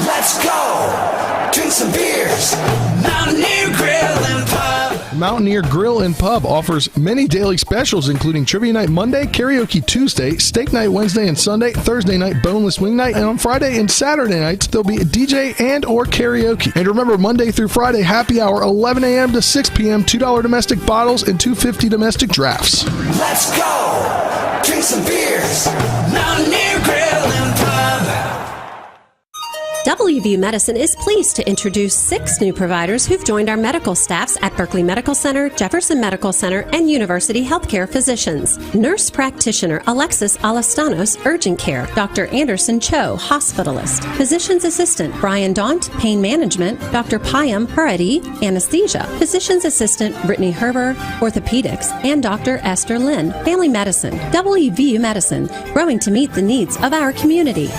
Let's go! Drink some beers! Mountaineer Grill and Pub! Mountaineer Grill and Pub offers many daily specials, including Trivia Night Monday, Karaoke Tuesday, Steak Night Wednesday and Sunday, Thursday night Boneless Wing Night, and on Friday and Saturday nights, there'll be a DJ and or karaoke. And remember, Monday through Friday, happy hour, 11 a.m. to 6 p.m., $2 domestic bottles and $2.50 domestic drafts. Let's go! Drink some beers! Mountaineer Grill and Pub! WVU Medicine is pleased to introduce 6 new providers who've joined our medical staffs at Berkeley Medical Center, Jefferson Medical Center, and University Healthcare Physicians. Nurse practitioner Alexis Alastanos, Urgent Care, Dr. Anderson Cho, Hospitalist. Physician's Assistant Brian Daunt, Pain Management, Dr. Payam Haradi, Anesthesia. Physician's Assistant Brittany Herber, Orthopedics, and Dr. Esther Lynn, Family Medicine. WVU Medicine, growing to meet the needs of our community.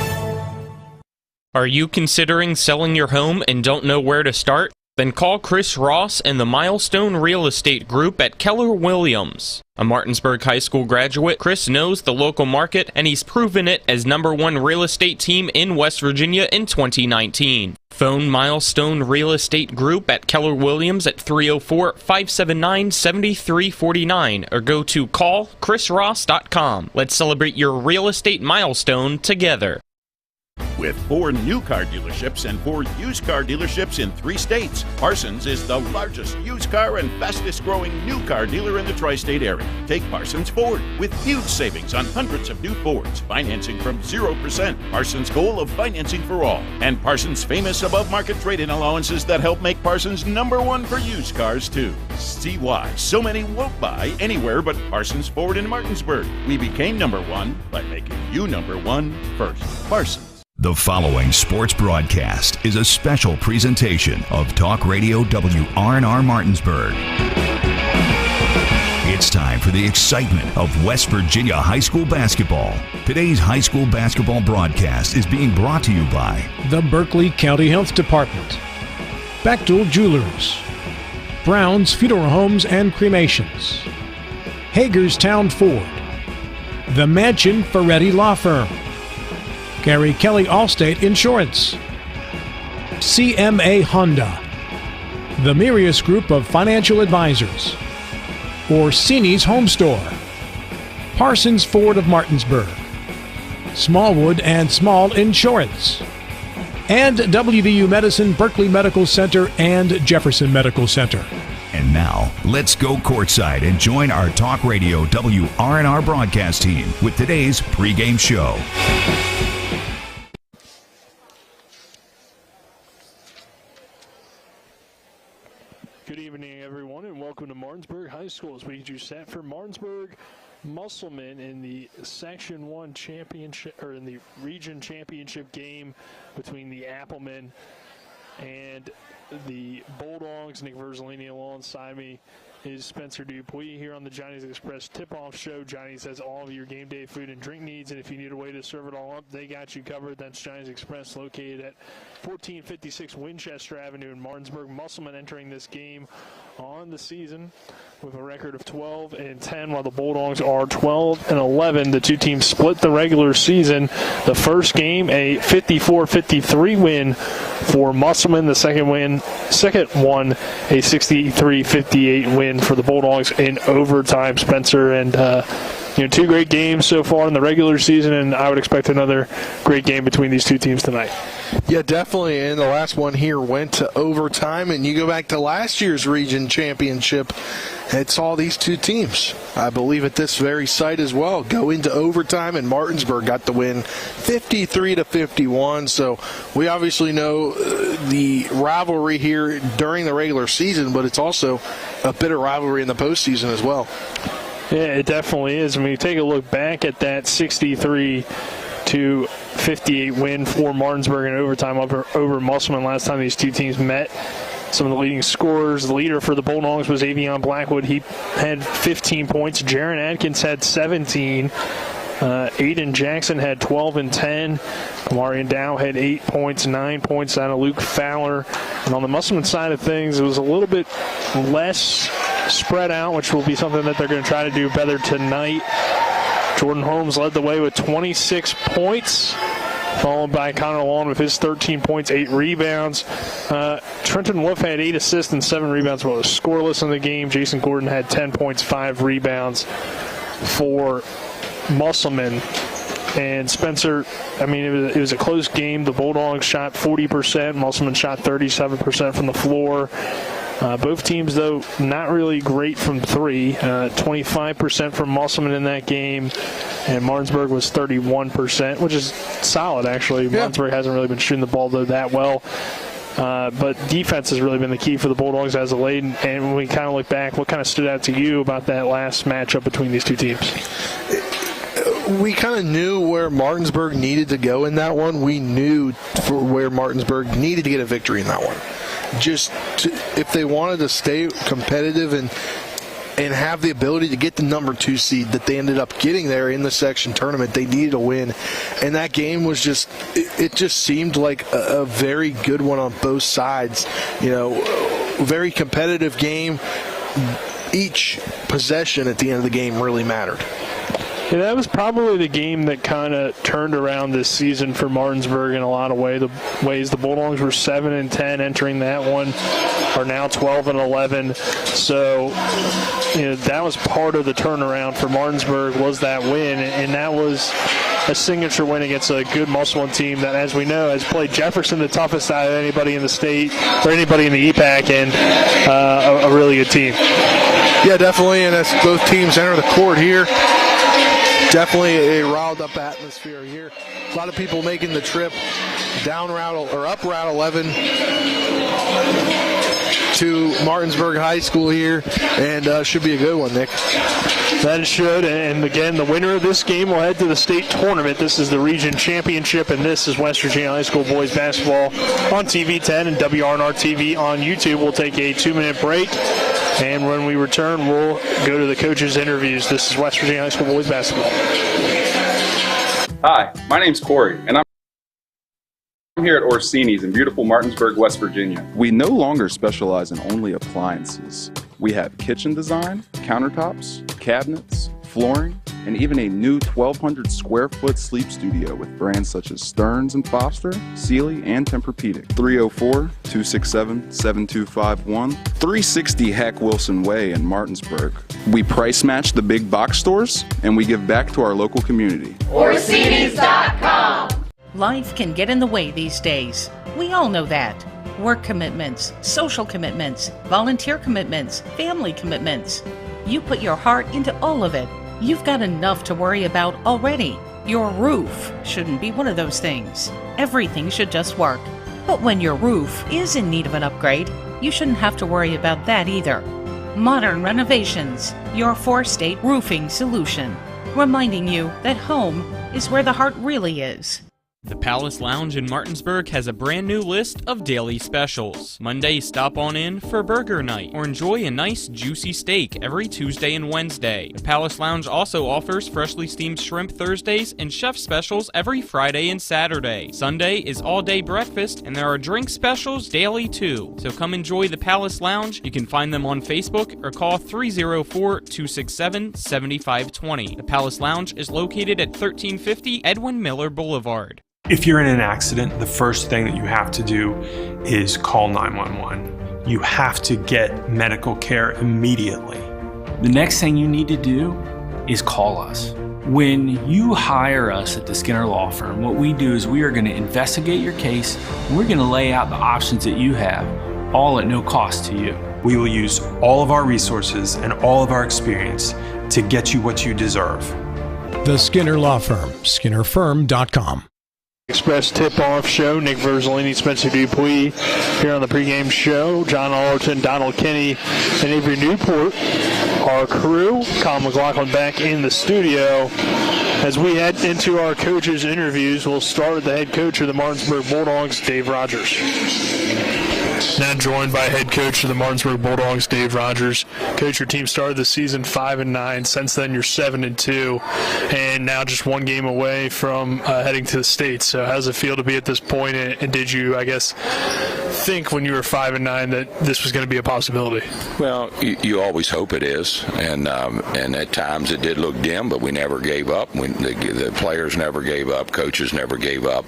Are you considering selling your home and don't know where to start? Then call Chris Ross and the Milestone Real Estate Group at Keller Williams. A Martinsburg High School graduate, Chris knows the local market, and he's proven it as #1 real estate team in West Virginia in 2019. Phone Milestone Real Estate Group at Keller Williams at 304-579-7349 or go to callchrisross.com. Let's celebrate your real estate milestone together. With 4 new car dealerships and 4 used car dealerships in 3 states, Parsons is the largest used car and fastest growing new car dealer in the tri-state area. Take Parsons Ford with huge savings on hundreds of new Fords, financing from 0%, Parsons' goal of financing for all, and Parsons' famous above-market trade-in allowances that help make Parsons #1 for used cars too. See why so many won't buy anywhere but Parsons Ford in Martinsburg. We became #1 by making you #1 first. Parsons. The following sports broadcast is a special presentation of Talk Radio WRNR Martinsburg. It's time for the excitement of West Virginia high school basketball. Today's high school basketball broadcast is being brought to you by the Berkeley County Health Department, Bechtel Jewelers, Brown's Funeral Homes and Cremations, Hagerstown Ford, the Mansion Ferretti Law Firm, Gary Kelly Allstate Insurance, CMA Honda, the Mirius Group of Financial Advisors, Orsini's Home Store, Parsons Ford of Martinsburg, Smallwood and Small Insurance, and WVU Medicine, Berkeley Medical Center, and Jefferson Medical Center. And now, let's go courtside and join our Talk Radio WRNR broadcast team with today's pregame show. Good evening, everyone, and welcome to Martinsburg High School as we get you set for Martinsburg Musselman in the Section 1 championship, or in the region championship game between the Applemen and the Bulldogs. Nick Verzolini alongside me is Spencer Dupuis here on the Johnny's Express tip-off show. Johnny's has all of your game day food and drink needs, and if you need a way to serve it all up, they got you covered. That's Johnny's Express, located at 1456 Winchester Avenue in Martinsburg. Musselman entering this game on the season with a record of 12-10, while the Bulldogs are 12-11. The two teams split the regular season. The first game, a 54-53 win for Musselman. The second one, a 63-58 win for the Bulldogs in overtime, Spencer. And two great games so far in the regular season, and I would expect another great game between these two teams tonight. Yeah, definitely. And the last one here went to overtime. And you go back to last year's region championship, it saw these two teams, I believe at this very site as well, go into overtime, and Martinsburg got the win 53-51. So we obviously know the rivalry here during the regular season, but it's also a bitter rivalry in the postseason as well. Yeah, it definitely is. I mean, you take a look back at that 63-58 win for Martinsburg in overtime over Musselman last time these two teams met. Some of the leading scorers, the leader for the Bulldogs was Avion Blackwood. He had 15 points. Jaron Adkins had 17. Aiden Jackson had 12 and 10. Kamarian Dow had 8 points, 9 points down to Luke Fowler. And on the Musselman side of things, it was a little bit less spread out, which will be something that they're going to try to do better tonight. Jordan Holmes led the way with 26 points. followed by Connor Long with his 13 points, 8 rebounds. Trenton Wolf had 8 assists and 7 rebounds, but was scoreless in the game. Jason Gordon had 10 points, 5 rebounds for Musselman. And Spencer, I mean, it was a close game. The Bulldogs shot 40%. Musselman shot 37% from the floor. Both teams, though, not really great from 3. 25% from Musselman in that game, and Martinsburg was 31%, which is solid, actually. Yeah. Martinsburg hasn't really been shooting the ball, though, that well. But defense has really been the key for the Bulldogs as of late. And when we kind of look back, what kind of stood out to you about that last matchup between these two teams? We kind of knew where Martinsburg needed to go in that one. We knew where Martinsburg needed to get a victory in that one. If they wanted to stay competitive and have the ability to get the number 2 seed that they ended up getting there in the section tournament, they needed a win. And that game was it just seemed like a very good one on both sides. Very competitive game. Each possession at the end of the game really mattered. Yeah, that was probably the game that kind of turned around this season for Martinsburg in a lot of ways. The Bulldogs were 7-10 entering that one, are now 12-11. So, that was part of the turnaround for Martinsburg, was that win, and that was a signature win against a good Musselman team that, as we know, has played Jefferson the toughest out of anybody in the state or anybody in the EPAC, and a really good team. Yeah, definitely. And as both teams enter the court here, definitely a riled-up atmosphere here. A lot of people making the trip up Route 11 to Martinsburg High School here, and should be a good one, Nick. That it should, and again, the winner of this game will head to the state tournament. This is the region championship, and this is West Virginia High School boys basketball on TV 10 and WRNR TV on YouTube. We'll take a 2-minute break, and when we return, we'll go to the coaches' interviews. This is West Virginia High School boys basketball. Hi, my name's Corey, and I'm here at Orsini's in beautiful Martinsburg, West Virginia. We no longer specialize in only appliances. We have kitchen design, countertops, cabinets, flooring, and even a new 1,200 square foot sleep studio with brands such as Stearns & Foster, Sealy, and Tempur-Pedic. 304-267-7251, 360 Hack Wilson Way in Martinsburg. We price match the big box stores, and we give back to our local community. Orsini's.com. Life can get in the way these days. We all know that. Work commitments, social commitments, volunteer commitments, family commitments. You put your heart into all of it. You've got enough to worry about already. Your roof shouldn't be one of those things. Everything should just work. But when your roof is in need of an upgrade, you shouldn't have to worry about that either. Modern Renovations, your 4-state roofing solution. Reminding you that home is where the heart really is. The Palace Lounge in Martinsburg has a brand new list of daily specials. Monday, stop on in for burger night or enjoy a nice juicy steak every Tuesday and Wednesday. The Palace Lounge also offers freshly steamed shrimp Thursdays and chef specials every Friday and Saturday. Sunday is all-day breakfast, and there are drink specials daily too. So come enjoy the Palace Lounge. You can find them on Facebook or call 304-267-7520. The Palace Lounge is located at 1350 Edwin Miller Boulevard. If you're in an accident, the first thing that you have to do is call 911. You have to get medical care immediately. The next thing you need to do is call us. When you hire us at the Skinner Law Firm, what we do is we are going to investigate your case, and we're going to lay out the options that you have, all at no cost to you. We will use all of our resources and all of our experience to get you what you deserve. The Skinner Law Firm, SkinnerFirm.com. Express tip-off show. Nick Verzolini, Spencer Dupuis here on the pregame show. John Allerton, Donald Kinney, and Avery Newport, our crew. Colin McLaughlin back in the studio. As we head into our coaches' interviews, we'll start with the head coach of the Martinsburg Bulldogs, Dave Rogers. Now joined by head coach of the Martinsburg Bulldogs, Dave Rogers. Coach, your team started the season 5-9. Since then, you're 7-2, and now just one game away from heading to the States. So how does it feel to be at this point? And did you, I guess, think when you were 5-9 that this was going to be a possibility? Well, you always hope it is, and at times it did look dim, but we never gave up. The players never gave up. Coaches never gave up.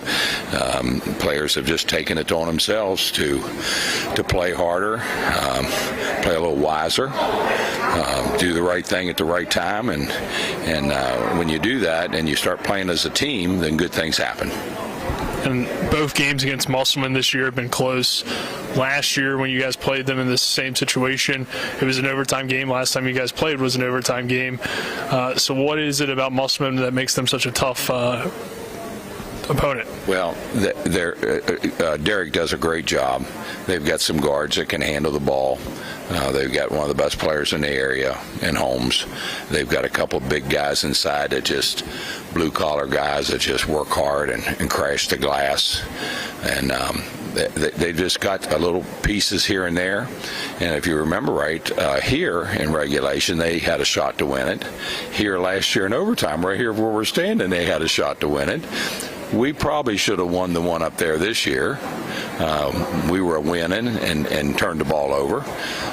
Players have just taken it on themselves to play harder, play a little wiser, do the right thing at the right time, and when you do that and you start playing as a team, then good things happen. And both games against Musselman this year have been close. Last year, when you guys played them in this same situation, it was an overtime game. Last time you guys played was an overtime game. So what is it about Musselman that makes them such a tough opponent? Well, Derek does a great job. They've got some guards that can handle the ball. They've got one of the best players in the area in Holmes. They've got a couple of big guys inside that just blue-collar guys that just work hard and crash the glass. And they just got a little pieces here and there. And if you remember right, here in regulation, they had a shot to win it. Here last year in overtime, right here where we're standing, they had a shot to win it. We probably should have won the one up there this year. We were winning and turned the ball over.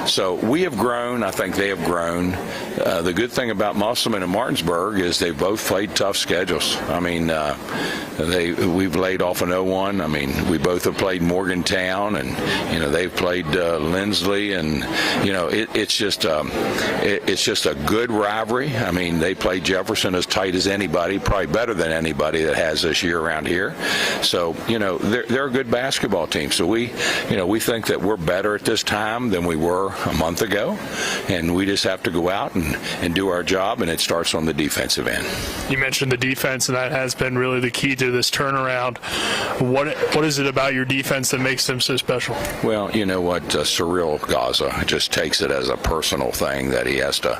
So we have grown. I think they have grown. The good thing about Musselman and Martinsburg is they've both played tough schedules. I mean, we've laid off an 0-1. I mean, we both have played Morgantown, and they've played Lindsley, and it's just a good rivalry. I mean, they played Jefferson as tight as anybody, probably better than anybody that has this year around here. So they're a good basketball team. So we think that we're better at this time than we were a month ago, and we just have to go out and do our job, and it starts on the defensive end. You mentioned the defense, and that has been really the key to this turnaround. What is it about your defense that makes them so special? Well, you know what, Cyril Gaza just takes it as a personal thing that he has to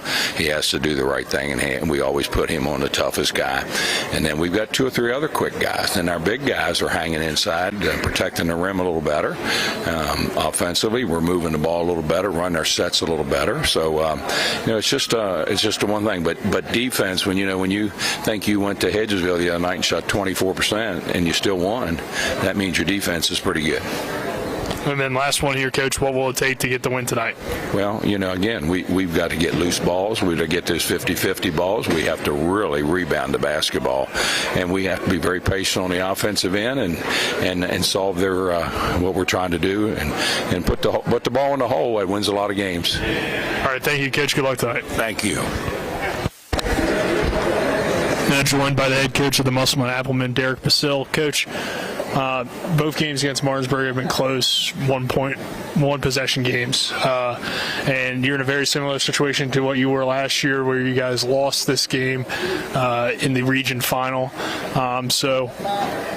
do the right thing, and we always put him on the toughest guy. And then we've got 2 or 3 other quick guys, and our big guys are hanging inside, protecting the rim a little better. Offensively, we're moving the ball a little better, running our sets a little better. So it's just the one thing. But defense, when you think you went to Hedgesville the other night and shot 24% and you still won, that means your defense is pretty good. And then last one here, Coach, what will it take to get the win tonight? Well, again, we've got to get loose balls. We've got to get those 50-50 balls. We have to really rebound the basketball. And we have to be very patient on the offensive end and solve their what we're trying to do and put the ball in the hole. It wins a lot of games. All right, thank you, Coach. Good luck tonight. Thank you. Now joined by the head coach of the Musselman Appleman, Derek Basil. Coach, both games against Martinsburg have been close, 1 possession games, and you're in a very similar situation to what you were last year, where you guys lost this game in the region final. So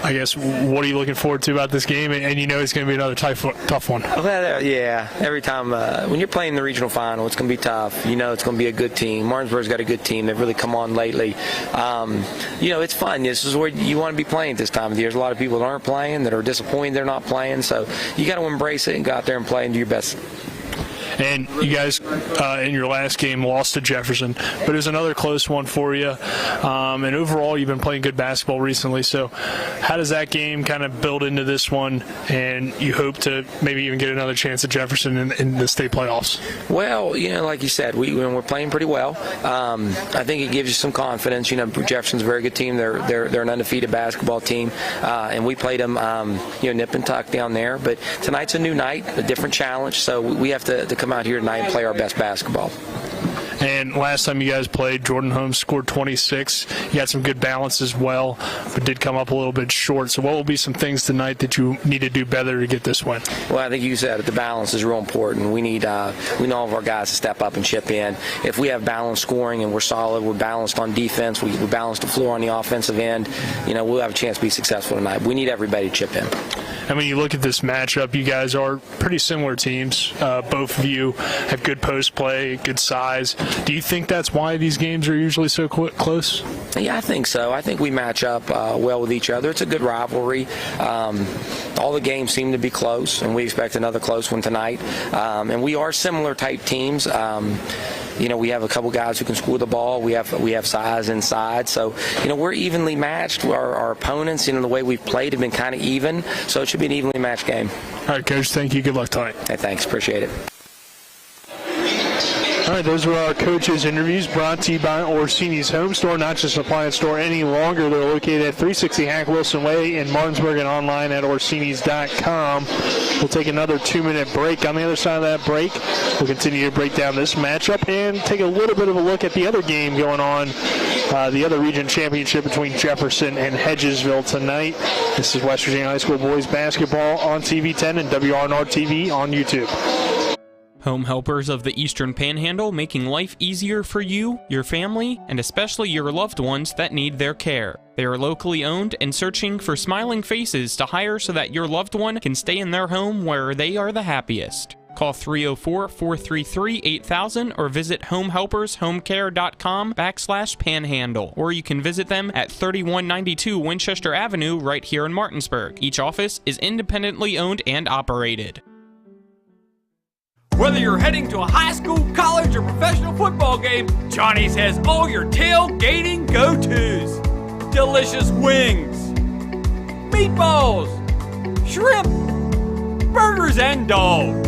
I guess, what are you looking forward to about this game? And it's going to be another tough one. Well, yeah, every time when you're playing the regional final, it's going to be tough. It's going to be a good team. Martinsburg's got a good team. They've really come on lately. It's fun. This is where you want to be playing this time of the year. There's a lot of people that aren't playing, that are disappointed they're not playing. So you got to embrace it and go out there and play and do your best. And you guys, in your last game, lost to Jefferson, but it was another close one for you. And overall, you've been playing good basketball recently. So how does that game kind of build into this one, and you hope to maybe even get another chance at Jefferson in the state playoffs? Well, like you said, we're playing pretty well. I think it gives you some confidence. Jefferson's a very good team. They're an undefeated basketball team, and we played them, nip and tuck down there. But tonight's a new night, a different challenge. So we have to come out here tonight and play our best basketball. And last time you guys played, Jordan Holmes scored 26. You had some good balance as well, but did come up a little bit short. So what will be some things tonight that you need to do better to get this win? Well, I think you said it. The balance is real important. We need all of our guys to step up and chip in. If we have balanced scoring and we're solid, we're balanced on defense, we balance the floor on the offensive end, we'll have a chance to be successful tonight. We need everybody to chip in. And when you look at this matchup, you guys are pretty similar teams. Both of you have good post play, good size. Do you think that's why these games are usually so close? Yeah, I think so. I think we match up well with each other. It's a good rivalry. All the games seem to be close, and we expect another close one tonight. And we are similar type teams. We have a couple guys who can score the ball. We have size inside. So, we're evenly matched. Our opponents, the way we've played have been kind of even. So it should be an evenly matched game. All right, Coach. Thank you. Good luck tonight. Hey, thanks. Appreciate it. All right, those were our coaches' interviews brought to you by Orsini's Home Store, not just an appliance store any longer. They're located at 360 Hack Wilson Way in Martinsburg and online at Orsinis.com. We'll take another 2-minute break. On the other side of that break, we'll continue to break down this matchup and take a little bit of a look at the other game going on, the other region championship between Jefferson and Hedgesville tonight. This is West Virginia High School boys basketball on TV 10 and WRNR TV on YouTube. Home Helpers of the Eastern Panhandle, making life easier for you, your family, and especially your loved ones that need their care. They are locally owned and searching for smiling faces to hire so that your loved one can stay in their home where they are the happiest. Call 304-433-8000 or visit homehelpershomecare.com/panhandle, or you can visit them at 3192 Winchester Avenue right here in Martinsburg. Each office is independently owned and operated. Whether you're heading to a high school, college, or professional football game, Johnny's has all your tailgating go-tos. Delicious wings, meatballs, shrimp, burgers, and dogs.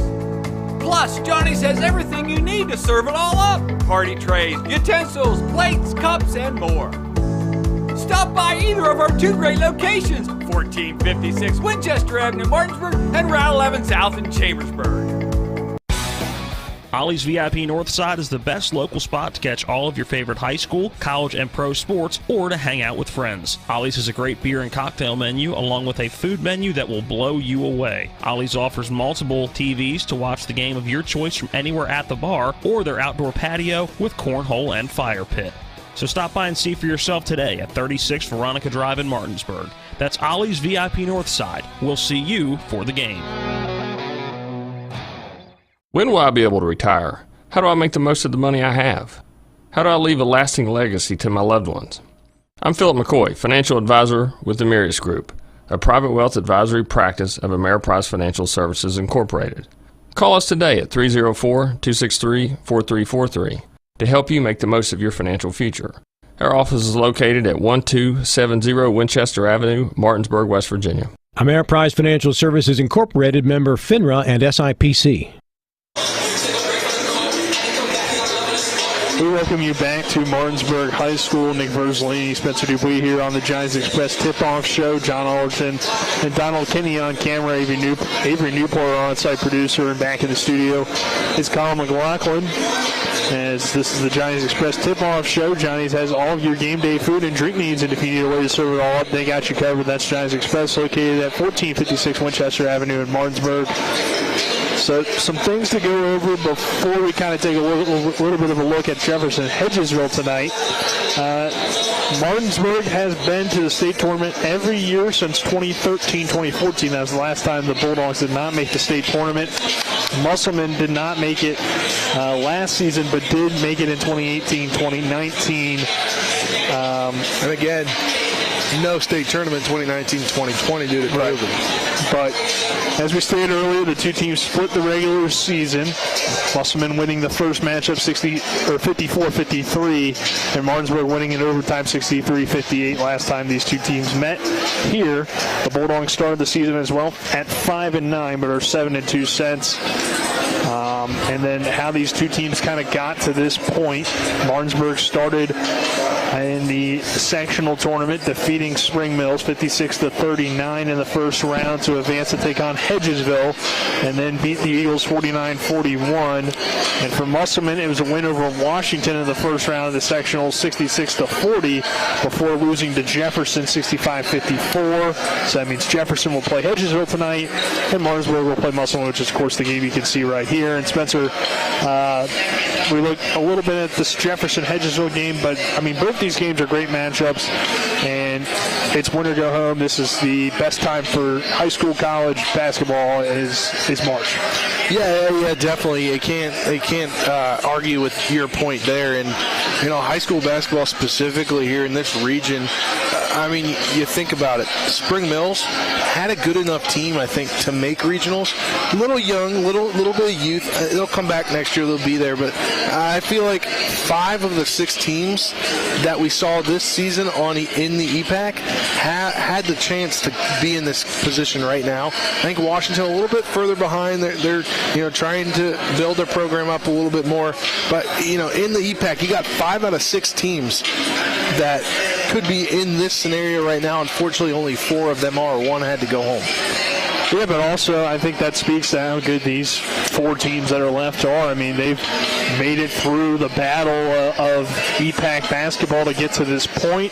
Plus, Johnny's has everything you need to serve it all up. Party trays, utensils, plates, cups, and more. Stop by either of our 2 great locations, 1456 Winchester Avenue in Martinsburg and Route 11 South in Chambersburg. Ollie's VIP Northside is the best local spot to catch all of your favorite high school, college, and pro sports, or to hang out with friends. Ollie's has a great beer and cocktail menu, along with a food menu that will blow you away. Ollie's offers multiple TVs to watch the game of your choice from anywhere at the bar, or their outdoor patio with cornhole and fire pit. So stop by and see for yourself today at 36 Veronica Drive in Martinsburg. That's Ollie's VIP Northside. We'll see you for the game. When will I be able to retire? How do I make the most of the money I have? How do I leave a lasting legacy to my loved ones? I'm Philip McCoy, financial advisor with the Mirius Group, a private wealth advisory practice of Ameriprise Financial Services Incorporated. Call us today at 304-263-4343 to help you make the most of your financial future. Our office is located at 1270 Winchester Avenue, Martinsburg, West Virginia. Ameriprise Financial Services Incorporated, member FINRA and SIPC. We welcome you back to Martinsburg High School. Nick Verzolini, Spencer Dupuis here on the Giants Express Tip-Off Show. John Allerton and Donald Kinney on camera. Avery Newport, our on-site producer, and back in the studio is Colin McLaughlin. As this is the Giants Express Tip-Off Show, Johnny's has all of your game day food and drink needs, and if you need a way to serve it all up, they got you covered. That's Giants Express, located at 1456 Winchester Avenue in Martinsburg. So some things to go over before we kind of take a little bit of a look at Jefferson Hedgesville tonight. Martinsburg has been to the state tournament every year since 2013-2014. That was the last time the Bulldogs did not make the state tournament. Musselman did not make it last season, but did make it in 2018-2019. And again, no state tournament 2019-2020 due to COVID. But as we stated earlier, the two teams split the regular season. Musselman winning the first matchup 54-53, and Martinsburg winning in overtime 63-58 last time these two teams met here. The Bulldogs started the season as well at 5-9, but are 7-2 since. And then how these two teams kind of got to this point. Martinsburg started in the sectional tournament, defeating Spring Mills 56-39 in the first round to advance to take on Hedgesville, and then beat the Eagles 49-41. And for Musselman, it was a win over Washington in the first round of the sectional, 66-40, before losing to Jefferson 65-54. So that means Jefferson will play Hedgesville tonight, and Martinsburg will play Musselman, which is, of course, the game you can see right here. And Spencer, we look a little bit at this Jefferson-Hedgesville game, but, I mean, both these games are great matchups, and it's win or go home. This is the best time for high school, college basketball is March. Yeah, definitely. They can't argue with your point there. And, high school basketball specifically here in this region, I mean, you think about it. Spring Mills had a good enough team, I think, to make regionals. A little young, little bit of youth. They'll come back next year. They'll be there. But I feel like 5 of the 6 teams that we saw this season in the EPAC had the chance to be in this position right now. I think Washington a little bit further behind. They're trying to build their program up a little bit more. But, in the EPAC, you got 5 out of 6 teams that could be in this scenario right now. Unfortunately, only 4 of them are. 1 had to go home. Yeah, but also I think that speaks to how good these 4 teams that are left are. I mean, they've made it through the battle of EPAC basketball to get to this point.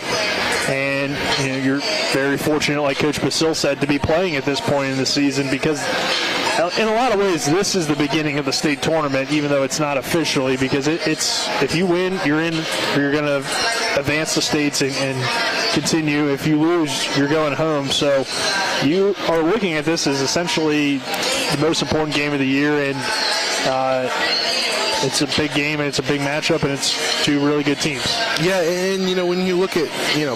And, you're very fortunate, like Coach Basil said, to be playing at this point in the season because in a lot of ways, this is the beginning of the state tournament, even though it's not officially, because it's if you win, you're in, or you're going to advance the states and continue. If you lose, you're going home. So you are looking at this as essentially the most important game of the year, and it's a big game, and it's a big matchup, and it's 2 really good teams. Yeah, and, when you look at,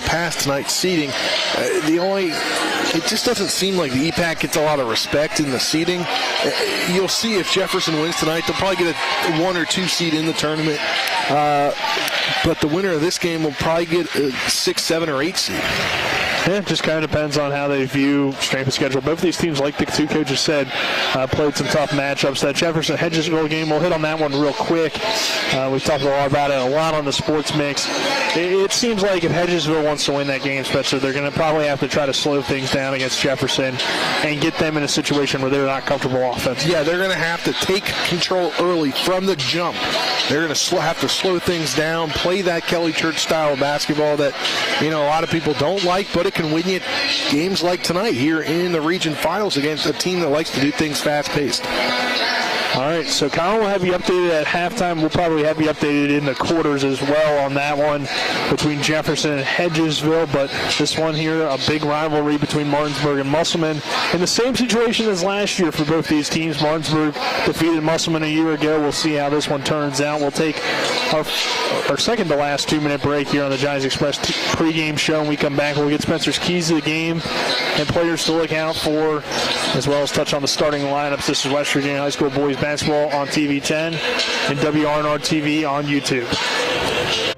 past tonight's seeding, it just doesn't seem like the EPAC gets a lot of respect in the seeding. You'll see if Jefferson wins tonight, they'll probably get a 1 or 2 seed in the tournament. But the winner of this game will probably get a 6, 7, or 8 seed. Yeah, it just kind of depends on how they view strength of schedule. Both of these teams, like the 2 coaches said, played some tough matchups. That Jefferson-Hedgesville game, we'll hit on that one real quick. We've talked a lot about it, a lot on the sports mix. It seems like if Hedgesville wants to win that game, Spencer, they're going to probably have to try to slow things down against Jefferson and get them in a situation where they're not comfortable offensively. Yeah, they're going to have to take control early from the jump. They're going to have to slow things down, play that Kelly Church style of basketball that, a lot of people don't like, but it can win you games like tonight here in the region finals against a team that likes to do things fast-paced. All right, so Colin will have you updated at halftime. We'll probably have you updated in the quarters as well on that one between Jefferson and Hedgesville. But this one here, a big rivalry between Martinsburg and Musselman. In the same situation as last year for both these teams. Martinsburg defeated Musselman a year ago. We'll see how this one turns out. We'll take our second to last 2-minute break here on the Giants Express pregame show. When we come back, we'll get Spencer's keys to the game and players to look out for, as well as touch on the starting lineups. This is West Virginia High School boys basketball on TV 10 and WRNR TV on YouTube.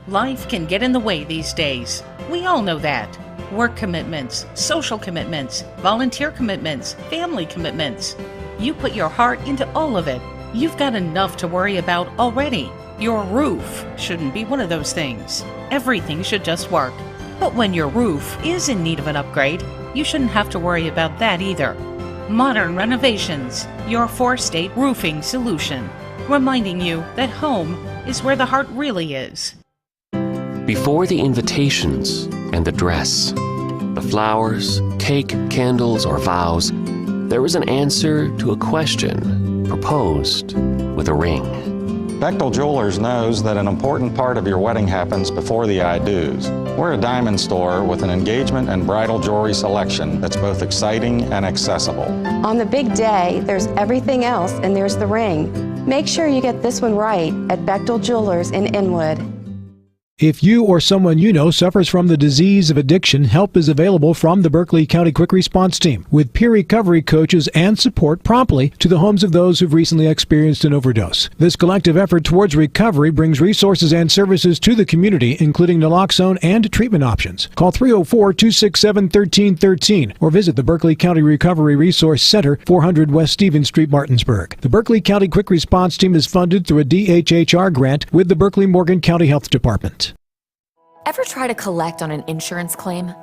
Life can get in the way these days. We all know that. Work commitments, social commitments, volunteer commitments, family commitments. You put your heart into all of it. You've got enough to worry about already. Your roof shouldn't be one of those things. Everything should just work. But when your roof is in need of an upgrade, you shouldn't have to worry about that either. Modern Renovations, your 4-state roofing solution, reminding you that home is where the heart really is. Before the invitations and the dress, the flowers, cake, candles, or vows, there was an answer to a question proposed with a ring. Bechtel Jewelers knows that an important part of your wedding happens before the I-dos. We're a diamond store with an engagement and bridal jewelry selection that's both exciting and accessible. On the big day, there's everything else, and there's the ring. Make sure you get this one right at Bechtel Jewelers in Inwood. If you or someone you know suffers from the disease of addiction, help is available from the Berkeley County Quick Response Team with peer recovery coaches and support promptly to the homes of those who've recently experienced an overdose. This collective effort towards recovery brings resources and services to the community, including naloxone and treatment options. Call 304-267-1313 or visit the Berkeley County Recovery Resource Center, 400 West Stevens Street, Martinsburg. The Berkeley County Quick Response Team is funded through a DHHR grant with the Berkeley-Morgan County Health Department. Ever try to collect on an insurance claim?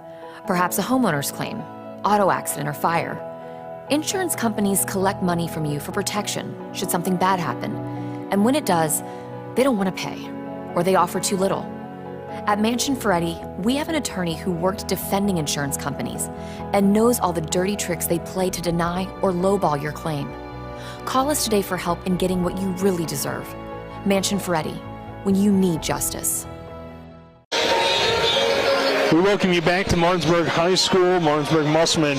Perhaps a homeowner's claim, auto accident, or fire. Insurance companies collect money from you for protection should something bad happen. And when it does, they don't want to pay, or they offer too little. At Mansion Ferretti, we have an attorney who worked defending insurance companies and knows all the dirty tricks they play to deny or lowball your claim. Call us today for help in getting what you really deserve. Mansion Ferretti, when you need justice. We welcome you back to Martinsburg High School. Martinsburg Musselman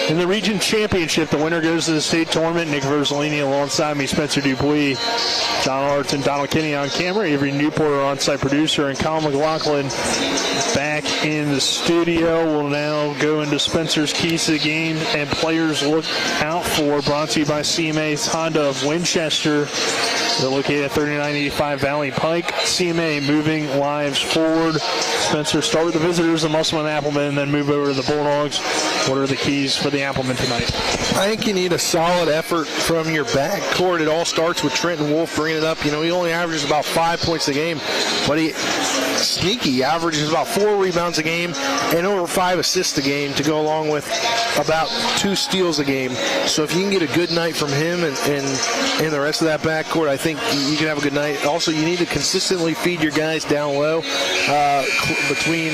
in the region championship. The winner goes to the state tournament. Nick Verzolini alongside me, Spencer Dupuis, John Arts, and Donald Kinney on camera. Avery Newport, our on-site producer, and Colin McLaughlin back in the studio. We'll now go into Spencer's keys to the game and players look out for. Brought to you by CMA's Honda of Winchester. They're located at 3985 Valley Pike. CMA moving lives forward. Spencer, start with the visitors, the Musselman Applemen, and then move over to the Bulldogs. What are the keys for the Applemen tonight? I think you need a solid effort from your backcourt. It all starts with Trenton Wolf bringing it up. You know, he only averages about 5 points a game, but he averages about 4 rebounds a game and over 5 assists a game to go along with about 2 steals a game. So if you can get a good night from him and the rest of that backcourt, I think you can have a good night. Also, you need to consistently feed your guys down low between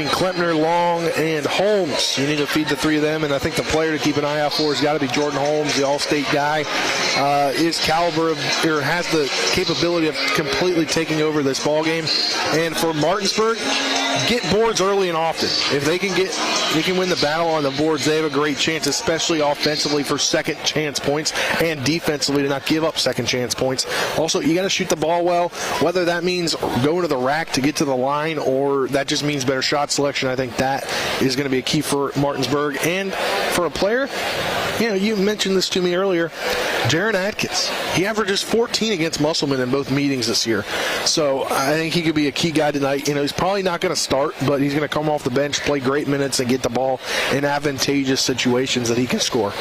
Klepner, Long, and Holmes. You need to feed the 3 of them, and I think the player to keep an eye out for has got to be Jordan Holmes, the all-state guy. Is caliber of, or has the capability of completely taking over this ball game. And for Martinsburg, get boards early and often. If they can win the battle on the boards, they have a great chance, especially offensively for second chance points and defensively to not give up second chance points. Also, you got to shoot the ball well, whether that means going to the rack to get to the line or that just means better shot selection. I think that is going to be a key for Martinsburg. And for a player, you know, you mentioned this to me earlier, Jaron Atkins. He averages 14 against Musselman in both meetings this year. So I think he could be a key guy tonight. You know, he's probably not going to start, but he's going to come off the bench, play great minutes, and get the ball in advantageous situations that he can score.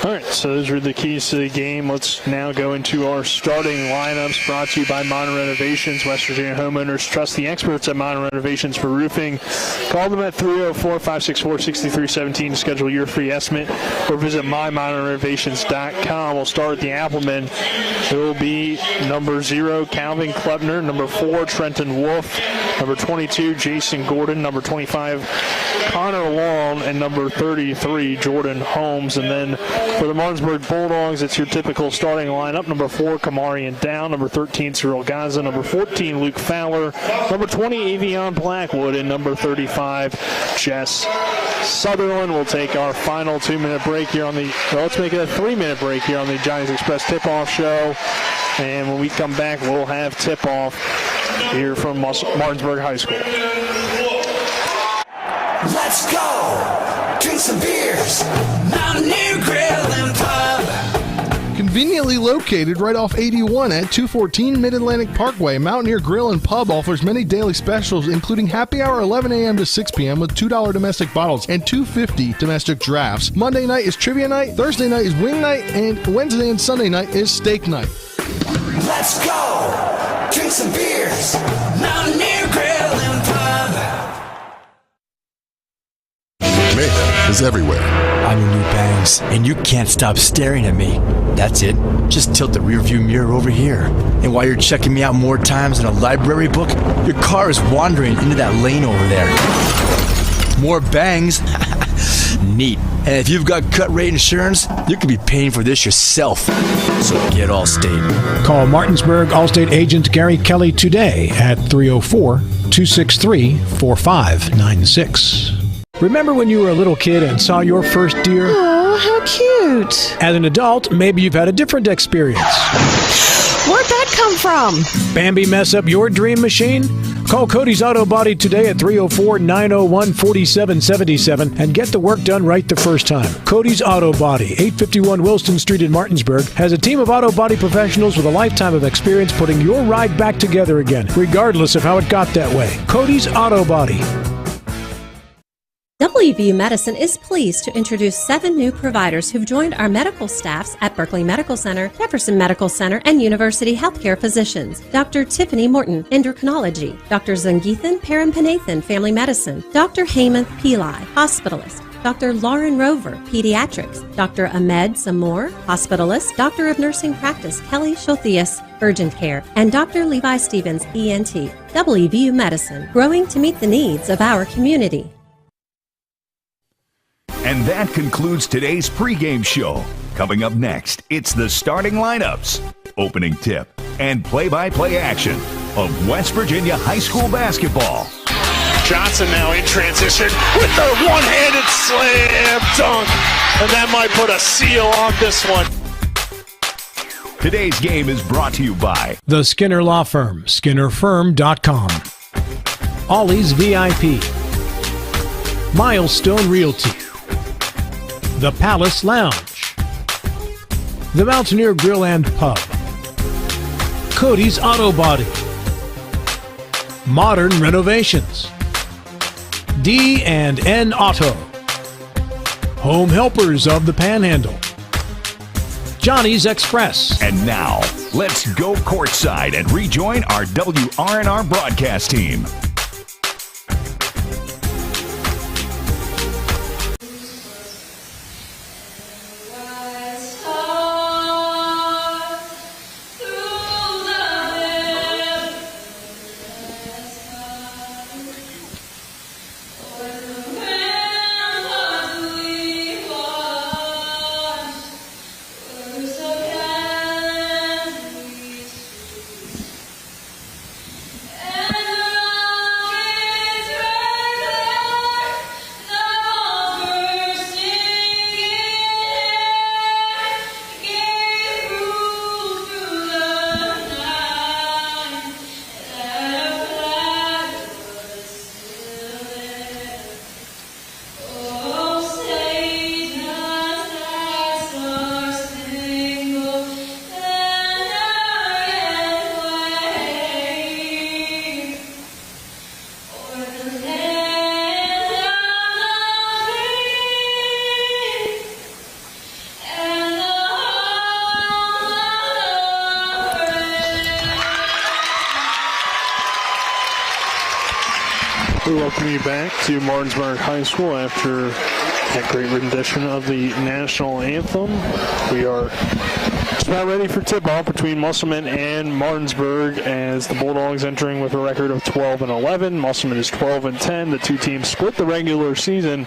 All right, so those are the keys to the game. Let's now go into our starting lineups, brought to you by Modern Renovations. West Virginia homeowners trust the experts at Modern Renovations for roofing. Call them at 304-564-6317 to schedule your free estimate, or visit mymodernrenovations.com. We'll start with the Applemen. It will be number 0, Calvin Klepner, number 4, Trenton Wolf, number 22, Jason Gordon, number 25, Connor Long, and number 33, Jordan Holmes. And then for the Martinsburg Bulldogs, it's your typical starting lineup. Number 4, Kamarian Down. Number 13, Cyril Gaza. Number 14, Luke Fowler. Number 20, Avion Blackwood. And number 35, Jess Sutherland. We'll take our final 2-minute break here on the, let's make it a 3-minute break here on the Johnny's Express Tip-Off Show. And when we come back, we'll have tip-off here from Martinsburg High School. Let's go! Drink some beers! Mountaineer Grill and Pub! Conveniently located right off 81 at 214 Mid-Atlantic Parkway, Mountaineer Grill and Pub offers many daily specials, including happy hour 11 a.m. to 6 p.m. with $2 domestic bottles and $2.50 domestic drafts. Monday night is trivia night, Thursday night is wing night, and Wednesday and Sunday night is steak night. Let's go! Drink some beers! Mountaineer Grill and Pub! Mayhem is everywhere. I'm your new bangs, and you can't stop staring at me. That's it. Just tilt the rearview mirror over here. And while you're checking me out more times than a library book, your car is wandering into that lane over there. More bangs? Neat. And if you've got cut rate insurance, you could be paying for this yourself. So get Allstate. Call Martinsburg Allstate agent Gary Kelly today at 304-263-4596. Remember when you were a little kid and saw your first deer? Oh, how cute. As an adult, maybe you've had a different experience. Where'd that come from? Bambi mess up your dream machine? Call Cody's Auto Body today at 304-901-4777 and get the work done right the first time. Cody's Auto Body, 851 Wilston Street in Martinsburg, has a team of auto body professionals with a lifetime of experience putting your ride back together again, regardless of how it got that way. Cody's Auto Body. WVU Medicine is pleased to introduce 7 new providers who've joined our medical staffs at Berkeley Medical Center, Jefferson Medical Center, and University Healthcare Physicians. Dr. Tiffany Morton, Endocrinology. Dr. Zangeethan Parampanathan, Family Medicine. Dr. Heymanth Pillai, Hospitalist. Dr. Lauren Rover, Pediatrics. Dr. Ahmed Samor, Hospitalist. Doctor of Nursing Practice, Kelly Shothius, Urgent Care. And Dr. Levi Stevens, ENT. WVU Medicine, growing to meet the needs of our community. And that concludes today's pregame show. Coming up next, it's the starting lineups, opening tip, and play-by-play action of West Virginia high school basketball. Johnson now in transition with the one-handed slam dunk. And that might put a seal on this one. Today's game is brought to you by The Skinner Law Firm, SkinnerFirm.com. Ollie's VIP. Milestone Realty. The Palace Lounge. The Mountaineer Grill and Pub. Cody's Auto Body. Modern Renovations. D&N Auto. Home Helpers of the Panhandle. Johnny's Express. And now, let's go courtside and rejoin our WRNR broadcast team. We welcome you back to Martinsburg High School after that great rendition of the national anthem. We are just about ready for tip-off between Musselman and Martinsburg as the Bulldogs entering with a record of 12-11. Musselman is 12-10. The two teams split the regular season,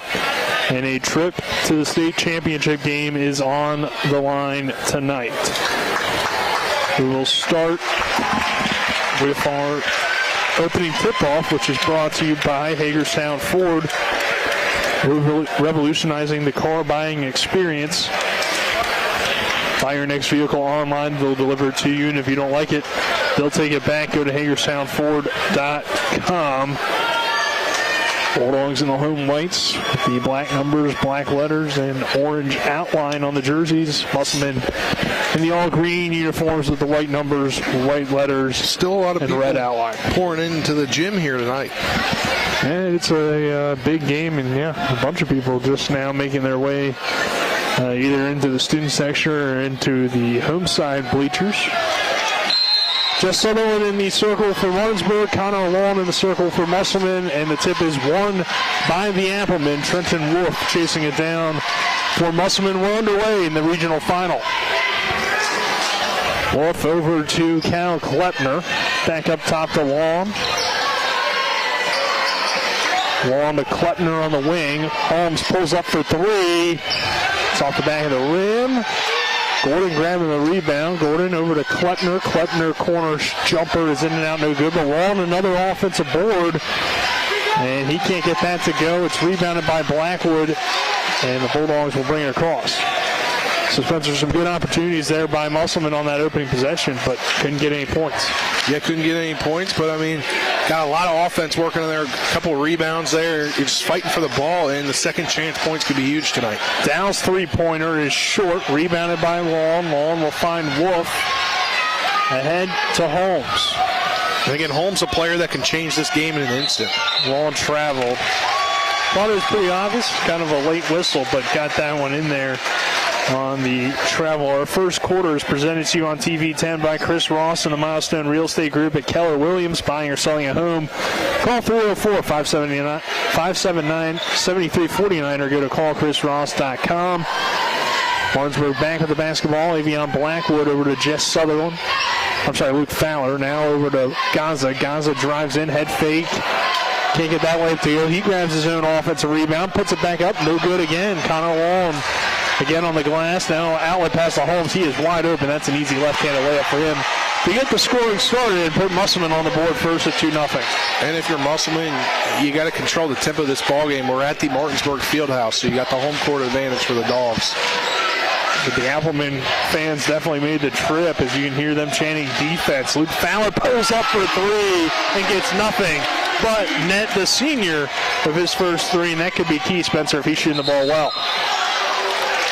and a trip to the state championship game is on the line tonight. We will start with our opening tip-off, which is brought to you by Hagerstown Ford, revolutionizing the car buying experience. Buy your next vehicle online, they'll deliver it to you, and if you don't like it, they'll take it back. Go to HagerstownFord.com. Bulldogs in the home whites with the black numbers, black letters, and orange outline on the jerseys. Musselman in the all-green uniforms with the white numbers, white letters, still a lot of and people red outline. Pouring into the gym here tonight. And it's a big game, and yeah, a bunch of people just now making their way either into the student section or into the home side bleachers. Jess Sutherland in the circle for Martinsburg, Connor Long in the circle for Musselman, and the tip is won by the Appleman. Trenton Wolf chasing it down for Musselman. We're underway in the regional final. Wolf over to Cal Klepner, back up top to Long. Long to Klepner on the wing. Holmes pulls up for three. It's off the back of the rim. Gordon grabbing the rebound. Gordon over to Klepner. Klepner corner jumper is in and out, no good. But Long another offensive board. And he can't get that to go. It's rebounded by Blackwood. And the Bulldogs will bring it across. So Spencer, some good opportunities there by Musselman on that opening possession, but couldn't get any points. Yeah, couldn't get any points, but I mean, got a lot of offense working on there. A couple of rebounds there. You're just fighting for the ball, and the second chance points could be huge tonight. Dow's three-pointer is short, rebounded by Long. Long will find Wolf. Ahead to Holmes. And again, Holmes a player that can change this game in an instant. Long traveled. Thought it was pretty obvious, kind of a late whistle, but got that one in there on the travel. Our first quarter is presented to you on TV 10 by Chris Ross and the Milestone Real Estate Group at Keller Williams. Buying or selling a home, call 304-579-7349 or go to callchrisross.com. Martinsburg back with the basketball. Avion Blackwood over to Jess Sutherland. Luke Fowler now over to Gaza. Gaza drives in, head fake. Can't get that way up to go. He grabs his own offensive rebound, puts it back up, no good again. Connor Long Again on the glass, now outlet pass to Holmes. He is wide open. That's an easy left-handed layup for him to get the scoring started and put Musselman on the board first at 2-0. And if you're Musselman, you got to control the tempo of this ball game. We're at the Martinsburg Fieldhouse, so you got the home court advantage for the Dogs. But the Appleman fans definitely made the trip, as you can hear them chanting defense. Luke Fowler pulls up for three and gets nothing. But net the senior of his first three, and that could be key, Spencer, if he's shooting the ball well.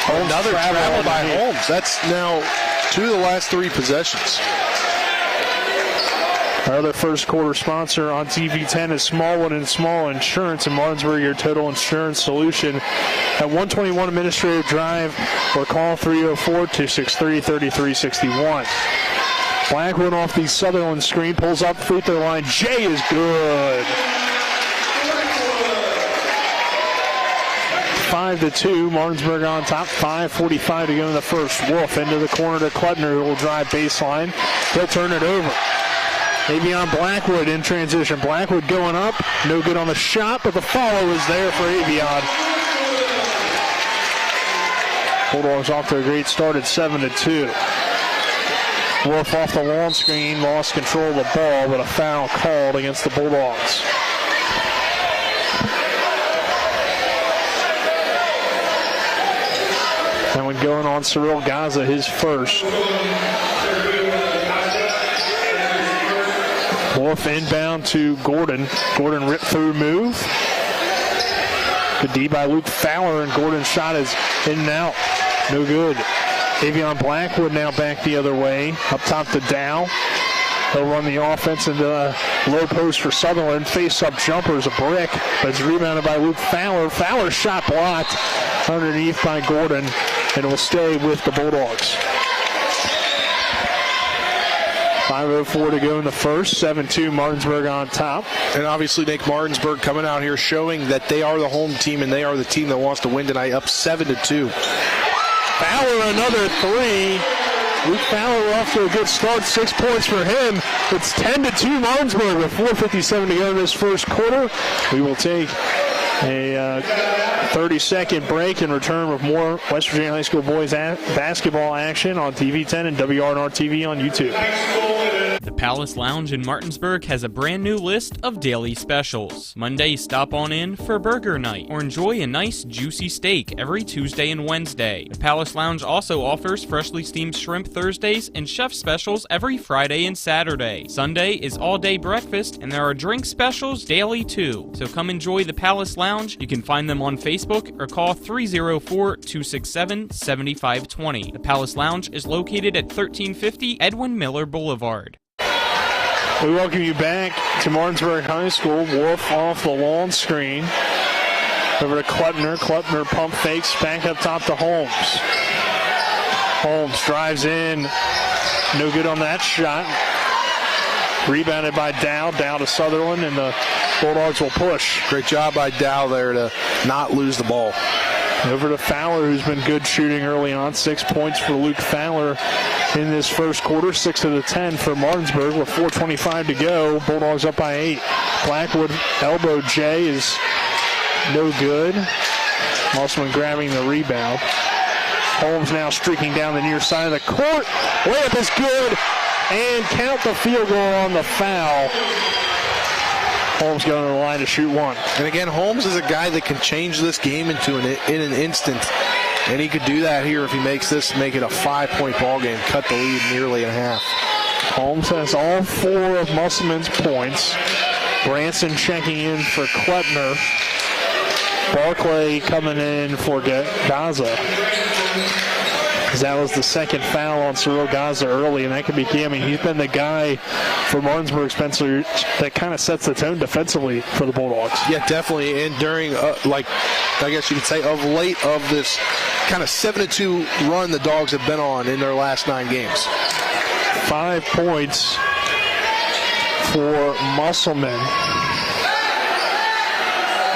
Another travel by Holmes. That's now 2 of the last 3 possessions. Our other first quarter sponsor on TV10 is Smallwood and Small Insurance in Martinsburg, your total insurance solution. At 121 Administrative Drive, or call 304-263-3361. Blackwood off the Sutherland screen, pulls up free throw line. Jay is good. 5-2, Martinsburg on top, 5:45 to go in the first. Wolf into the corner to Klettner, who will drive baseline. He'll turn it over. Avion Blackwood in transition. Blackwood going up, no good on the shot, but the follow is there for Avion. Bulldogs off to a great start at 7-2. Wolf off the long screen, lost control of the ball, but a foul called against the Bulldogs. And when going on Cyril Gaza, his first. Wolf inbound to Gordon. Gordon ripped through move. Good D by Luke Fowler, and Gordon's shot is in and out. No good. Avion Blackwood now back the other way. Up top to Dow. He'll run the offense into the low post for Sutherland. Face-up jumper is a brick, but it's rebounded by Luke Fowler. Fowler's shot blocked underneath by Gordon, and will stay with the Bulldogs. 5:04 to go in the first. 7-2, Martinsburg on top. And obviously Nick Martinsburg coming out here showing that they are the home team and they are the team that wants to win tonight, up 7-2. Fowler another three. Luke Fowler off to a good start, 6 points for him. It's 10-2 Martinsburg with 4:57 to go in this first quarter. We will take a 30-second break and return with more West Virginia High School boys basketball action on TV10 and WRNR TV on YouTube. The Palace Lounge in Martinsburg has a brand new list of daily specials. Monday, stop on in for burger night or enjoy a nice juicy steak every Tuesday and Wednesday. The Palace Lounge also offers freshly steamed shrimp Thursdays and chef specials every Friday and Saturday. Sunday is all-day breakfast, and there are drink specials daily too. So come enjoy the Palace Lounge. You can find them on Facebook or call 304-267-7520. The Palace Lounge is located at 1350 Edwin Miller Boulevard. We welcome you back to Martinsburg High School. Wolf off the long screen. Over to Klettner. Klettner pump fakes back up top to Holmes. Holmes drives in. No good on that shot. Rebounded by Dow. Dow to Sutherland, and the Bulldogs will push. Great job by Dow there to not lose the ball. Over to Fowler, who's been good shooting early on. 6 points for Luke Fowler in this first quarter. 6 of the 10 for Martinsburg with 4:25 to go. Bulldogs up by 8. Blackwood elbow Jay is no good. Musselman grabbing the rebound. Holmes now streaking down the near side of the court. Layup is good. And count the field goal on the foul. Holmes going to the line to shoot one. And again, Holmes is a guy that can change this game in an instant. And he could do that here if he makes this, make it a 5-point ball game, cut the lead nearly in half. Holmes has all 4 of Musselman's points. Branson checking in for Klettner. Barclay coming in for Gaza. That was the second foul on Cyril Gaza early, and that could be key. I mean, he's been the guy for Martinsburg, Spencer, that kind of sets the tone defensively for the Bulldogs. Yeah, definitely. And during, I guess you could say, of late of this kind of 7-2 run the Dogs have been on in their last 9 games. 5 points for Musselman.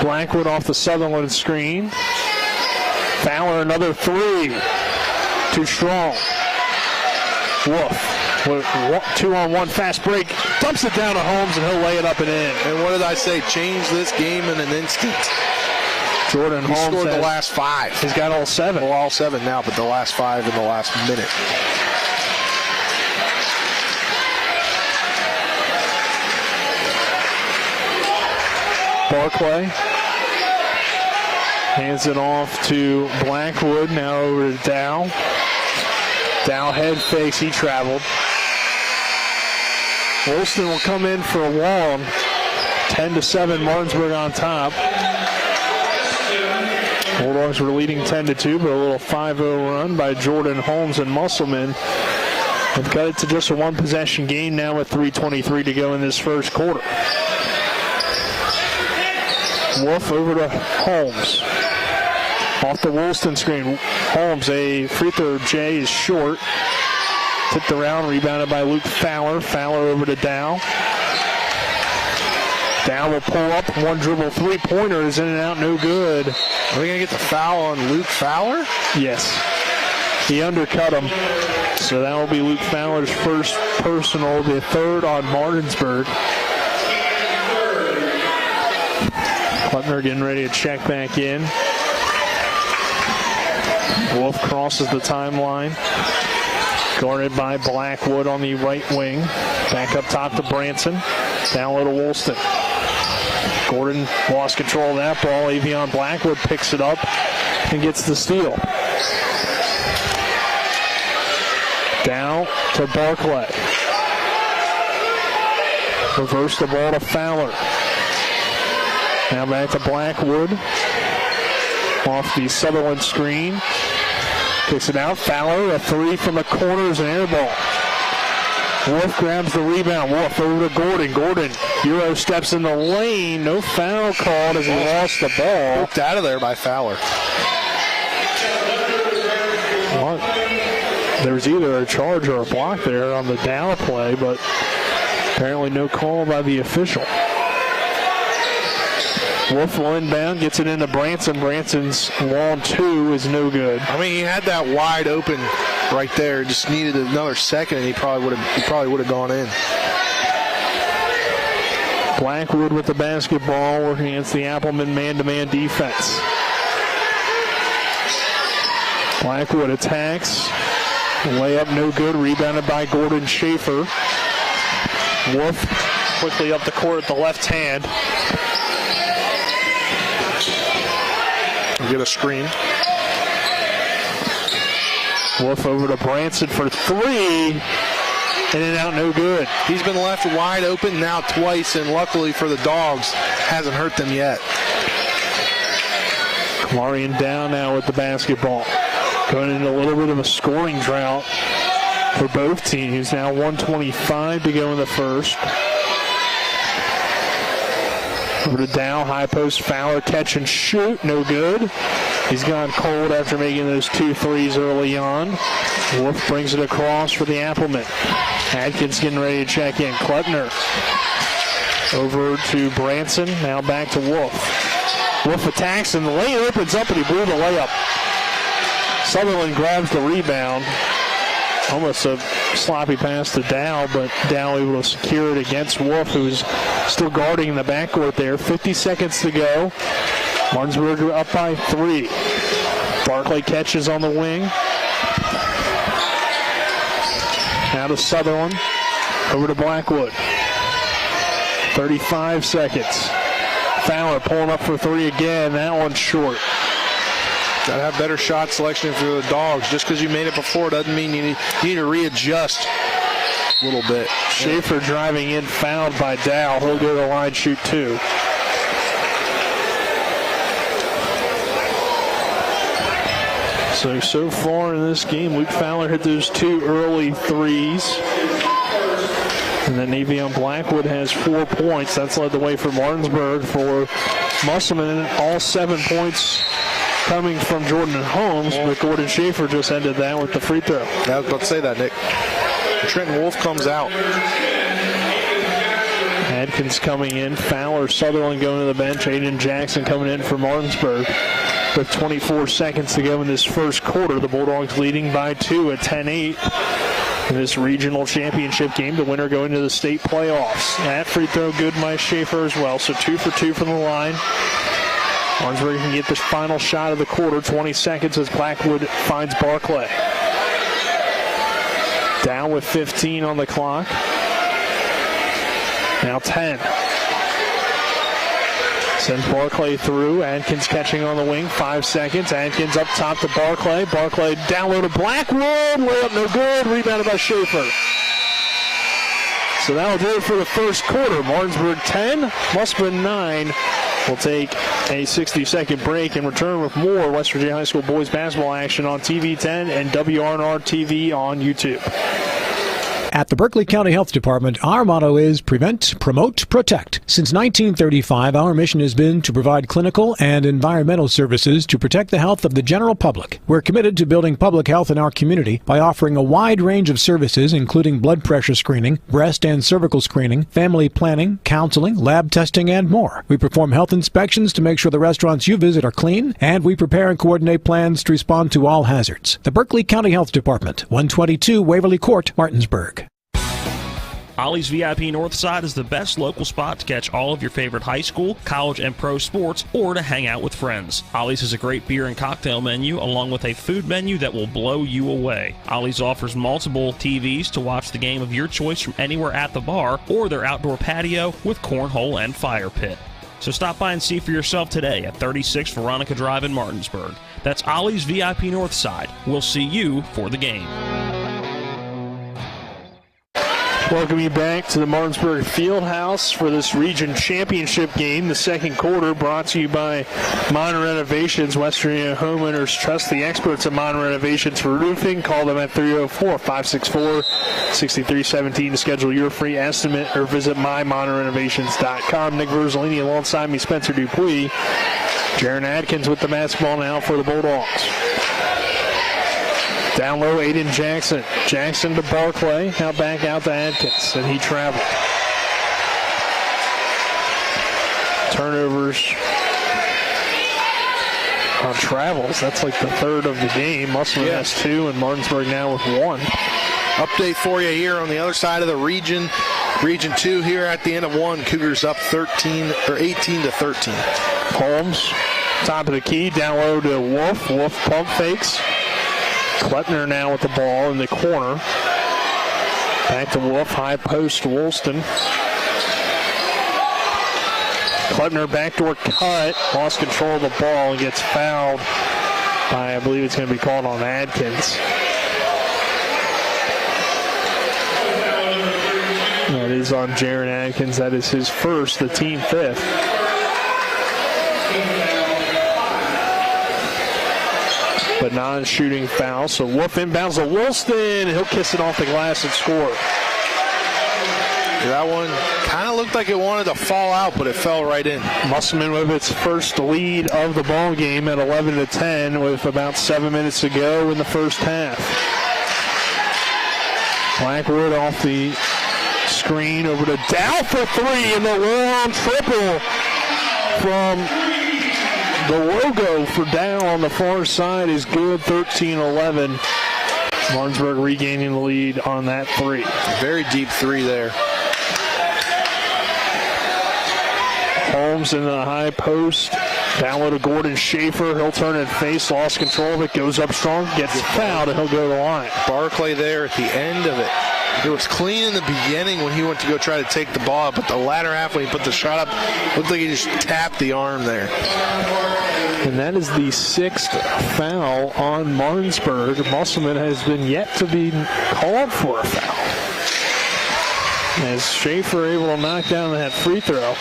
Blackwood off the Sutherland screen. Fowler another 3. Too strong. Wolf with 2-on-1 fast break. Dumps it down to Holmes, and he'll lay it up and in. And what did I say? Change this game in an instant. Jordan He Holmes scored the last 5. He's got all 7. Well, all 7 now, but the last 5 in the last minute. Barclay hands it off to Blackwood. Now over to Dow. Dow head fakes. He traveled. Wilson will come in for a wall. 10-7, Martinsburg on top. Bulldogs were leading 10-2, but a little 5-0 run by Jordan Holmes and Musselman. They've got it to just a one-possession game now with 3:23 to go in this first quarter. Wolf over to Holmes. Off the Woolston screen. Holmes, a free throw. Jay is short. Tipped around, rebounded by Luke Fowler. Fowler over to Dow. Dow will pull up. One dribble three-pointer is in and out, no good. Are we going to get the foul on Luke Fowler? Yes. He undercut him. So that will be Luke Fowler's first personal, the third on Martinsburg. Kleppner getting ready to check back in. Wolf crosses the timeline. Guarded by Blackwood on the right wing. Back up top to Branson. Down low to Woolston. Gordon lost control of that ball. Avion Blackwood picks it up and gets the steal. Down to Barclay. Reverse the ball to Fowler. Now back to Blackwood. Off the Sutherland screen. Kicks it out. Fowler, a three from the corner is an air ball. Wolf grabs the rebound. Wolf over to Gordon. Gordon, Euro steps in the lane. No foul called as he lost the ball. Poked out of there by Fowler. Well, there's either a charge or a block there on the Dow play, but apparently no call by the official. Wolf will inbound, gets it into Branson. Branson's long two is no good. I mean, he had that wide open right there. Just needed another second, and he probably would have gone in. Blackwood with the basketball, working against the Appleman man-to-man defense. Blackwood attacks. Layup no good. Rebounded by Gordon Schaefer. Wolf quickly up the court at the left hand. Get a screen. Wolf over to Branson for three. In and out, no good. He's been left wide open now twice, and luckily for the Dogs, hasn't hurt them yet. Kamarian down now with the basketball. Going into a little bit of a scoring drought for both teams. Now 1:25 to go in the first. Over to Dow, high post, Fowler, catch and shoot, no good. He's gone cold after making those 2 threes early on. Wolf brings it across for the Appleman. Adkins getting ready to check in. Kleppner over to Branson, now back to Wolf. Wolf attacks and the lane opens up and he blew the layup. Sutherland grabs the rebound. Almost a sloppy pass to Dow, but Dow able to secure it against Wolf, who's still guarding in the backcourt there. 50 seconds to go. Martinsburg up by 3. Barclay catches on the wing. Now to Sutherland. Over to Blackwood. 35 seconds. Fowler pulling up for 3 again. That one's short. Got to have better shot selection for the Dogs. Just because you made it before doesn't mean you need to readjust a little bit. Schaefer driving in, fouled by Dow. He'll go to the line, shoot 2. So far in this game, Luke Fowler hit those 2 early threes. And then Avion Blackwood has 4 points. That's led the way for Martinsburg. For Musselman, all 7 points coming from Jordan Holmes, but Gordon Schaefer just ended that with the free throw. I was about to say that, Nick. Trenton Wolf comes out. Adkins coming in. Fowler, Sutherland going to the bench. Aiden Jackson coming in for Martinsburg. With 24 seconds to go in this first quarter, the Bulldogs leading by 2 at 10-8. In this regional championship game, the winner going to the state playoffs. That free throw good by Schaefer as well, so 2 for 2 from the line. Martinsburg can get the final shot of the quarter. 20 seconds as Blackwood finds Barclay. Down with 15 on the clock. Now 10. Sends Barclay through. Adkins catching on the wing. 5 seconds. Adkins up top to Barclay. Barclay down low to Blackwood. Layup no good. Rebounded by Schaefer. So that'll do it for the first quarter. Martinsburg 10, Musselman 9. We'll take a 60-second break and return with more West Virginia High School boys basketball action on TV 10 and WRNR TV on YouTube. At the Berkeley County Health Department, our motto is prevent, promote, protect. Since 1935, our mission has been to provide clinical and environmental services to protect the health of the general public. We're committed to building public health in our community by offering a wide range of services, including blood pressure screening, breast and cervical screening, family planning, counseling, lab testing, and more. We perform health inspections to make sure the restaurants you visit are clean, and we prepare and coordinate plans to respond to all hazards. The Berkeley County Health Department, 122 Waverly Court, Martinsburg. Ollie's VIP Northside is the best local spot to catch all of your favorite high school, college, and pro sports, or to hang out with friends. Ollie's has a great beer and cocktail menu, along with a food menu that will blow you away. Ollie's offers multiple TVs to watch the game of your choice from anywhere at the bar, or their outdoor patio with cornhole and fire pit. So stop by and see for yourself today at 36 Veronica Drive in Martinsburg. That's Ollie's VIP Northside. We'll see you for the game. Welcome you back to the Martinsburg Fieldhouse for this region championship game. The second quarter brought to you by Modern Renovations. West Virginia homeowners trust the experts at Modern Renovations for roofing. Call them at 304-564-6317 to schedule your free estimate or visit mymodernrenovations.com. Nick Verzolini alongside me, Spencer Dupuis. Jaron Adkins with the basketball now for the Bulldogs. Down low, Aiden Jackson. Jackson to Barclay. Now back out to Adkins, and he traveled. Turnovers on travels. That's like the third of the game. Musselman has 2, and Martinsburg now with 1. Update for you here on the other side of the region. Region 2 here at the end of 1. Cougars up 18 to 13. Holmes, top of the key, down low to Wolf. Wolf pump fakes. Klettner now with the ball in the corner. Back to Wolf, high post, Woolston. Klettner backdoor cut, lost control of the ball and gets fouled by, I believe it's going to be called on Adkins. That is on Jaron Adkins. That is his first, the team 5th. But non-shooting foul. So Wolf inbounds to Woolston. He'll kiss it off the glass and score. That one kind of looked like it wanted to fall out, but it fell right in. Musselman with its first lead of the ball game at 11-10 with about 7 minutes to go in the first half. Blackwood off the screen over to Dow for 3, and the long triple from the logo for Dow on the far side is good. 13-11. Martinsburg regaining the lead on that 3. Very deep 3 there. Holmes in the high post. Down low to Gordon Schaefer. He'll turn and face. Lost control of it. Goes up strong. Gets fouled, and he'll go to the line. Barclay there at the end of it. It was clean in the beginning when he went to go try to take the ball, but the latter half when he put the shot up, looked like he just tapped the arm there. And that is the 6th foul on Martinsburg. Musselman has been yet to be called for a foul. As Schaefer able to knock down that free throw.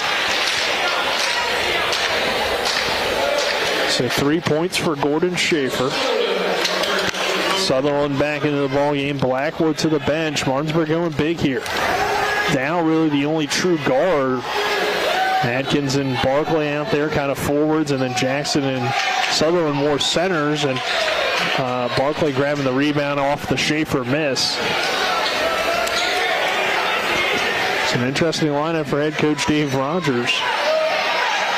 So 3 points for Gordon Schaefer. Sutherland back into the ball game. Blackwood to the bench. Martinsburg going big here. Now really the only true guard. Adkins and Barclay out there kind of forwards, and then Jackson and Sutherland more centers, and Barclay grabbing the rebound off the Schaefer miss. It's an interesting lineup for head coach Dave Rogers.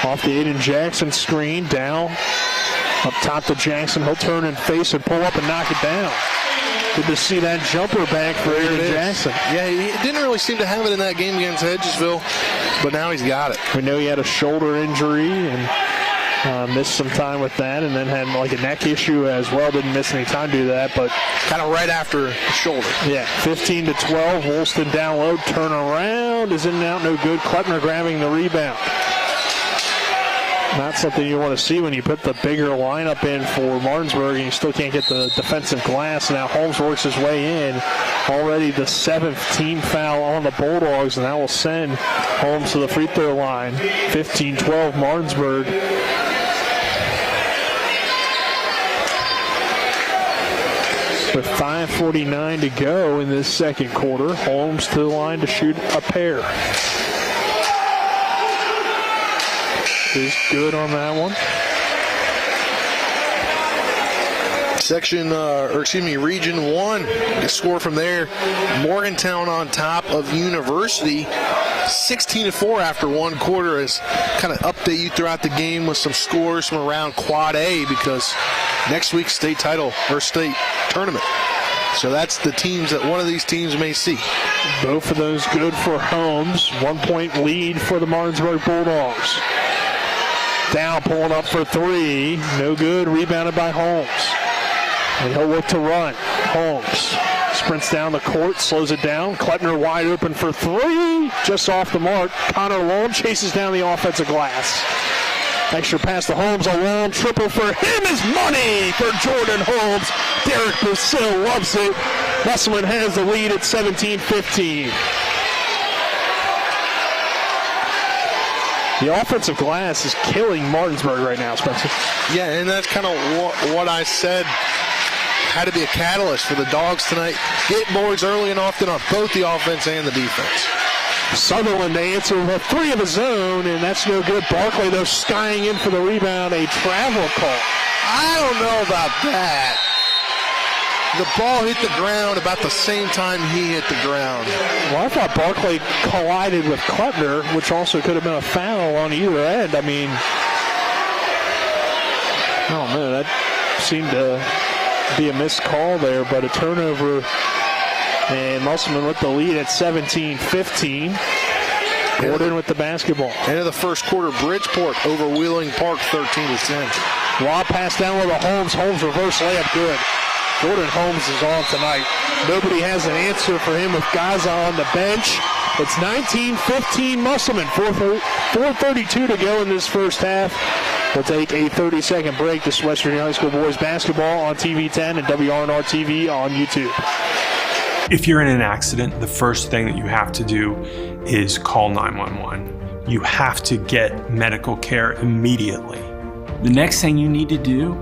Off the Aiden Jackson screen, down. Up top to Jackson. He'll turn and face and pull up and knock it down. Good to see that jumper back for Aiden Jackson. Yeah, he didn't really seem to have it in that game against Hedgesville, but now he's got it. We know he had a shoulder injury, and Missed some time with that, and then had like a neck issue as well. Didn't miss any time to do that, but kind of right after the shoulder. Yeah, 15-12. Woolston down low, turn around, is in and out, no good. Kleppner grabbing the rebound. Not something you want to see when you put the bigger lineup in for Martinsburg and you still can't get the defensive glass. Now Holmes works his way in. Already the 7th team foul on the Bulldogs, and that will send Holmes to the free throw line. 15-12 Martinsburg. With 5:49 to go in this second quarter, Holmes to the line to shoot a pair. Is good on that one. Region 1. The score from there. Morgantown on top of University. 16-4 after one quarter. As kind of update you throughout the game with some scores from around Quad A, because next week's state title or state tournament. So that's the teams that one of these teams may see. Both of those good for Holmes. 1 point lead for the Martinsburg Bulldogs. Down, pulling up for three. No good. Rebounded by Holmes. And he'll look to run. Holmes sprints down the court, slows it down. Kleppner wide open for three. Just off the mark. Connor Long chases down the offensive glass. Extra pass to Holmes. A long triple for him is money for Jordan Holmes. Derek Brazil loves it. Musselman has the lead at 17-15. The offensive glass is killing Martinsburg right now, Spencer. Yeah, and that's kind of what I said had to be a catalyst for the Dogs tonight. Get boards early and often on both the offense and the defense. Sutherland to answer with three of his own, and that's no good. Barkley, though, skying in for the rebound. A travel call. I don't know about that. The ball hit the ground about the same time he hit the ground. Well, I thought Barkley collided with Kleppner, which also could have been a foul on either end. I mean, I don't know. That seemed to be a missed call there, but a turnover. And Musselman with the lead at 17-15. Gordon with the basketball. End of the first quarter, Bridgeport over Wheeling Park, 13-10. Lob pass down with a Holmes. Holmes reverse layup, good. Jordan Holmes is on tonight. Nobody has an answer for him with Gaza on the bench. It's 19-15 Musselman. 4:32 to go in this first half. We'll take a 30-second break. This is West Virginia High School boys basketball on TV 10 and WRNR TV on YouTube. If you're in an accident, the first thing that you have to do is call 911. You have to get medical care immediately. The next thing you need to do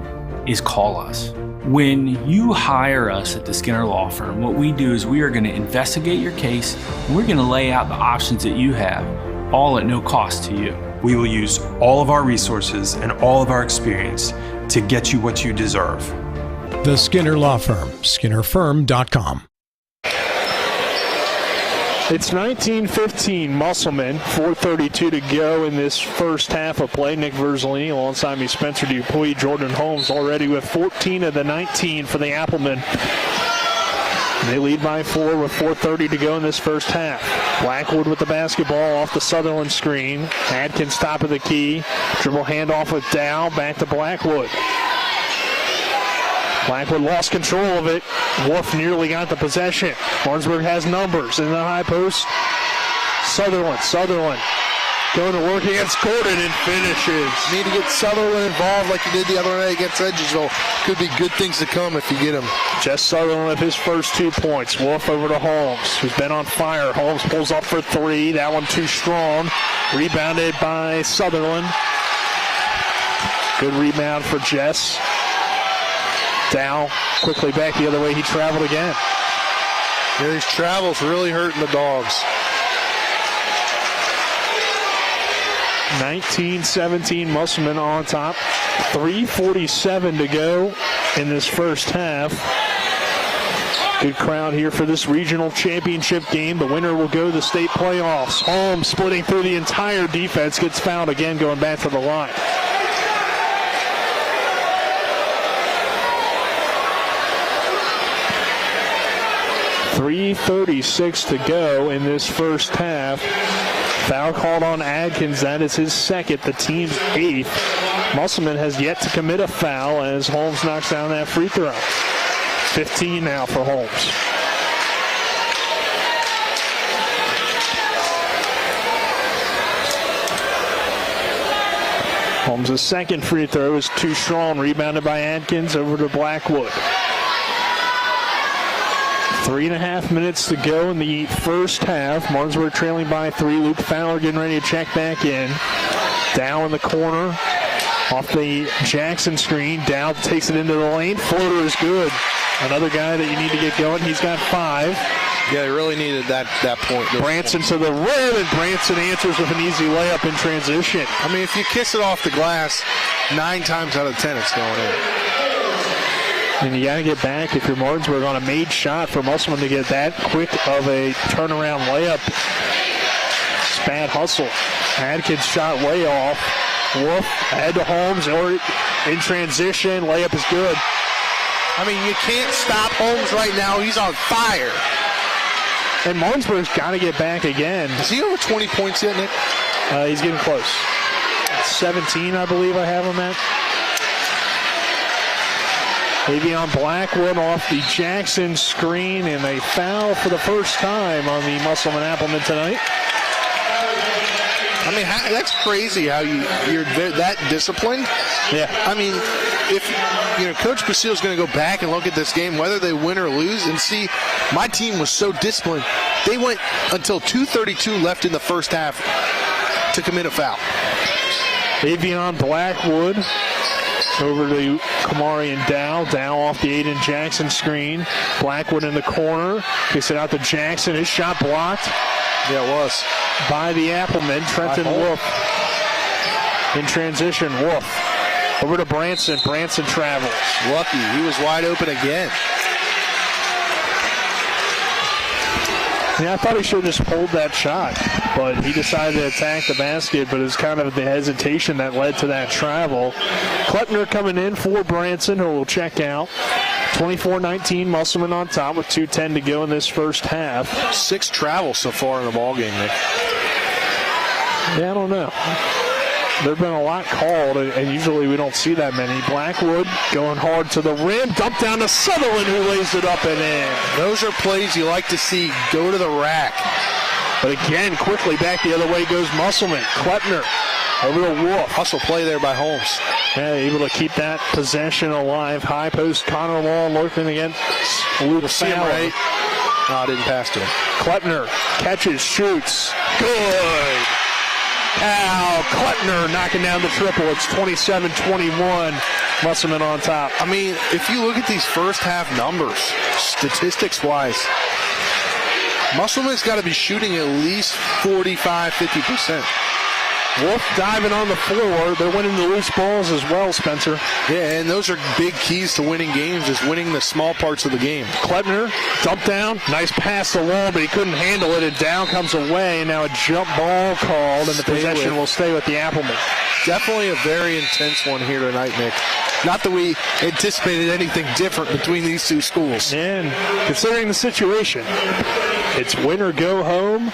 is call us. When you hire us at the Skinner Law Firm, what we do is we are going to investigate your case, and we're going to lay out the options that you have, all at no cost to you. We will use all of our resources and all of our experience to get you what you deserve. The Skinner Law Firm, SkinnerFirm.com. It's 19-15 Musselman, 4:32 to go in this first half of play. Nick Verzolini alongside me, Spencer Dupuy. Jordan Holmes already with 14 of the 19 for the Applemen. They lead by 4 with 4:30 to go in this first half. Blackwood with the basketball off the Sutherland screen. Adkins top of the key. Dribble handoff with Dow. Back to Blackwood. Blackwood lost control of it. Wolf nearly got the possession. Martinsburg has numbers in the high post. Sutherland going to work against Gordon and finishes. Need to get Sutherland involved like you did the other night against Edgersville. Could be good things to come if you get him. Jess Sutherland with his first 2 points. Wolf over to Holmes, who's been on fire. Holmes pulls up for three. That one too strong. Rebounded by Sutherland. Good rebound for Jess. Dow quickly back the other way. He traveled again. Yeah, these travels really hurting the Dogs. 19-17 Musselman on top. 3:47 to go in this first half. Good crowd here for this regional championship game. The winner will go to the state playoffs. Holmes splitting through the entire defense. Gets fouled again going back to the line. 3:36 to go in this first half. Foul called on Adkins. That is his second, the team's 8th. Musselman has yet to commit a foul as Holmes knocks down that free throw. 15 now for Holmes. Holmes' second free throw is too strong. Rebounded by Adkins over to Blackwood. 3.5 minutes to go in the first half. Martinsburg trailing by 3. Luke Fowler getting ready to check back in. Dow in the corner. Off the Jackson screen. Dow takes it into the lane. Floater is good. Another guy that you need to get going. He's got 5. Yeah, they really needed that point. Branson to the rim, and Branson answers with an easy layup in transition. I mean, if you kiss it off the glass, 9 times out of 10 it's going in. And you got to get back if you're Martinsburg on a made shot for Musselman to get that quick of a turnaround layup. It's bad hustle. Adkins shot way off. Wolf ahead to Holmes or in transition. Layup is good. I mean, you can't stop Holmes right now. He's on fire. And Martinsburg's got to get back again. Is he over 20 points yet, Nick? He's getting close. 17, I believe I have him at. Davion Blackwood off the Jackson screen, and a foul for the first time on the Musselman Appleman tonight. I mean, that's crazy how you're that disciplined. Yeah. I mean, if Coach Basile's going to go back and look at this game, whether they win or lose, and see, my team was so disciplined. They went until 2:32 left in the first half to commit a foul. Davion Blackwood over to Kamari and Dow. Dow off the Aiden Jackson screen. Blackwood in the corner. Gets it out to Jackson. His shot blocked. Yeah, it was. By the Appleman. Trenton Wolf. In transition, Wolf. Over to Branson. Branson travels. Lucky. He was wide open again. Yeah, I thought he should have just pulled that shot, but he decided to attack the basket, but it was kind of the hesitation that led to that travel. Kleppner coming in for Branson, who will check out. 24-19, Musselman on top with 2:10 to go in this first half. 6 travels so far in the ballgame, Nick. Yeah, I don't know. There have been a lot called, and usually we don't see that many. Blackwood going hard to the rim. Dump down to Sutherland, who lays it up and in. Those are plays you like to see go to the rack. But again, quickly back the other way goes Musselman. Kleppner over to Wolf. Hustle play there by Holmes. Yeah, able to keep that possession alive. High post, Connor Law lurking against Luke Fowler. Right. No, didn't pass to him. Kleppner catches, shoots. Good. Al Kleppner knocking down the triple. It's 27-21. Musselman on top. I mean, if you look at these first half numbers, statistics-wise, Musselman's got to be shooting at least 45-50%. Wolf diving on the floor. They're winning the loose balls as well, Spencer. Yeah, and those are big keys to winning games, is winning the small parts of the game. Kleppner, dump down. Nice pass to Wall, but he couldn't handle it. And down comes away. And now a jump ball called, and the possession will stay with the Appleman. Definitely a very intense one here tonight, Nick. Not that we anticipated anything different between these two schools. And considering the situation, it's win or go home.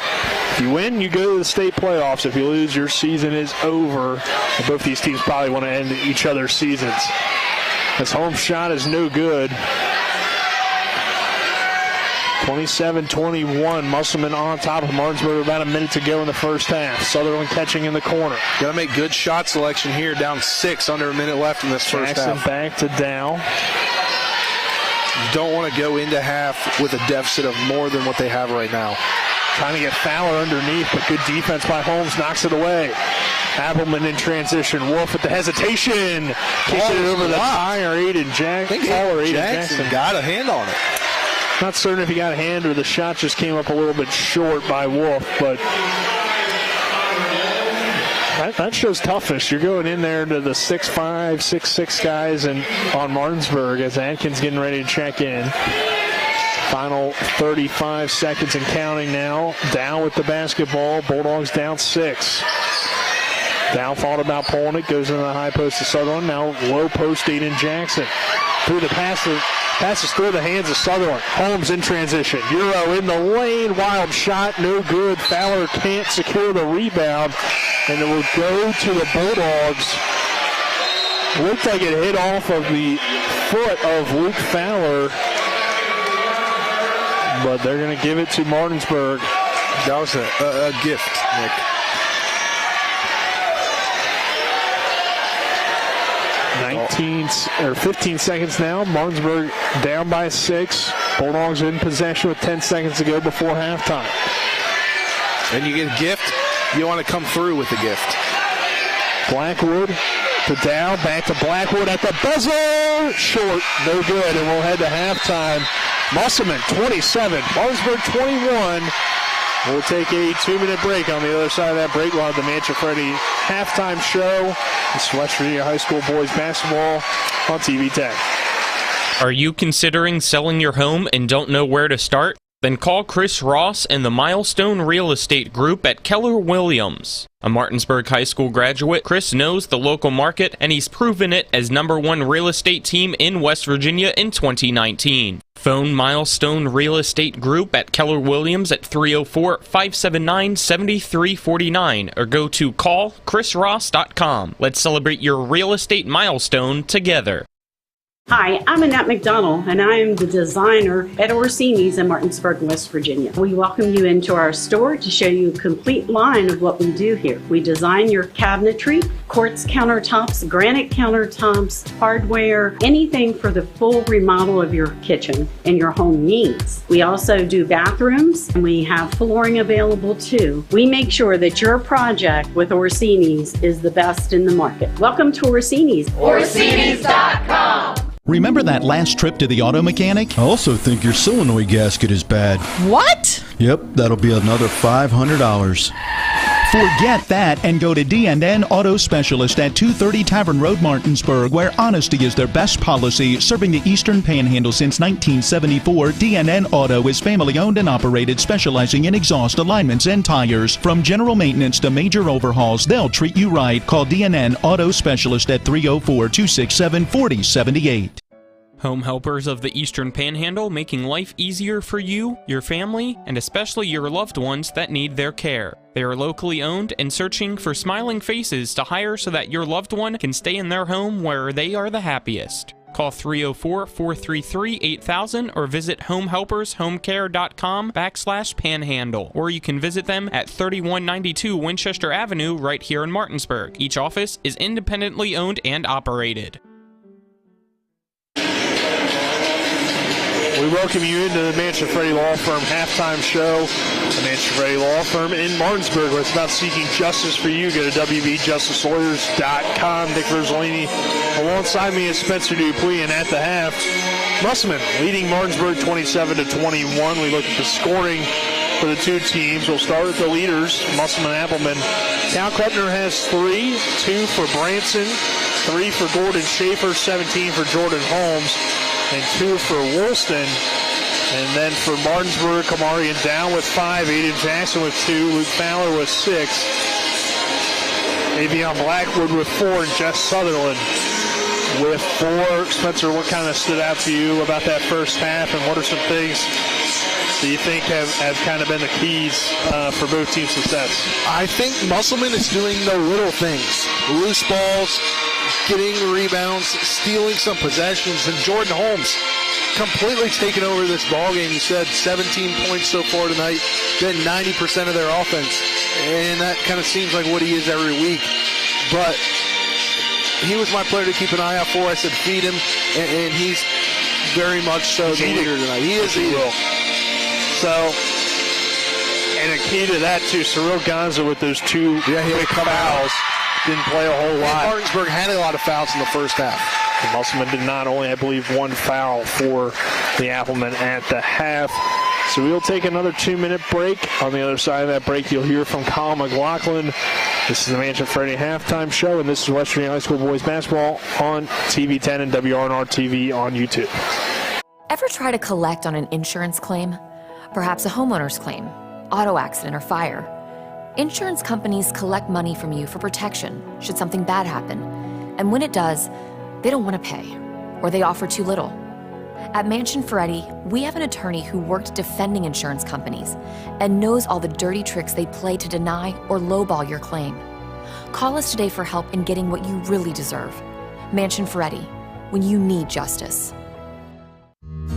If you win, you go to the state playoffs. If you lose, your season is over. And both these teams probably want to end each other's seasons. This home shot is no good. 27-21, Musselman on top of Martinsburg. About a minute to go in the first half. Sutherland catching in the corner. Got to make good shot selection here. Down 6, under a minute left in this first Jackson half. back to Dow. You don't want to go into half with a deficit of more than what they have right now. Trying to get Fowler underneath, but good defense by Holmes, knocks it away. Appleman in transition. Wolf with the hesitation. Kicks it over the tire. Aiden Jackson. Jackson got a hand on it. Not certain if he got a hand or the shot just came up a little bit short by Wolf, but that shows toughness. You're going in there to the 6'5", 6'6" guys and on Martinsburg as Atkins getting ready to check in. Final 35 seconds and counting now. Down with the basketball. Bulldogs down 6. Down thought about pulling it. Goes into the high post to Sutherland. Now low post Aiden Jackson. Through the pass to Passes through the hands of Sutherland. Holmes in transition. Euro in the lane. Wild shot. No good. Fowler can't secure the rebound. And it will go to the Bulldogs. Looked like it hit off of the foot of Luke Fowler. But they're going to give it to Martinsburg. That was a gift, Nick. 15 seconds now. Martinsburg down by 6. Bulldogs in possession with 10 seconds to go before halftime. And you get a gift, you want to come through with the gift. Blackwood to Dow, back to Blackwood at the buzzer. Short, no good, and we'll head to halftime. Musselman 27, Martinsburg 21. We'll take a 2-minute break. On the other side of that break, we'll have the Mancha-Freddy halftime show. It's West Virginia High School boys basketball on TV 10. Are you considering selling your home and don't know where to start? Then call Chris Ross and the Milestone Real Estate Group at Keller Williams. A Martinsburg High School graduate, Chris knows the local market, and he's proven it as #1 real estate team in West Virginia in 2019. Phone Milestone Real Estate Group at Keller Williams at 304-579-7349 or go to callchrisross.com. Let's celebrate your real estate milestone together. Hi, I'm Annette McDonald, and I am the designer at Orsini's in Martinsburg, West Virginia. We welcome you into our store to show you a complete line of what we do here. We design your cabinetry, quartz countertops, granite countertops, hardware, anything for the full remodel of your kitchen and your home needs. We also do bathrooms, and we have flooring available too. We make sure that your project with Orsini's is the best in the market. Welcome to Orsini's. Orsini's.com. Remember that last trip to the auto mechanic? I also think your solenoid gasket is bad. What? Yep, that'll be another $500. Forget that and go to D&N Auto Specialist at 230 Tavern Road, Martinsburg, where honesty is their best policy. Serving the Eastern Panhandle since 1974, D&N Auto is family-owned and operated, specializing in exhaust alignments and tires. From general maintenance to major overhauls, they'll treat you right. Call D&N Auto Specialist at 304-267-4078. Home helpers of the Eastern Panhandle, making life easier for you, your family, and especially your loved ones that need their care. They are locally owned and searching for smiling faces to hire so that your loved one can stay in their home where they are the happiest. Call 304-433-8000 or visit homehelpershomecare.com/panhandle, or you can visit them at 3192 Winchester Avenue right here in Martinsburg. Each office is independently owned and operated. We welcome you into the Mancha-Freddy Law Firm halftime show. The Mancha-Freddy Law Firm in Martinsburg, where it's about seeking justice for you. Go to wbjusticelawyers.com. Dick Rosalini alongside me is Spencer Dupuis, and at the half, Musselman leading Martinsburg 27-21. We look at the scoring for the two teams. We'll start with the leaders, Musselman Appleman. Cal Klepner has 3, 2 for Branson, 3 for Gordon Schaefer, 17 for Jordan Holmes, and 2 for Woolston. And then for Martinsburg, Kamarian Down with 5, Aiden Jackson with 2, Luke Fowler with 6, Avion Blackwood with 4, and Jess Sutherland with 4. Spencer, what kind of stood out to you about that first half, and what are some things do you think have kind of been the keys for both teams' success? I think Musselman is doing the little things. Loose balls, getting rebounds, stealing some possessions, and Jordan Holmes completely taking over this ballgame. You said 17 points so far tonight, been 90% of their offense, and that kind of seems like what he is every week. But he was my player to keep an eye out for. I said feed him, and he's very much so the leader tonight. He is eating. So, and a key to that too, Cyril Gonza with those 2 quick fouls. Didn't play a whole lot. And Martinsburg had a lot of fouls in the first half. And Musselman did not, only I believe 1 foul for the Applemen at the half. So we'll take another 2-minute break. On the other side of that break, you'll hear from Colin McLaughlin. This is the Mancha-Freddy halftime show, and this is West Virginia High School boys basketball on TV 10 and WRNR TV on YouTube. Ever try to collect on an insurance claim? Perhaps a homeowner's claim, auto accident, or fire. Insurance companies collect money from you for protection should something bad happen. And when it does, they don't want to pay, or they offer too little. At Mansion Ferretti, we have an attorney who worked defending insurance companies and knows all the dirty tricks they play to deny or lowball your claim. Call us today for help in getting what you really deserve. Mansion Ferretti, when you need justice.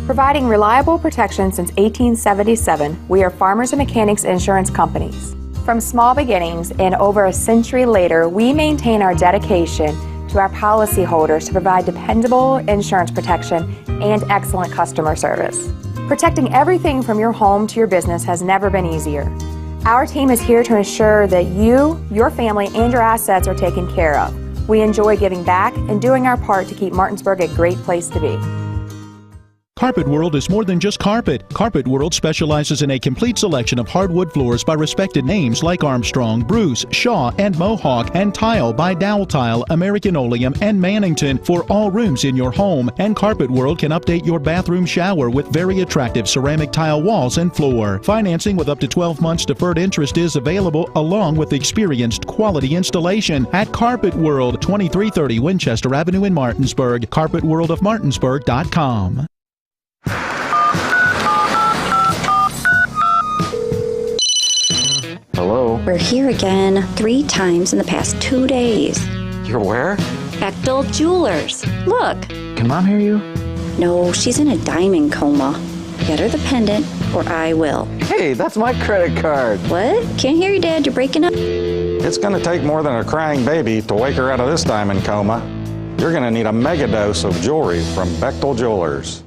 Providing reliable protection since 1877, we are Farmers and Mechanics Insurance Companies. From small beginnings and over a century later, we maintain our dedication to our policyholders to provide dependable insurance protection and excellent customer service. Protecting everything from your home to your business has never been easier. Our team is here to ensure that you, your family, and your assets are taken care of. We enjoy giving back and doing our part to keep Martinsburg a great place to be. Carpet World is more than just carpet. Carpet World specializes in a complete selection of hardwood floors by respected names like Armstrong, Bruce, Shaw, and Mohawk, and tile by Dowell Tile, American Oleum, and Mannington for all rooms in your home. And Carpet World can update your bathroom shower with very attractive ceramic tile walls and floor. Financing with up to 12 months deferred interest is available, along with experienced quality installation at Carpet World, 2330 Winchester Avenue in Martinsburg. CarpetWorldofMartinsburg.com. Hello? We're here again 3 times in the past 2 days. You're where? Bechtel Jewelers. Look. Can Mom hear you? No, she's in a diamond coma. Get her the pendant, or I will. Hey, that's my credit card. What? Can't hear you, Dad. You're breaking up. It's going to take more than a crying baby to wake her out of this diamond coma. You're going to need a mega dose of jewelry from Bechtel Jewelers.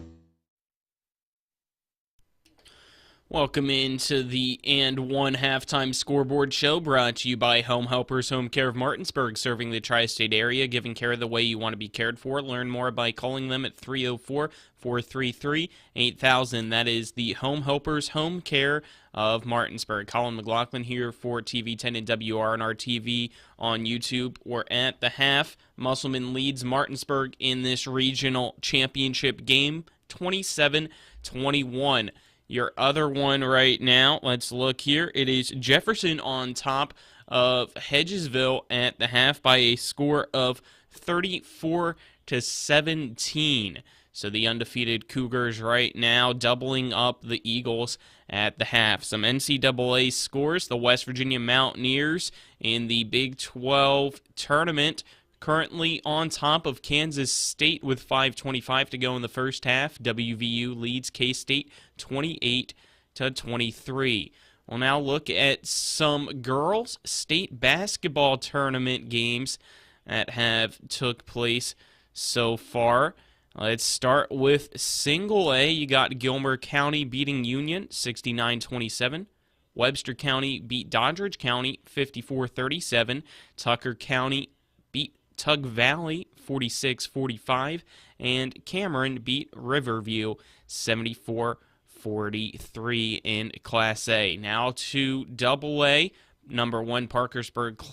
Welcome into the And One Halftime Scoreboard Show, brought to you by Home Helpers Home Care of Martinsburg, serving the tri-state area, giving care the way you want to be cared for. Learn more by calling them at 304-433-8000. That is the Home Helpers Home Care of Martinsburg. Colin McLaughlin here for TV 10 and WRNR TV on YouTube. We're at the half. Musselman leads Martinsburg in this regional championship game, 27-21. Your other one right now, let's look here. It is Jefferson on top of Hedgesville at the half by a score of 34-17. So the undefeated Cougars right now doubling up the Eagles at the half. Some NCAA scores. The West Virginia Mountaineers in the Big 12 tournament currently on top of Kansas State with 5:25 to go in the first half. WVU leads K-State 28-23. We'll now look at some girls' state basketball tournament games that have took place so far. Let's start with single A. You got Gilmer County beating Union 69-27. Webster County beat Doddridge County 54-37. Tucker County beat Tug Valley 46-45, and Cameron beat Riverview 74-43 in Class A. Now to Double A. Number 1 Parkersburg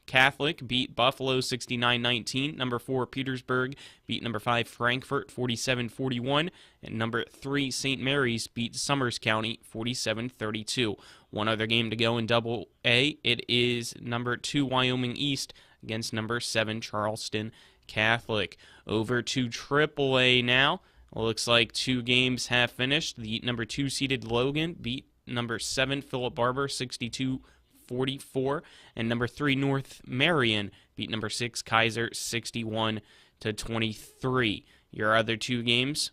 Catholic beat Buffalo 69-19. Number 4 Petersburg beat number 5 Frankfort 47-41, and number 3 St. Mary's beat Summers County 47-32. One other game to go in Double A. It is number 2 Wyoming East against number 7 Charleston Catholic. Over to Triple A now. Looks like 2 games have finished. The number 2 seeded Logan beat number 7 Philip Barber 62-44, and number 3 North Marion beat number 6 Kaiser 61-23. Your other 2 games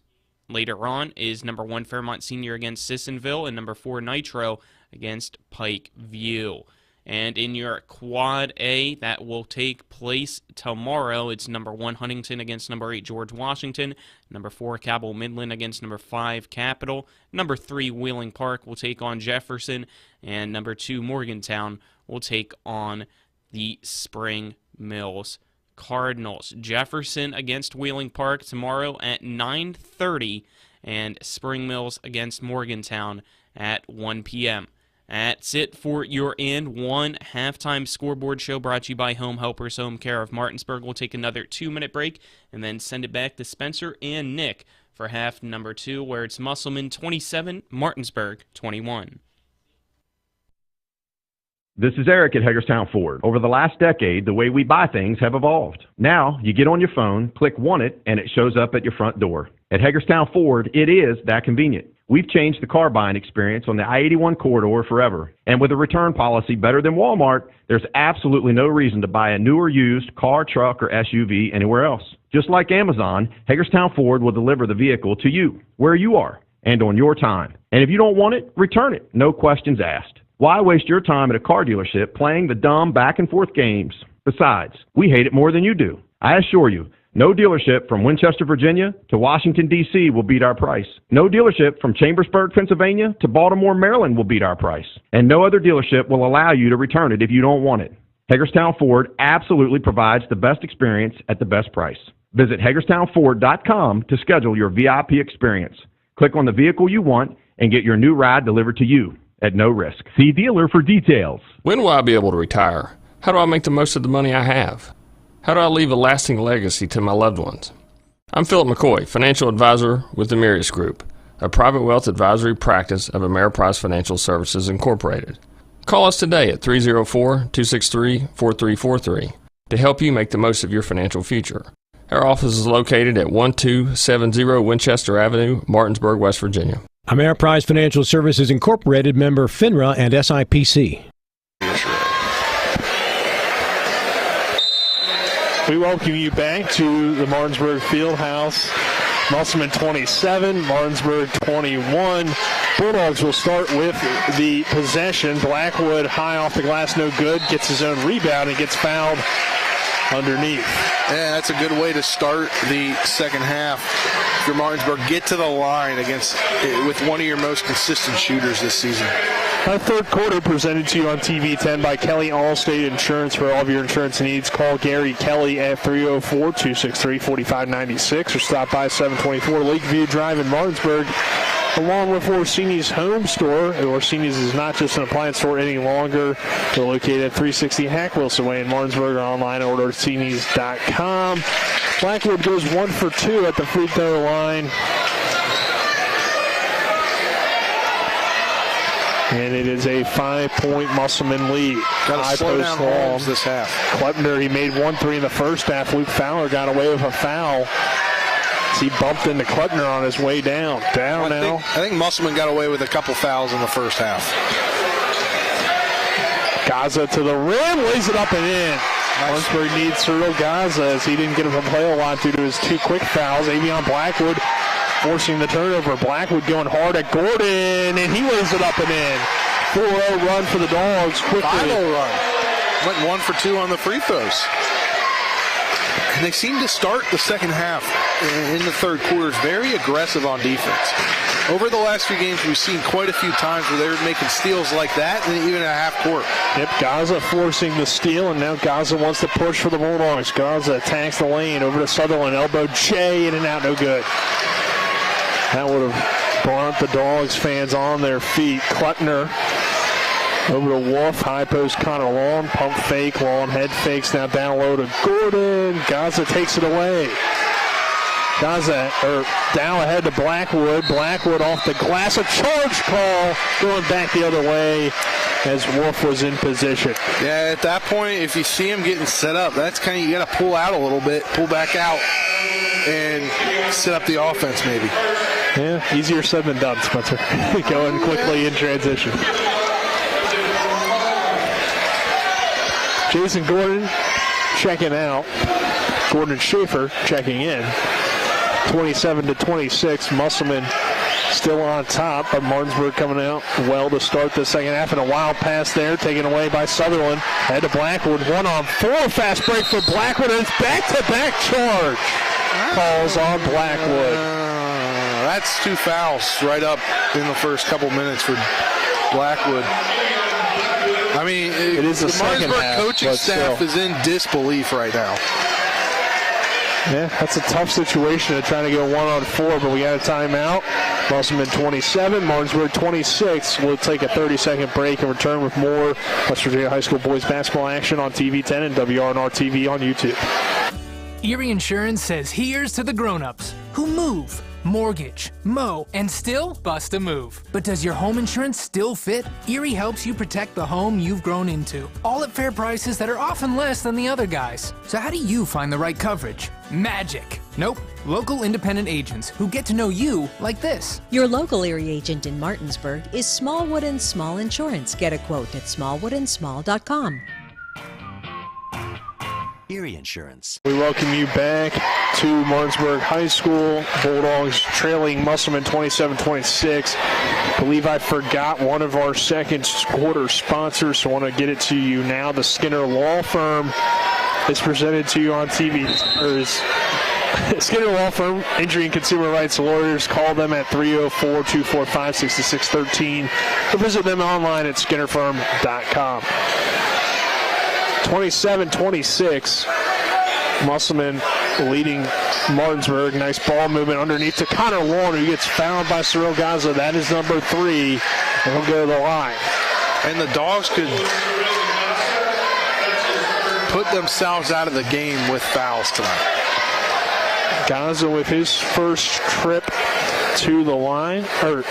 later on is number 1 Fairmont Senior against Sissonville, and number 4 Nitro against Pike View. And in your Quad A, that will take place tomorrow. It's number 1 Huntington against number 8 George Washington, number 4 Cabell Midland against number 5 Capital, number 3 Wheeling Park will take on Jefferson, and number 2 Morgantown will take on the Spring Mills Cardinals. Jefferson against Wheeling Park tomorrow at 9:30, and Spring Mills against Morgantown at 1 p.m. That's it for your And One Halftime Scoreboard Show, brought to you by Home Helpers Home Care of Martinsburg. We'll take another 2-minute break and then send it back to Spencer and Nick for half number 2, where it's Musselman 27, Martinsburg 21. This is Eric at Hagerstown Ford. Over the last decade, the way we buy things have evolved. Now, you get on your phone, click Want It, and it shows up at your front door. At Hagerstown Ford, it is that convenient. We've changed the car buying experience on the I-81 corridor forever. And with a return policy better than Walmart, there's absolutely no reason to buy a new or used car, truck, or SUV anywhere else. Just like Amazon, Hagerstown Ford will deliver the vehicle to you, where you are, and on your time. And if you don't want it, return it. No questions asked. Why waste your time at a car dealership playing the dumb back-and-forth games? Besides, we hate it more than you do. I assure you, no dealership from Winchester, Virginia to Washington, D.C. will beat our price. No dealership from Chambersburg, Pennsylvania to Baltimore, Maryland will beat our price. And no other dealership will allow you to return it if you don't want it. Hagerstown Ford absolutely provides the best experience at the best price. Visit HagerstownFord.com to schedule your VIP experience. Click on the vehicle you want and get your new ride delivered to you at no risk. See dealer for details. When will I be able to retire? How do I make the most of the money I have? How do I leave a lasting legacy to my loved ones? I'm Philip McCoy, financial advisor with the Mirius Group, a private wealth advisory practice of Ameriprise Financial Services Incorporated. Call us today at 304-263-4343 to help you make the most of your financial future. Our office is located at 1270 Winchester Avenue, Martinsburg, West Virginia. Ameriprise Financial Services Incorporated, member FINRA and SIPC. We welcome you back to the Martinsburg Fieldhouse. Musselman 27, Martinsburg 21. Bulldogs will start with the possession. Blackwood high off the glass, no good. Gets his own rebound and gets fouled underneath. Yeah, that's a good way to start the second half. For Martinsburg, get to the line with one of your most consistent shooters this season. Our third quarter presented to you on TV 10 by Kelly Allstate Insurance. For all of your insurance needs, call Gary Kelly at 304-263-4596 or stop by 724 Lakeview Drive in Martinsburg. Along with Orsini's Home Store. Orsini's is not just an appliance store any longer. They're located at 360 Hack Wilson Way in Martinsburg or online at Orsini's.com. Blackwood goes 1 for 2 at the free throw line. And it is a 5-point Musselman lead. Got to slow down Holmes this half. Kleppner, he made 1-3 in the first half. Luke Fowler got away with a foul. He bumped into Kleppner on his way down. I think Musselman got away with a couple fouls in the first half. Gaza to the rim, lays it up and in. Martinsburg needs Cyril Gaza as he didn't get him to play a lot due to his 2 quick fouls. Avion Blackwood forcing the turnover. Blackwood going hard at Gordon, and he lays it up and in. 4-0 run for the Dogs quickly. 5-0 run. Went 1 for 2 on the free throws. And they seem to start the second half in the third quarters very aggressive on defense. Over the last few games, we've seen quite a few times where they were making steals like that, and even at half court. Yep, Gaza forcing the steal, and now Gaza wants to push for the Bulldogs. Gaza attacks the lane over to Sutherland, elbow J, in and out, no good. That would have brought the Dogs fans on their feet. Kleppner over to Wolf, high post Connor Long, pump fake, Long head fakes, now down low to Gordon. Gaza takes it away. Gaza down ahead to Blackwood. Blackwood off the glass, a charge call going back the other way as Wolf was in position. Yeah, at that point, if you see him getting set up, that's kind of, you got to pull out a little bit, pull back out, and set up the offense maybe. Yeah, easier said than done, Spencer. Going quickly in transition. Jason Gordon checking out. Gordon Schaefer checking in. 27-26. Musselman still on top, but Martinsburg coming out well to start the second half. And a wild pass there, taken away by Sutherland. Head to Blackwood. 1-on-4. Fast break for Blackwood, and it's back-to-back charge. Calls on Blackwood. That's 2 fouls right up in the first couple minutes for Blackwood. I mean, it is the Martinsburg half, coaching staff is in disbelief right now. Yeah, that's a tough situation to try to go 1-on-4, but we got a timeout. Musselman 27, Martinsburg 26. We'll take a 30-second break and return with more West Virginia High School boys basketball action on TV 10 and WRNR TV on YouTube. Erie Insurance says here's to the grown-ups who move mortgage, mow, and still bust a move. But does your home insurance still fit? Erie helps you protect the home you've grown into, all at fair prices that are often less than the other guys. So how do you find the right coverage? Magic. Nope. Local independent agents who get to know you like this. Your local Erie agent in Martinsburg is Smallwood & Small Insurance. Get a quote at smallwoodandsmall.com. Erie Insurance. We welcome you back to Martinsburg High School. Bulldogs trailing Musselman 27-26. I believe I forgot one of our second quarter sponsors, so I want to get it to you now. The Skinner Law Firm is presented to you on TV. Skinner Law Firm, injury and consumer rights lawyers. Call them at 304-245-6613 or visit them online at skinnerfirm.com. 27-26, Musselman leading Martinsburg. Nice ball movement underneath to Connor Long, who gets fouled by Cyril Gaza. That is number 3, and he'll go to the line. And the Dogs could put themselves out of the game with fouls tonight. Gaza with his first trip to the line, or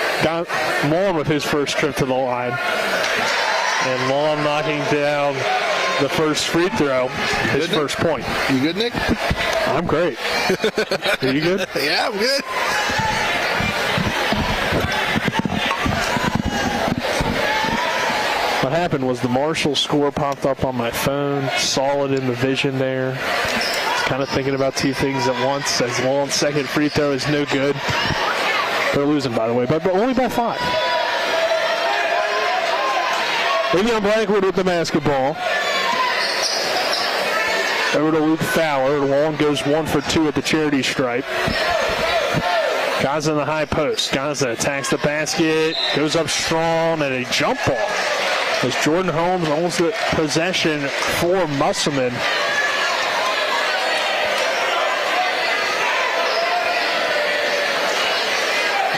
Long with his first trip to the line. And Long knocking down the first free throw, his first point. You good, Nick? I'm great. Are you good? Yeah, I'm good. What happened was the Marshall score popped up on my phone, saw it in the vision there. Kind of thinking about two things at once. As Long's second free throw is no good. They're losing, by the way, but only by 5. Le'Veon Blackwood with the basketball. Over to Luke Fowler. Long goes 1 for 2 at the charity stripe. Gaza in the high post. Gaza attacks the basket, goes up strong, and a jump ball. As Jordan Holmes owns the possession for Musselman.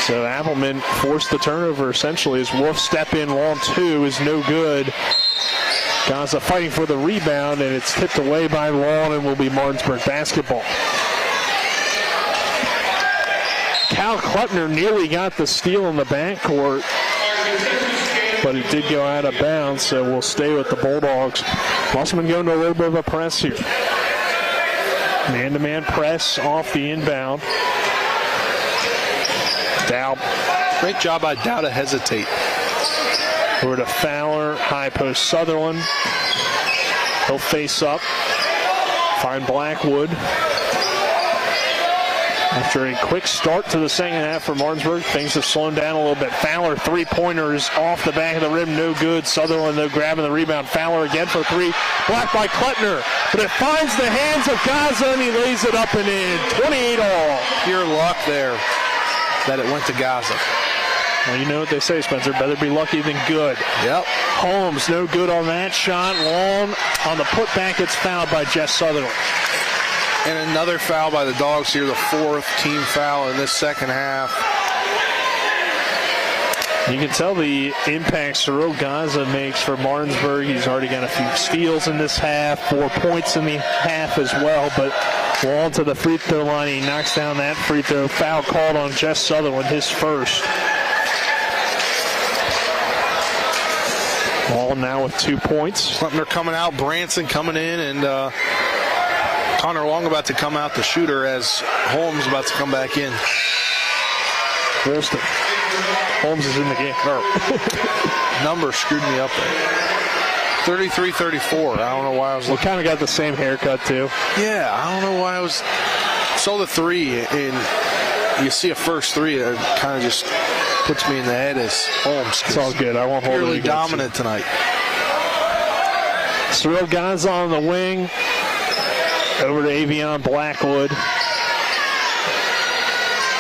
So Appleman forced the turnover essentially as Wolf step in. Long 2 is no good. Gaza fighting for the rebound, and it's tipped away by Long and will be Martinsburg basketball. Cal Kleppner nearly got the steal in the backcourt, but it did go out of bounds, so we'll stay with the Bulldogs. Musselman going to a little bit of a press here. Man-to-man press off the inbound. Dow. Great job by Dow to hesitate. Over to Fowler, high post Sutherland. He'll face up. Find Blackwood. After a quick start to the second half for Martinsburg, things have slowed down a little bit. Fowler, three-pointers off the back of the rim, no good. Sutherland, though, grabbing the rebound. Fowler again for 3. Blocked by Kleppner, but it finds the hands of Gaza, and he lays it up and in. 28 all. Pure luck there that it went to Gaza. Well, you know what they say, Spencer. Better be lucky than good. Yep. Holmes, no good on that shot. Long on the putback, gets fouled by Jess Sutherland. And another foul by the Dogs here, the 4th team foul in this second half. You can tell the impact Cyril Gaza makes for Martinsburg. He's already got a few steals in this half, 4 points in the half as well, but Long to the free throw line. He knocks down that free throw. Foul called on Jess Sutherland, his first. Long now with 2 points. Kleppner coming out, Branson coming in, and Connor Long about to come out the shooter as Holmes about to come back in. Wilston. Holmes is in the game. Number screwed me up there. 33-34. I don't know why I was looking. We kind of got the same haircut, too. Yeah, I don't know why I was. Saw the 3, and you see a first 3, it kind of just puts me in the head as Holmes. It's all good. I won't hold it against you. Dominant tonight. Cyril Gaza on the wing. Over to Avion Blackwood.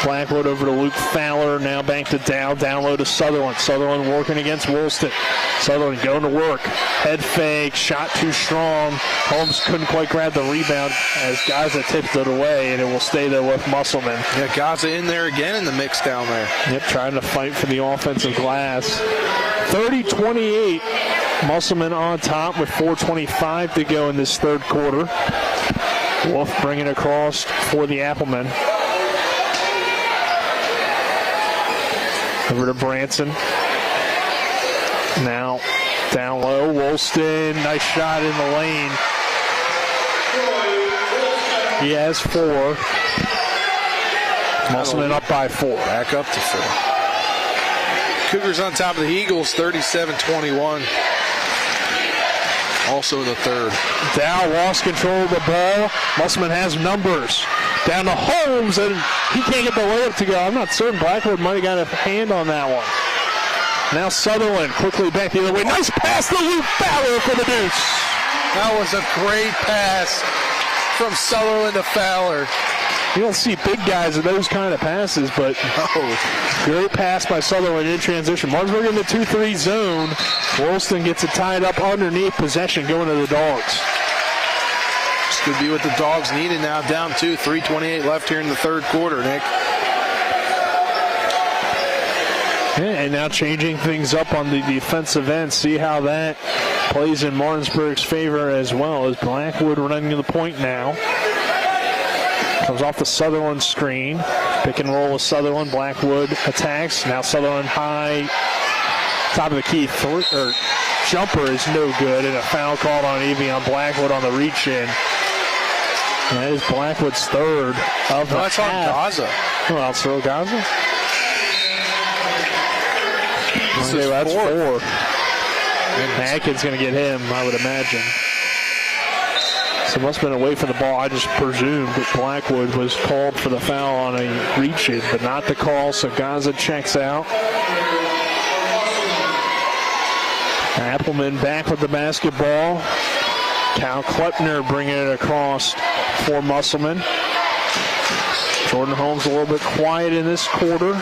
Blackwood over to Luke Fowler. Now back to Dow. Down low to Sutherland. Sutherland working against Woolston. Sutherland going to work. Head fake. Shot too strong. Holmes couldn't quite grab the rebound as Gaza tipped it away, and it will stay there with Musselman. Yeah, Gaza in there again in the mix down there. Yep, trying to fight for the offensive glass. 30-28. Musselman on top with 4:25 to go in this third quarter. Wolf bringing across for the Applemen. Over to Branson. Now down low, Woolston, nice shot in the lane. He has 4. Musselman up by 4. Back up to 4. Cougars on top of the Eagles, 37-21. Also in the third. Dow lost control of the ball. Musselman has numbers. Down to Holmes, and he can't get the layup to go. I'm not certain. Blackwood might have got a hand on that one. Now Sutherland quickly back the other way. Nice pass to Luke Fowler for the deuce. That was a great pass from Sutherland to Fowler. You don't see big guys in those kind of passes, but great pass by Sutherland in transition. Martinsburg in the 2-3 zone. Woolston gets it tied up underneath, possession going to the Dogs. This could be what the Dogs needed now, down 2, 3:28 left here in the third quarter, Nick. Yeah, and now changing things up on the defensive end. See how that plays in Martinsburg's favor as well, as Blackwood running to the point now. Comes off the Sutherland screen. Pick and roll with Sutherland. Blackwood attacks. Now Sutherland high. Top of the key. Jumper is no good. And a foul called on Evian Blackwood on the reach in. And that is Blackwood's third of the half. That's on Gaza. Well, so Gaza? Okay, that's 4. Atkins going to get him, I would imagine. So must have been away from the ball. I just presumed that Blackwood was called for the foul on a reach-in, but not the call, so Gaza checks out. Appleman back with the basketball. Cal Klepner bringing it across for Musselman. Jordan Holmes a little bit quiet in this quarter.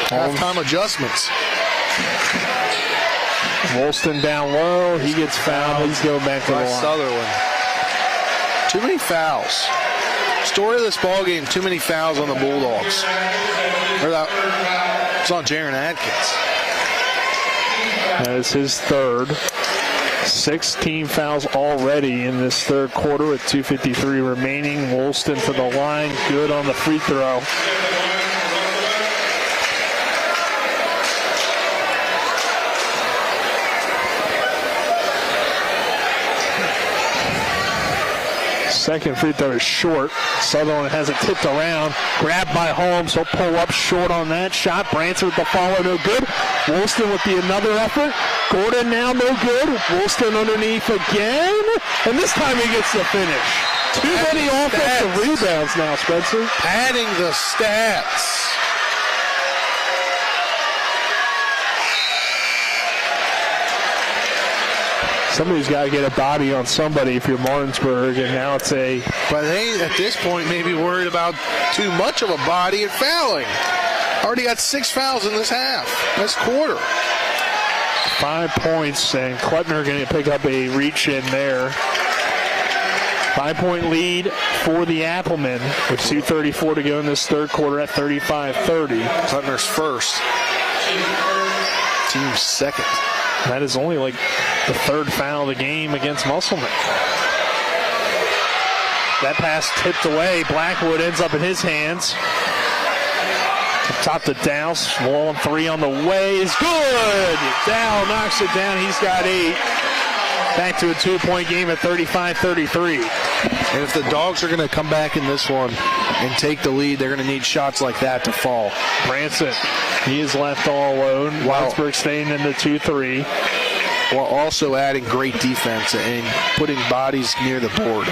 Halftime adjustments. Woolston down low. He gets fouled. He's going back to the line. Sutherland. Too many fouls. Story of this ball game, too many fouls on the Bulldogs. It's on Jaron Atkins. That is his third. 16 fouls already in this third quarter with 2:53 remaining. Woolston to the line. Good on the free throw. Second free throw is short. Sutherland has it tipped around. Grabbed by Holmes. He'll pull up short on that shot. Branson with the follow, no good. Woolston with the another effort. Gordon now no good. Woolston underneath again. And this time he gets the finish. Too many offensive rebounds now, Spencer. Adding the stats. Somebody's got to get a body on somebody if you're Martinsburg, and now it's a... But they, at this point, may be worried about too much of a body and fouling. Already got 6 fouls in this half, this quarter. 5 points, and Klepner going to pick up a reach in there. 5-point lead for the Applemen with 2:34 to go in this third quarter at 35-30. Klepner's first. Team's second. That is only like the third foul of the game against Musselman. That pass tipped away. Blackwood ends up in his hands. Up top to Dowse. 1-3 on the way is good. Dow knocks it down. He's got 8. Back to a 2-point game at 35-33. And if the Dogs are going to come back in this one and take the lead, they're going to need shots like that to fall. Branson, he is left all alone. Martinsburg staying in the 2-3. While also adding great defense and putting bodies near the board.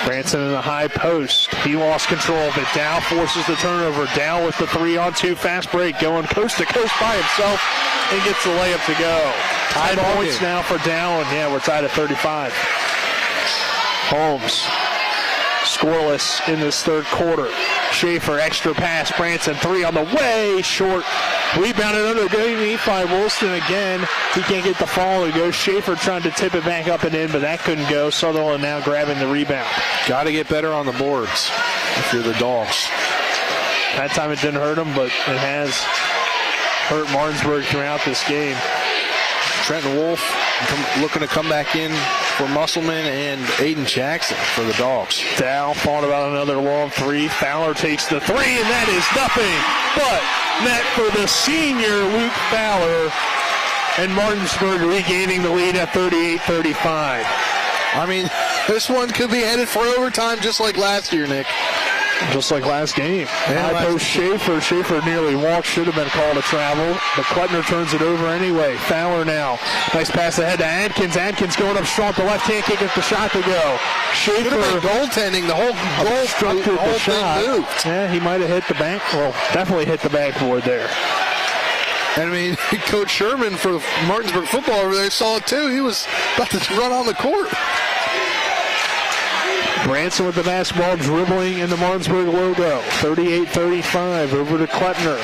Branson in the high post. He lost control of it. Dow forces the turnover. Dow with the 3-on-2 fast break, going coast to coast by himself and gets the layup to go. Tied points now for Dow, and yeah, we're tied at 35. Holmes scoreless in this third quarter. Schaefer, extra pass. Branson, 3 on the way. Short. Rebounded underneath by Woolston again. He can't get the fall to go. Schaefer trying to tip it back up and in, but that couldn't go. Sutherland now grabbing the rebound. Got to get better on the boards if you're the Dogs. That time it didn't hurt him, but it has hurt Martinsburg throughout this game. Trenton Wolf looking to come back in for Musselman, and Aiden Jackson for the Dogs. Dow thought about another long three. Fowler takes the three, and that is nothing but net for the senior Luke Fowler, and Martinsburg regaining the lead at 38-35. I mean, this one could be headed for overtime just like last year, Nick. Just like last game. High post Schaefer. Schaefer nearly walked. Should have been called a travel. But Klettner turns it over anyway. Fowler now. Nice pass ahead to Adkins. Adkins going up strong. The left hand can't get the shot to go. Schaefer goaltending. The whole thing moved. Yeah, he might have hit the bank. Well, definitely hit the backboard there. I mean, Coach Sherman for Martinsburg football over there saw it too. He was about to run on the court. Branson with the basketball, dribbling in the Martinsburg logo. 38-35 over to Klettner.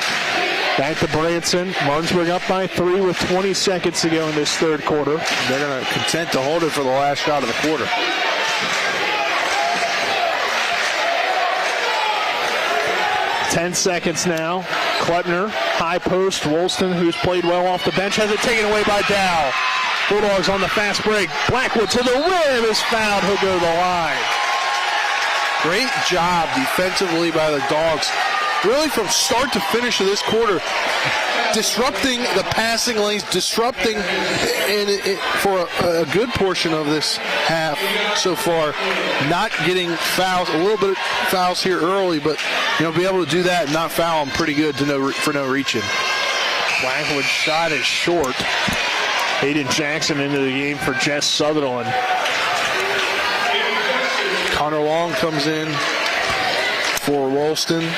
Back to Branson. Martinsburg up by 3 with 20 seconds to go in this third quarter. They're going to content to hold it for the last shot of the quarter. Ten seconds now. Klettner, high post. Woolston, who's played well off the bench, has it taken away by Dow. Bulldogs on the fast break. Blackwood to the rim is fouled. He'll go to the line. Great job defensively by the Dogs. Really from start to finish of this quarter, disrupting the passing lanes, disrupting for a good portion of this half so far. Not getting fouls, a little bit of fouls here early, but be able to do that and not foul them pretty good for no reaching. Blackwood's shot is short. Aiden Jackson into the game for Jess Sutherland. Connor Long comes in for Woolston.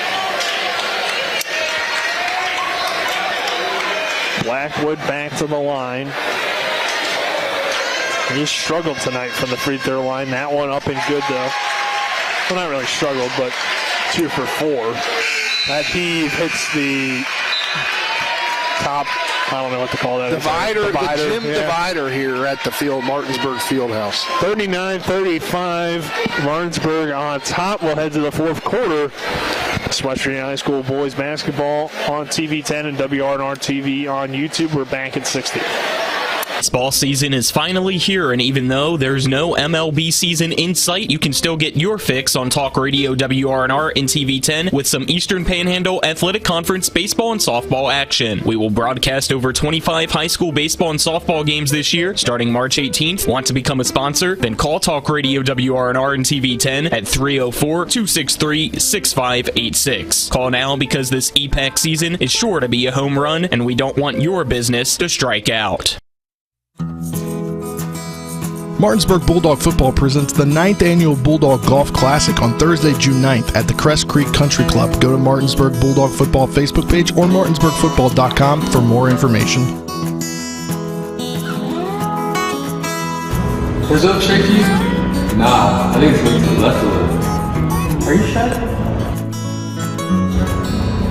Blackwood back to the line. He struggled tonight from the free throw line. That one up and good though. Well, not really struggled, but 2 for 4. That heave hits the top, I don't know what to call that. Divider. The gym divider here at the Martinsburg Fieldhouse. 39-35, Martinsburg on top. We'll head to the fourth quarter. It's West Virginia High School boys basketball on TV10 and WRNR TV on YouTube. We're back at 60. Baseball season is finally here, and even though there's no MLB season in sight, you can still get your fix on Talk Radio WRNR and TV10 with some Eastern Panhandle Athletic Conference baseball and softball action. We will broadcast over 25 high school baseball and softball games this year, starting March 18th. Want to become a sponsor? Then call Talk Radio WRNR and TV10 at 304-263-6586. Call now because this EPAC season is sure to be a home run, and we don't want your business to strike out. Martinsburg Bulldog Football presents the 9th Annual Bulldog Golf Classic on Thursday, June 9th at the Crest Creek Country Club. Go to Martinsburg Bulldog Football Facebook page or martinsburgfootball.com for more information. Is it straight to you? Nah, I think it's going to the left a little. Are you sure?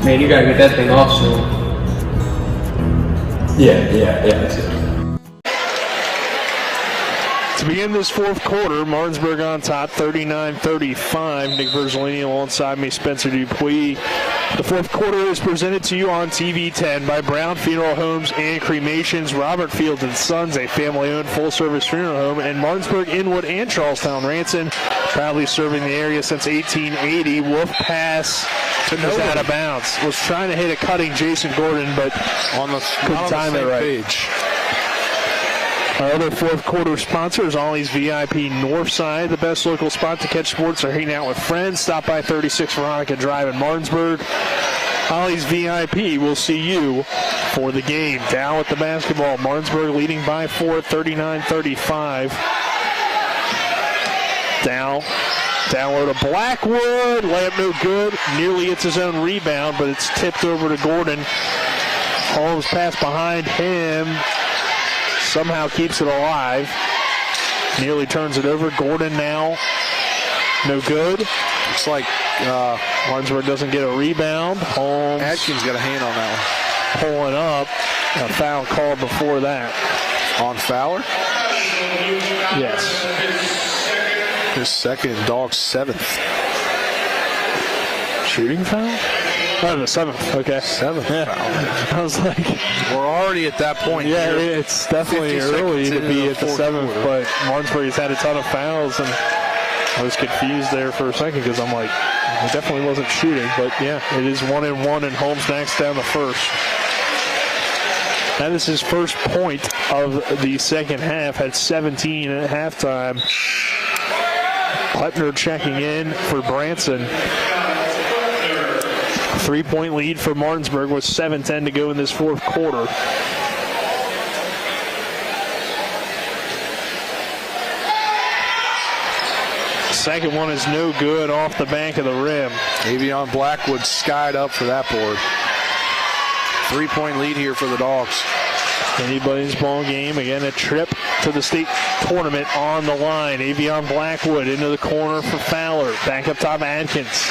Man, you gotta get that thing off soon. Yeah, that's it. To begin this fourth quarter, Martinsburg on top, 39-35. Nick Verzolini alongside me, Spencer Dupuis. The fourth quarter is presented to you on TV10 by Brown Funeral Homes and Cremations, Robert Fields & Sons, a family-owned full-service funeral home, and Martinsburg, Inwood, and Charlestown Ranson, proudly serving the area since 1880. Wolf pass is out of bounds. Was trying to hit a cutting Jason Gordon, but couldn't time it right. Page. Our other fourth quarter sponsor is Ollie's VIP Northside, the best local spot to catch sports or hang out with friends. Stop by 36 Veronica Drive in Martinsburg. Ollie's VIP will see you for the game. Down with the basketball. Martinsburg leading by 4, 39-35. Down low to Blackwood. Layup no good. Nearly gets his own rebound, but it's tipped over to Gordon. Holmes pass behind him. Somehow keeps it alive. Nearly turns it over. Gordon now. No good. Looks like Martinsburg doesn't get a rebound. Holmes. Atkins got a hand on that one. Pulling up. A foul called before that. On Fowler? Yes. His second, Dog's 7th. Shooting foul? Oh, the 7th. Okay. 7th Yeah. I was like, we're already at that point. Yeah, here. it's definitely early to be at the 7th, but Martinsburg has had a ton of fouls, and I was confused there for a second because I'm like, he definitely wasn't shooting, but yeah, it is 1-1, and Holmes knocks down the first. That is his first point of the second half, had 17 at halftime. Klepner checking in for Branson. 3-point lead for Martinsburg with 7:10 to go in this fourth quarter. Second one is no good off the bank of the rim. Avion Blackwood skied up for that board. 3-point lead here for the Dogs. Anybody's ball game. Again, a trip to the state tournament on the line. Avion Blackwood into the corner for Fowler. Back up top, Adkins.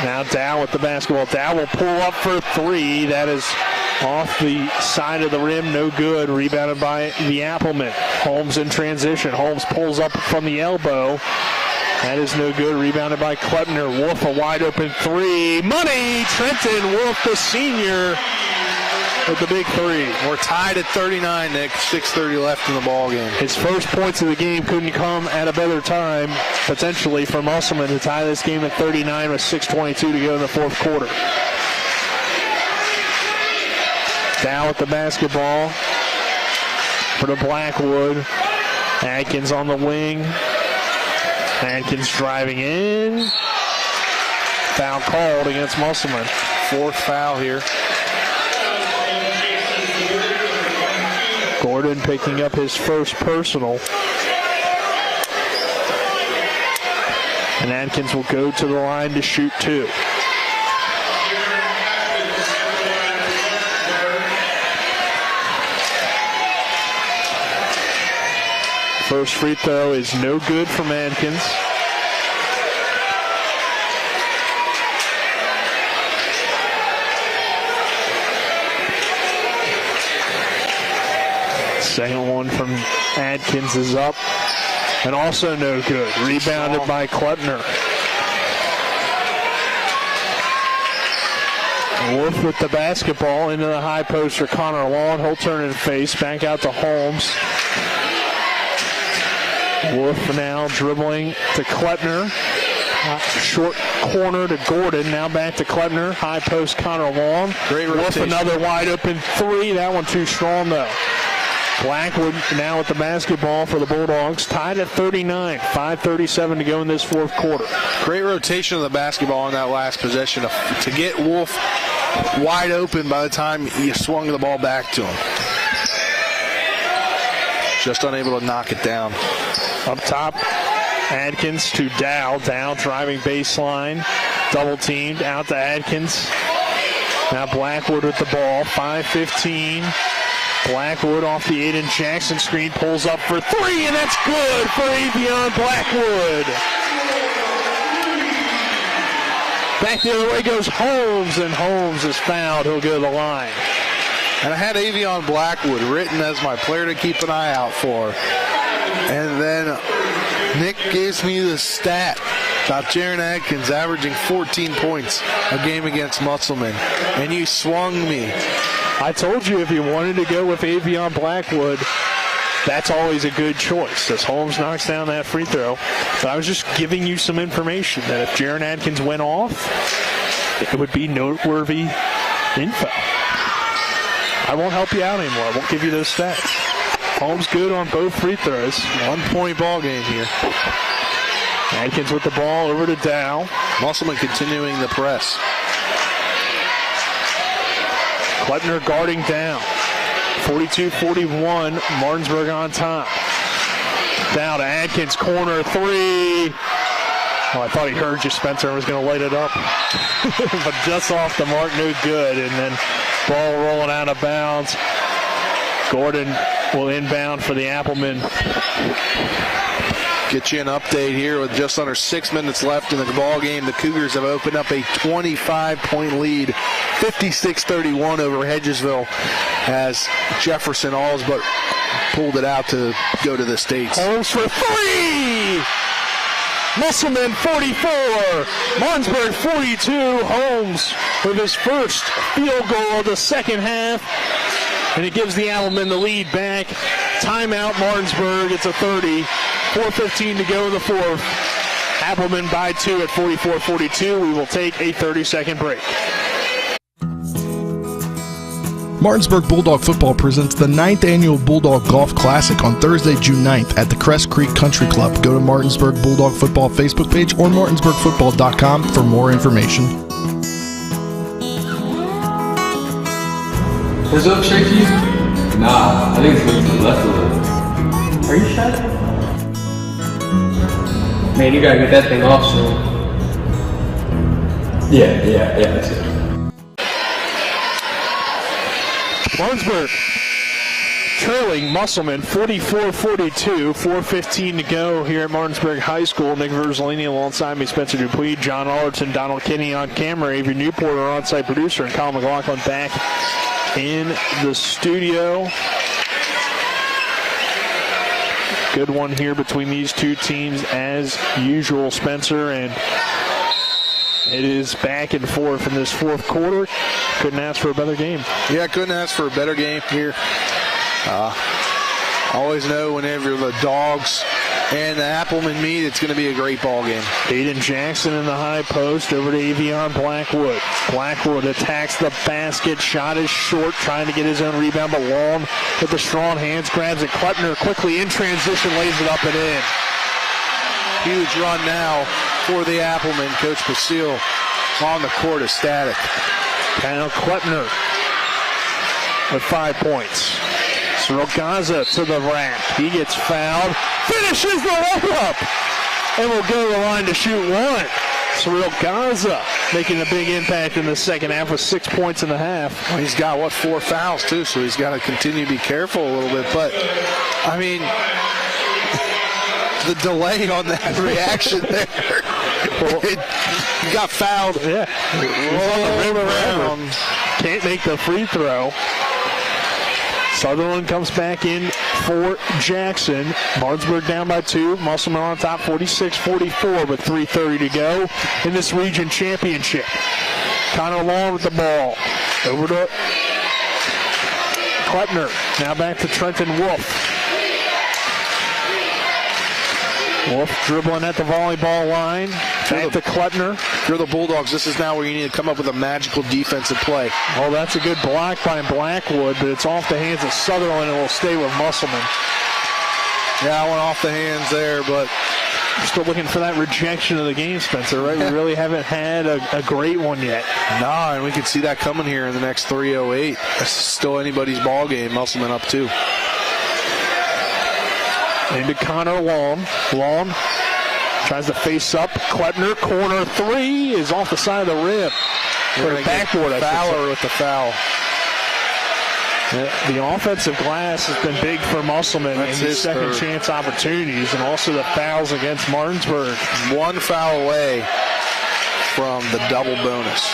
Now Dow with the basketball. Dow will pull up for 3. That is off the side of the rim. No good. Rebounded by the Appleman. Holmes in transition. Holmes pulls up from the elbow. That is no good. Rebounded by Klepner. Wolf a wide open 3. Money! Trenton Wolf, the senior, with the big 3. We're tied at 39, Nick. 6:30 left in the ball game. His first points of the game couldn't come at a better time, potentially, for Musselman to tie this game at 39 with 6:22 to go in the fourth quarter. Down with the basketball for the Blackwood. Adkins on the wing. Adkins driving in. Foul called against Musselman. 4th foul here. Gordon picking up his first personal. And Adkins will go to the line to shoot 2. First free throw is no good from Adkins. Second one from Adkins is up, and also no good. Rebounded by Klepner. Wolf with the basketball into the high post for Connor Long. He'll turn and face. Back out to Holmes. Wolf now dribbling to Klepner. Short corner to Gordon. Now back to Klepner. High post Connor Long. Great Wolf rotation. another wide open 3. That one too strong though. Blackwood now with the basketball for the Bulldogs. Tied at 39. 5:37 to go in this fourth quarter. Great rotation of the basketball on that last possession to get Wolf wide open by the time you swung the ball back to him. Just unable to knock it down. Up top, Adkins to Dow. Dow driving baseline. Double teamed out to Adkins. Now Blackwood with the ball. 5:15. Blackwood off the Aiden Jackson screen. Pulls up for 3, and that's good for Avion Blackwood. Back the other way goes Holmes, and Holmes is fouled. He'll go to the line. And I had Avion Blackwood written as my player to keep an eye out for. And then Nick gives me the stat about Jaron Adkins averaging 14 points a game against Musselman. And you swung me. I told you if you wanted to go with Avion Blackwood, that's always a good choice, as Holmes knocks down that free throw. But I was just giving you some information that if Jaron Adkins went off, it would be noteworthy info. I won't help you out anymore. I won't give you those stats. Holmes good on both free throws. 1-point ball game here. Adkins with the ball over to Dow. Musselman continuing the press. Klepner guarding down. 42-41, Martinsburg on top. Down to Adkins, corner 3. Oh, I thought he heard you, Spencer, and was going to light it up. But just off the mark, no good. And then ball rolling out of bounds. Gordon will inbound for the Appleman. Get you an update here with just under 6 minutes left in the ball game. The Cougars have opened up a 25-point lead, 56-31 over Hedgesville, as Jefferson alls but pulled it out to go to the States. Holmes for 3! Musselman 44, Martinsburg 42. Holmes with his first field goal of the second half. And it gives the Applemen the lead back. Timeout Martinsburg. It's a 30. 4:15 to go in the fourth. Applemen by 2 at 44-42. We will take a 30-second break. Martinsburg Bulldog Football presents the 9th Annual Bulldog Golf Classic on Thursday, June 9th at the Crest Creek Country Club. Go to Martinsburg Bulldog Football Facebook page or martinsburgfootball.com for more information. Where's up, Shaky? Nah, I think it's going to the left a little. Are you sure? Man, you gotta get that thing off soon. Yeah, that's it. Martinsburg trailing Musselman 44-42, 4:15 to go here at Martinsburg High School. Nick Verzolini alongside me, Spencer Dupuis, John Alderton, Donald Kinney on camera, Avery Newport, our on-site producer, and Colin McLaughlin back in the studio. Good one here between these two teams as usual, Spencer, and it is back and forth in this fourth quarter. Couldn't ask for a better game. Yeah, couldn't ask for a better game here. Always know whenever the Dogs and the Applemen meet, it's going to be a great ball game. Aiden Jackson in the high post over to Avion Blackwood. Blackwood attacks the basket. Shot is short, trying to get his own rebound, but Long with the strong hands grabs it. Kleppner quickly in transition, lays it up and in. Huge run now for the Applemen. Coach Basile on the court, ecstatic. Kyle Kleppner with 5 points. Cyril Gaza to the rack. He gets fouled. Finishes the layup. And will go to the line to shoot one. Cyril Gaza making a big impact in the second half with 6 points in the half. Well, he's got, 4 fouls too, so he's got to continue to be careful a little bit. But, I mean, the delay on that reaction there. He got fouled. Yeah. Can't make the free throw. Sutherland comes back in for Jackson. Martinsburg down by 2. Musselman on top 46-44 with 3:30 to go in this region championship. Connor Long with the ball. Over to Kleppner. Now back to Trenton Wolf. Wolf dribbling at the volleyball line. Back to Kleppner. If you're the Bulldogs, this is now where you need to come up with a magical defensive play. Oh, that's a good block by Blackwood, but it's off the hands of Sutherland and will stay with Musselman. Yeah, I went off the hands there, but we're still looking for that rejection of the game, Spencer, right? We really haven't had a great one yet. Nah, and we can see that coming here in the next 3:08. That's still anybody's ball game. Musselman up 2. Into Connor Long. Long tries to face up. Kleppner, corner 3 is off the side of the rim. Or backboard, Fowler with the foul. The offensive glass has been big for Musselman in his second chance opportunities, and also the fouls against Martinsburg. 1 foul away from the double bonus.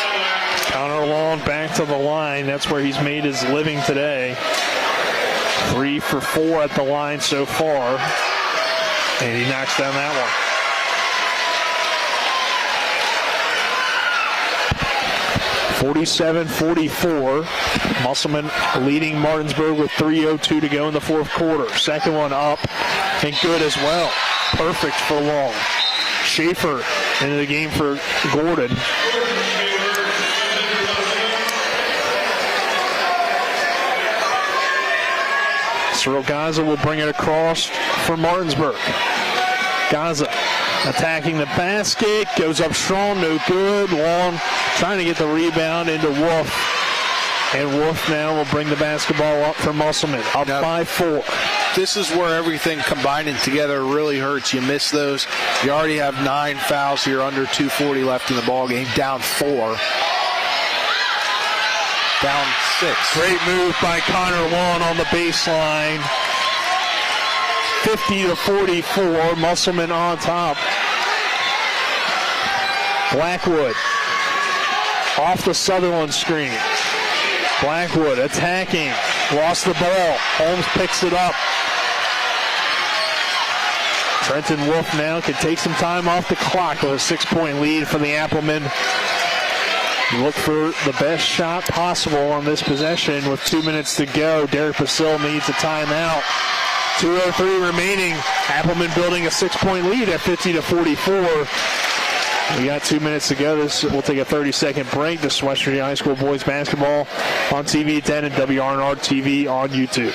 Connor Long back to the line. That's where he's made his living today. 3 for 4 at the line so far. And he knocks down that one. (47-44). Musselman leading Martinsburg with 3:02 to go in the fourth quarter. Second one up and good as well. Perfect for Long. Schaefer into the game for Gordon. Cyril Gaza will bring it across for Martinsburg. Gaza attacking the basket, goes up strong, no good. Long trying to get the rebound into Wolf. And Wolf now will bring the basketball up for Musselman, up by 4. This is where everything combining together really hurts. You miss those. You already have 9 fouls here, under 2:40 left in the ball game, down 4. Down 6. Great move by Connor Long on the baseline. 50-44, Musselman on top. Blackwood off the Sutherland screen. Blackwood attacking, lost the ball. Holmes picks it up. Trenton Wolf now can take some time off the clock with a 6-point lead for the Applemen. Look for the best shot possible on this possession with 2 minutes to go. Derek Basil needs a timeout. 2:03 remaining. Appleman building a 6-point lead at 50-44. We got 2 minutes to go. We'll take a 30-second break. This is West Virginia High School boys basketball on TV 10 and WRNR TV on YouTube.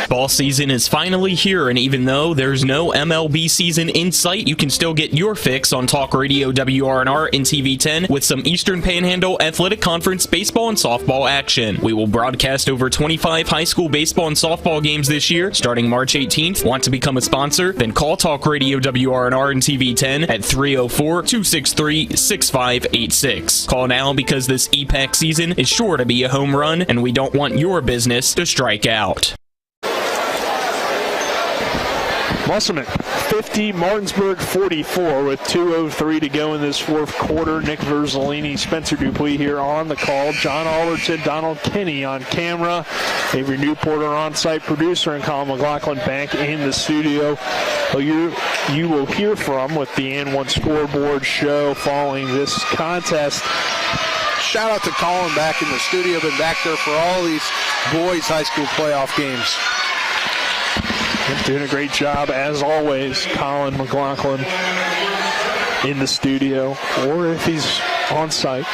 Ball season is finally here, and even though there's no MLB season in sight, you can still get your fix on Talk Radio WRNR and TV 10 with some Eastern Panhandle Athletic Conference baseball and softball action. We will broadcast over 25 high school baseball and softball games this year, starting March 18th. Want to become a sponsor? Then call Talk Radio WRNR and TV 10 at 304-263-6586. Call now because this EPAC season is sure to be a home run, and we don't want your business to strike out. Musselman 50, Martinsburg 44 with 2:03 to go in this fourth quarter. Nick Verzolini, Spencer Dupuis here on the call. John Alderton, Donald Kinney on camera. Avery Newport, our on-site producer, and Colin McLaughlin back in the studio. You will hear from with the N1 Scoreboard show following this contest. Shout out to Colin back in the studio. Been back there for all these boys high school playoff games. Doing a great job, as always, Colin McLaughlin in the studio, or if he's on site.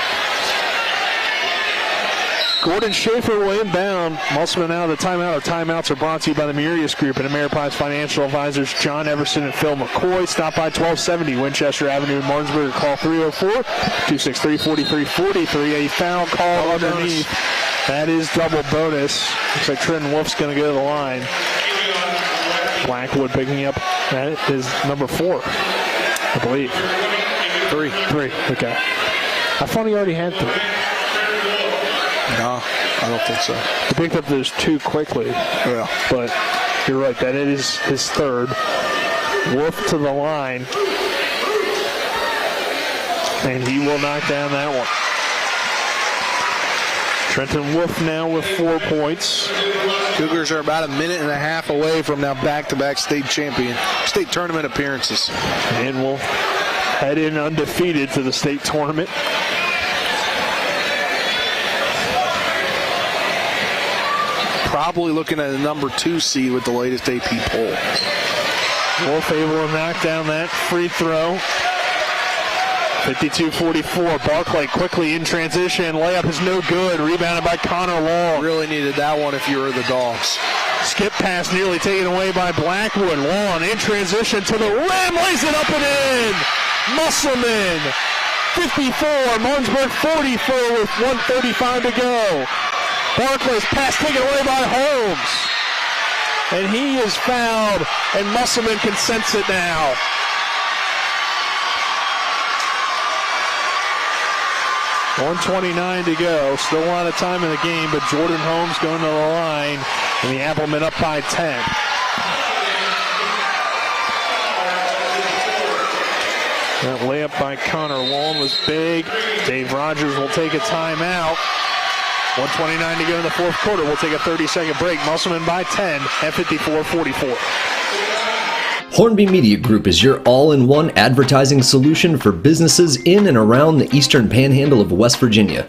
Gordon Schaefer will inbound. Musselman out of the timeout. Our timeouts are brought to you by the Murius Group and Ameriprise Financial Advisors John Everson and Phil McCoy. Stop by 1270 Winchester Avenue in Martinsburg. Call 304-263-4343. A foul call underneath. That is double bonus. Looks like Trenton Wolf's going to go to the line. Blackwood picking up. That is number 4, I believe. 3. Okay. I thought he already had 3. No, I don't think so. He picked up those 2 quickly. Yeah. But you're right. That is his 3rd. Wolf to the line. And he will knock down that one. Trenton Wolf now with 4 points. Cougars are about a minute and a half away from now back-to-back state tournament appearances. And will head in undefeated to the state tournament. Probably looking at a number 2 seed with the latest AP poll. Wolf able to knock down that free throw. 52-44. Barclay quickly in transition. Layup is no good. Rebounded by Connor Long. Really needed that one if you were the Dogs. Skip pass nearly taken away by Blackwood. Long in transition to the rim. Lays it up and in. Musselman 54. Martinsburg 44 with 1:35 to go. Barclay's pass taken away by Holmes. And he is fouled, and Musselman can sense it now. .129 to go. Still a lot of time in the game, but Jordan Holmes going to the line, and the Applemen up by 10. That layup by Connor Long was big. Dave Rogers will take a timeout. 1:29 to go in the fourth quarter. We'll take a 30-second break. Musselman by 10 at 54-44. Hornby Media Group is your all-in-one advertising solution for businesses in and around the eastern panhandle of West Virginia.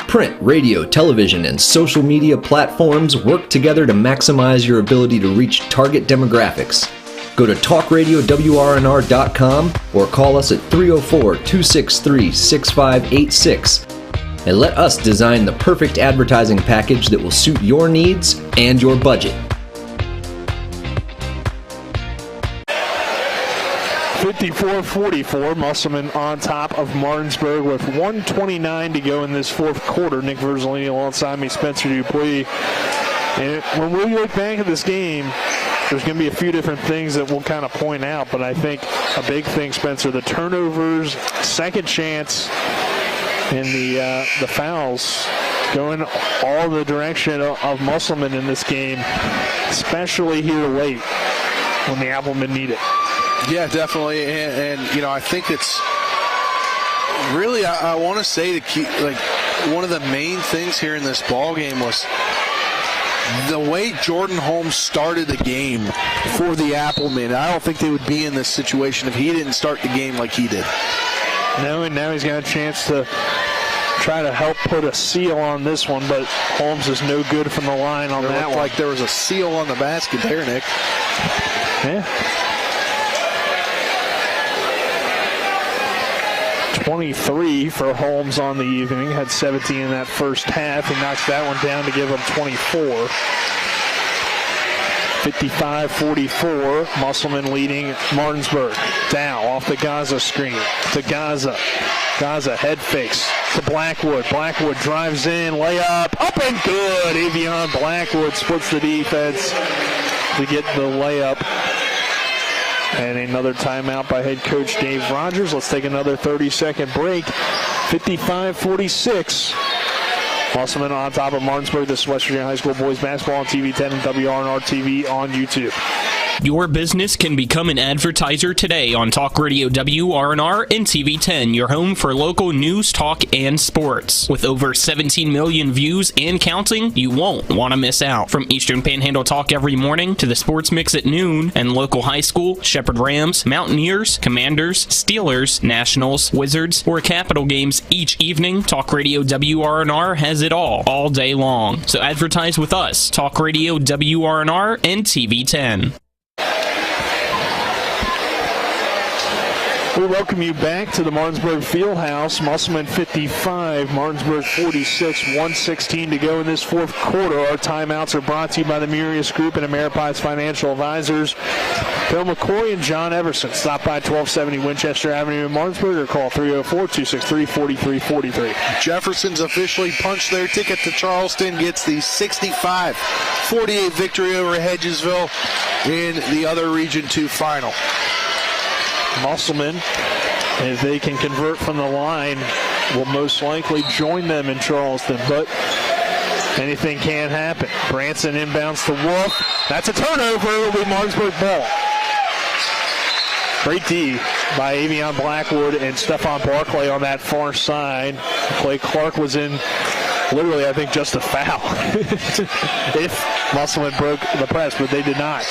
Print, radio, television, and social media platforms work together to maximize your ability to reach target demographics. Go to talkradiowrnr.com or call us at 304-263-6586 and let us design the perfect advertising package that will suit your needs and your budget. 54-44, Musselman on top of Martinsburg with 1:29 to go in this fourth quarter. Nick Verzolini alongside me, Spencer Dupuis. And when we look back at this game, there's going to be a few different things that we'll kind of point out, but I think a big thing, Spencer, the turnovers, second chance, and the fouls going all the direction of Musselman in this game, especially here late when the Applemen need it. Yeah, definitely, and you know, I think it's really, I want to say to keep, like, one of the main things here in this ball game was the way Jordan Holmes started the game for the Applemen, I don't think they would be in this situation if he didn't start the game like he did. No, and now he's got a chance to try to help put a seal on this one, but Holmes is no good from the line on that one. Like there was a seal on the basket there, Nick. Yeah. 23 for Holmes on the evening. Had 17 in that first half. He knocks that one down to give him 24. 55-44. Musselman leading Martinsburg. Dow off the Gaza screen to Gaza. Gaza head fakes to Blackwood. Blackwood drives in, layup, up and good. Avion Blackwood splits the defense to get the layup. And another timeout by head coach Dave Rogers. Let's take another 30-second break. 55-46. Musselman on top of Martinsburg. This is West Virginia High School boys basketball on TV 10 and WRNR TV on YouTube. Your business can become an advertiser today on Talk Radio WRNR and TV 10, your home for local news, talk, and sports. With over 17 million views and counting, you won't want to miss out. From Eastern Panhandle Talk every morning to the Sports Mix at noon and local high school, Shepherd Rams, Mountaineers, Commanders, Steelers, Nationals, Wizards, or Capital games each evening, Talk Radio WRNR has it all day long. So advertise with us, Talk Radio WRNR and TV 10. We welcome you back to the Martinsburg Fieldhouse. Musselman 55, Martinsburg 46, 1:16 to go in this fourth quarter. Our timeouts are brought to you by the Murius Group and Ameriprise Financial Advisors. Bill McCoy and John Everson. Stop by 1270 Winchester Avenue in Martinsburg or call 304-263-4343. Jefferson's officially punched their ticket to Charleston, gets the 65-48 victory over Hedgesville in the other Region 2 final. Musselman, if they can convert from the line, will most likely join them in Charleston, but anything can happen. Branson inbounds to Wolf. That's a turnover. It'll be Martinsburg ball. Great D by Avion Blackwood and Stephon Barclay on that far side. Clay Clark was in literally, I think, just a foul if Musselman broke the press, but they did not.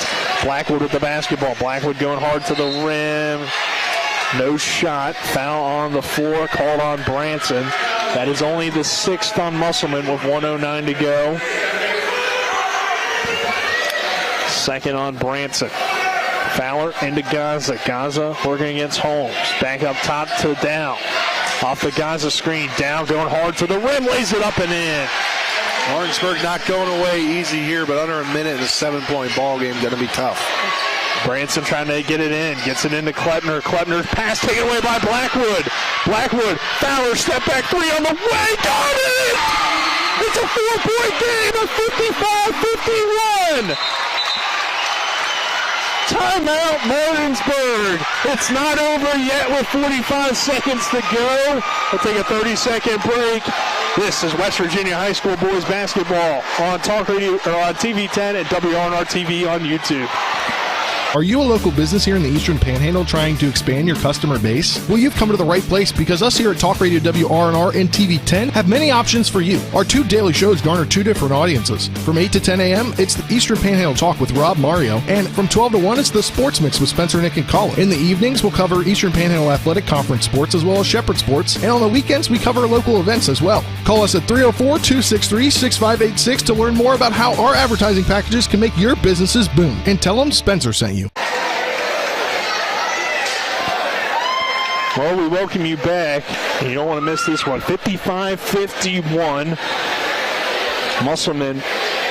Blackwood with the basketball. Blackwood going hard to the rim. No shot. Foul on the floor called on Branson. That is only the sixth on Musselman with 1:09 to go. Second on Branson. Fowler into Gaza. Gaza working against Holmes. Back up top to Dow. Off the Gaza screen. Down going hard to the rim. Lays it up and in. Martinsburg not going away easy here, but under a minute in a 7-point ball game, going to be tough. Branson trying to get it in. Gets it into Kleppner. Kleppner's pass taken away by Blackwood. Blackwood. Fowler step back three on the way. Got it! It's a 4-point game at 55-51. Timeout Martinsburg. It's not over yet with 45 seconds to go. We'll take a 30-second break. This is West Virginia High School boys basketball on Talk Radio or on TV 10 and WRNR TV on YouTube. Are you a local business here in the Eastern Panhandle trying to expand your customer base? Well, you've come to the right place because us here at Talk Radio WRNR and TV 10 have many options for you. Our two daily shows garner two different audiences. From 8 to 10 a.m., it's the Eastern Panhandle Talk with Rob Mario, and from 12 to 1, it's the Sports Mix with Spencer, Nick, and Colin. In the evenings, we'll cover Eastern Panhandle Athletic Conference sports as well as Shepherd sports, and on the weekends, we cover local events as well. Call us at 304-263-6586 to learn more about how our advertising packages can make your businesses boom, and tell them Spencer sent you. Well, we welcome you back. You don't want to miss this one. 55-51. Musselman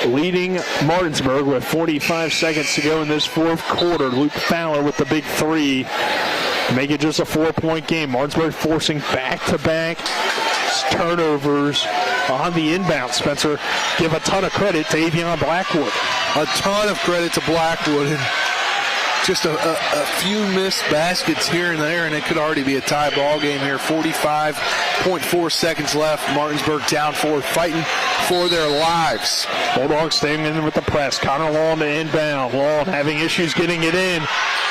leading Martinsburg with 45 seconds to go in this fourth quarter. Luke Fowler with the big three. Make it just a 4-point game. Martinsburg forcing back-to-back turnovers on the inbound. Spencer, give a ton of credit to Avion Blackwood. A ton of credit to Blackwood. And just a few missed baskets here and there, and it could already be a tie ball game here. 45.4 seconds left. Martinsburg down 4, fighting for their lives. Bulldogs staying in with the press. Connor Long to inbound. Long having issues getting it in.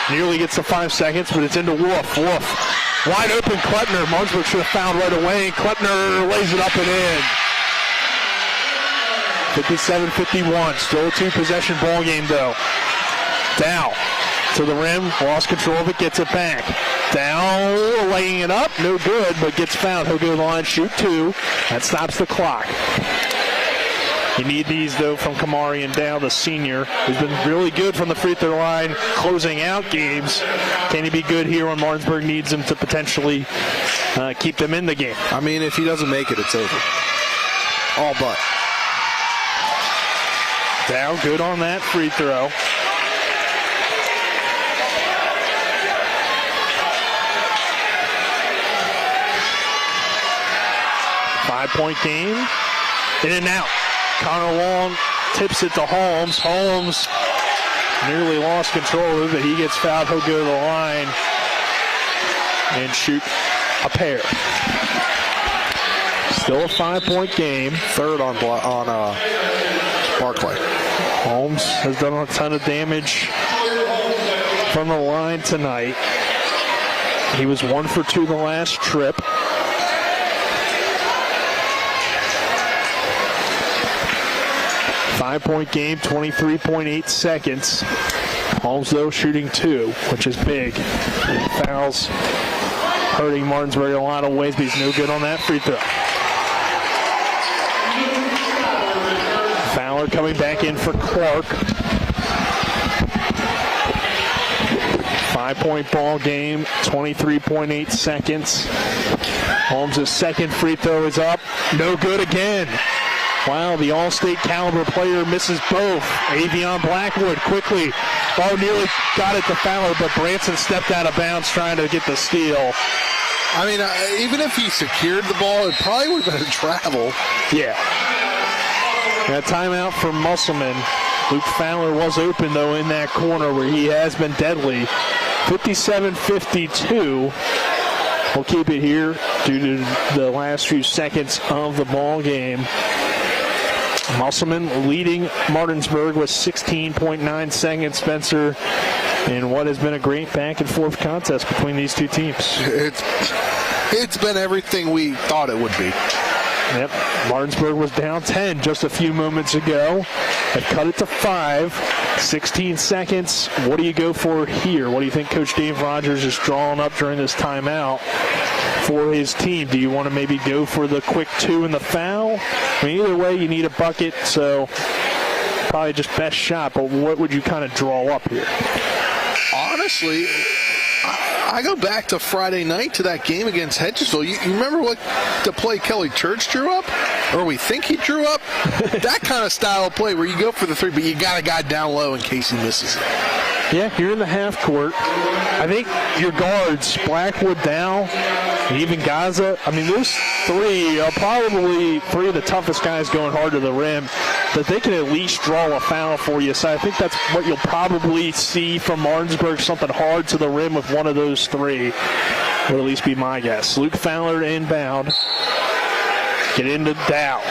Nearly gets to 5 seconds, but it's into Wolf. Wolf. Wide open Kleppner. Martinsburg should have fouled right away. Kleppner lays it up and in. 57-51. Still a two-possession ball game, though. Dow to the rim. Lost control of it. Gets it back. Dow laying it up. No good, but gets fouled. He'll go to the line, shoot two. That stops the clock. You need these, though, from Kamari and Dow, the senior, who's been really good from the free throw line, closing out games. Can he be good here when Martinsburg needs him to potentially keep them in the game? I mean, if he doesn't make it, it's over. All but. Dow good on that free throw. Five-point game. In and out. Connor Long tips it to Holmes. Holmes nearly lost control of it, but he gets fouled. He'll go to the line and shoot a pair. Still a 5-point game. Third on Barclay. Holmes has done a ton of damage from the line tonight. He was 1 for 2 the last trip. Five-point game, 23.8 seconds. Holmes, though, shooting 2, which is big. Fouls hurting Martinsburg in a lot of ways, but he's no good on that free throw. Fowler coming back in for Clark. 5-point ball game, 23.8 seconds. Holmes' second free throw is up. No good again. Wow, the all-state caliber player misses both. Avion Blackwood quickly. Oh, nearly got it to Fowler, but Branson stepped out of bounds trying to get the steal. I mean, even if he secured the ball, it probably would have been a travel. Yeah. Got a timeout for Musselman. Luke Fowler was open, though, in that corner where he has been deadly. 57-52. We'll keep it here due to the last few seconds of the ball game. Musselman leading Martinsburg with 16.9 seconds, Spencer, in what has been a great back-and-forth contest between these two teams. It's been everything we thought it would be. Yep, Martinsburg was down 10 just a few moments ago. They've cut it to 5, 16 seconds. What do you go for here? What do you think Coach Dave Rogers is drawing up during this timeout for his team? Do you want to maybe go for the quick 2 and the foul? I mean, either way, you need a bucket, so probably just best shot, but what would you kind of draw up here? Honestly, I go back to Friday night to that game against Hedgesville. You remember what the play Kelly Church drew up? Or we think he drew up? That kind of style of play where you go for the 3, but you got a guy down low in case he misses it. Yeah, you're in the half court. I think your guards, Blackwood, Dow, and even Gaza, I mean, those 3 are probably 3 of the toughest guys going hard to the rim, that they can at least draw a foul for you. So I think that's what you'll probably see from Martinsburg, something hard to the rim with one of those 3. Would at least be my guess. Luke Fowler inbound. Get into Dow.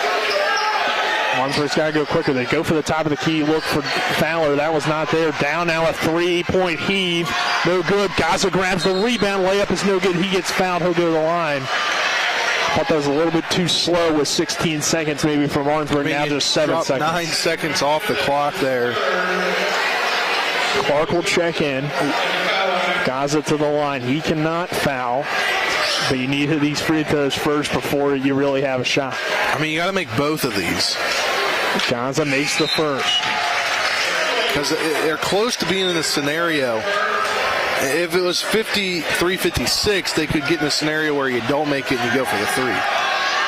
Martinsburg's got to go quicker. They go for the top of the key, look for Fowler. That was not there. Down now, a 3-point heave. No good. Gaza grabs the rebound. Layup is no good. He gets fouled. He'll go to the line. Thought that was a little bit too slow with 16 seconds maybe for Martinsburg. Now just 7 seconds. 9 seconds off the clock there. Clark will check in. Gaza to the line. He cannot foul. But you need these free throws first before you really have a shot. I mean, you got to make both of these. Gaza makes the first. Because they're close to being in a scenario. If it was 53-56, they could get in a scenario where you don't make it and you go for the 3.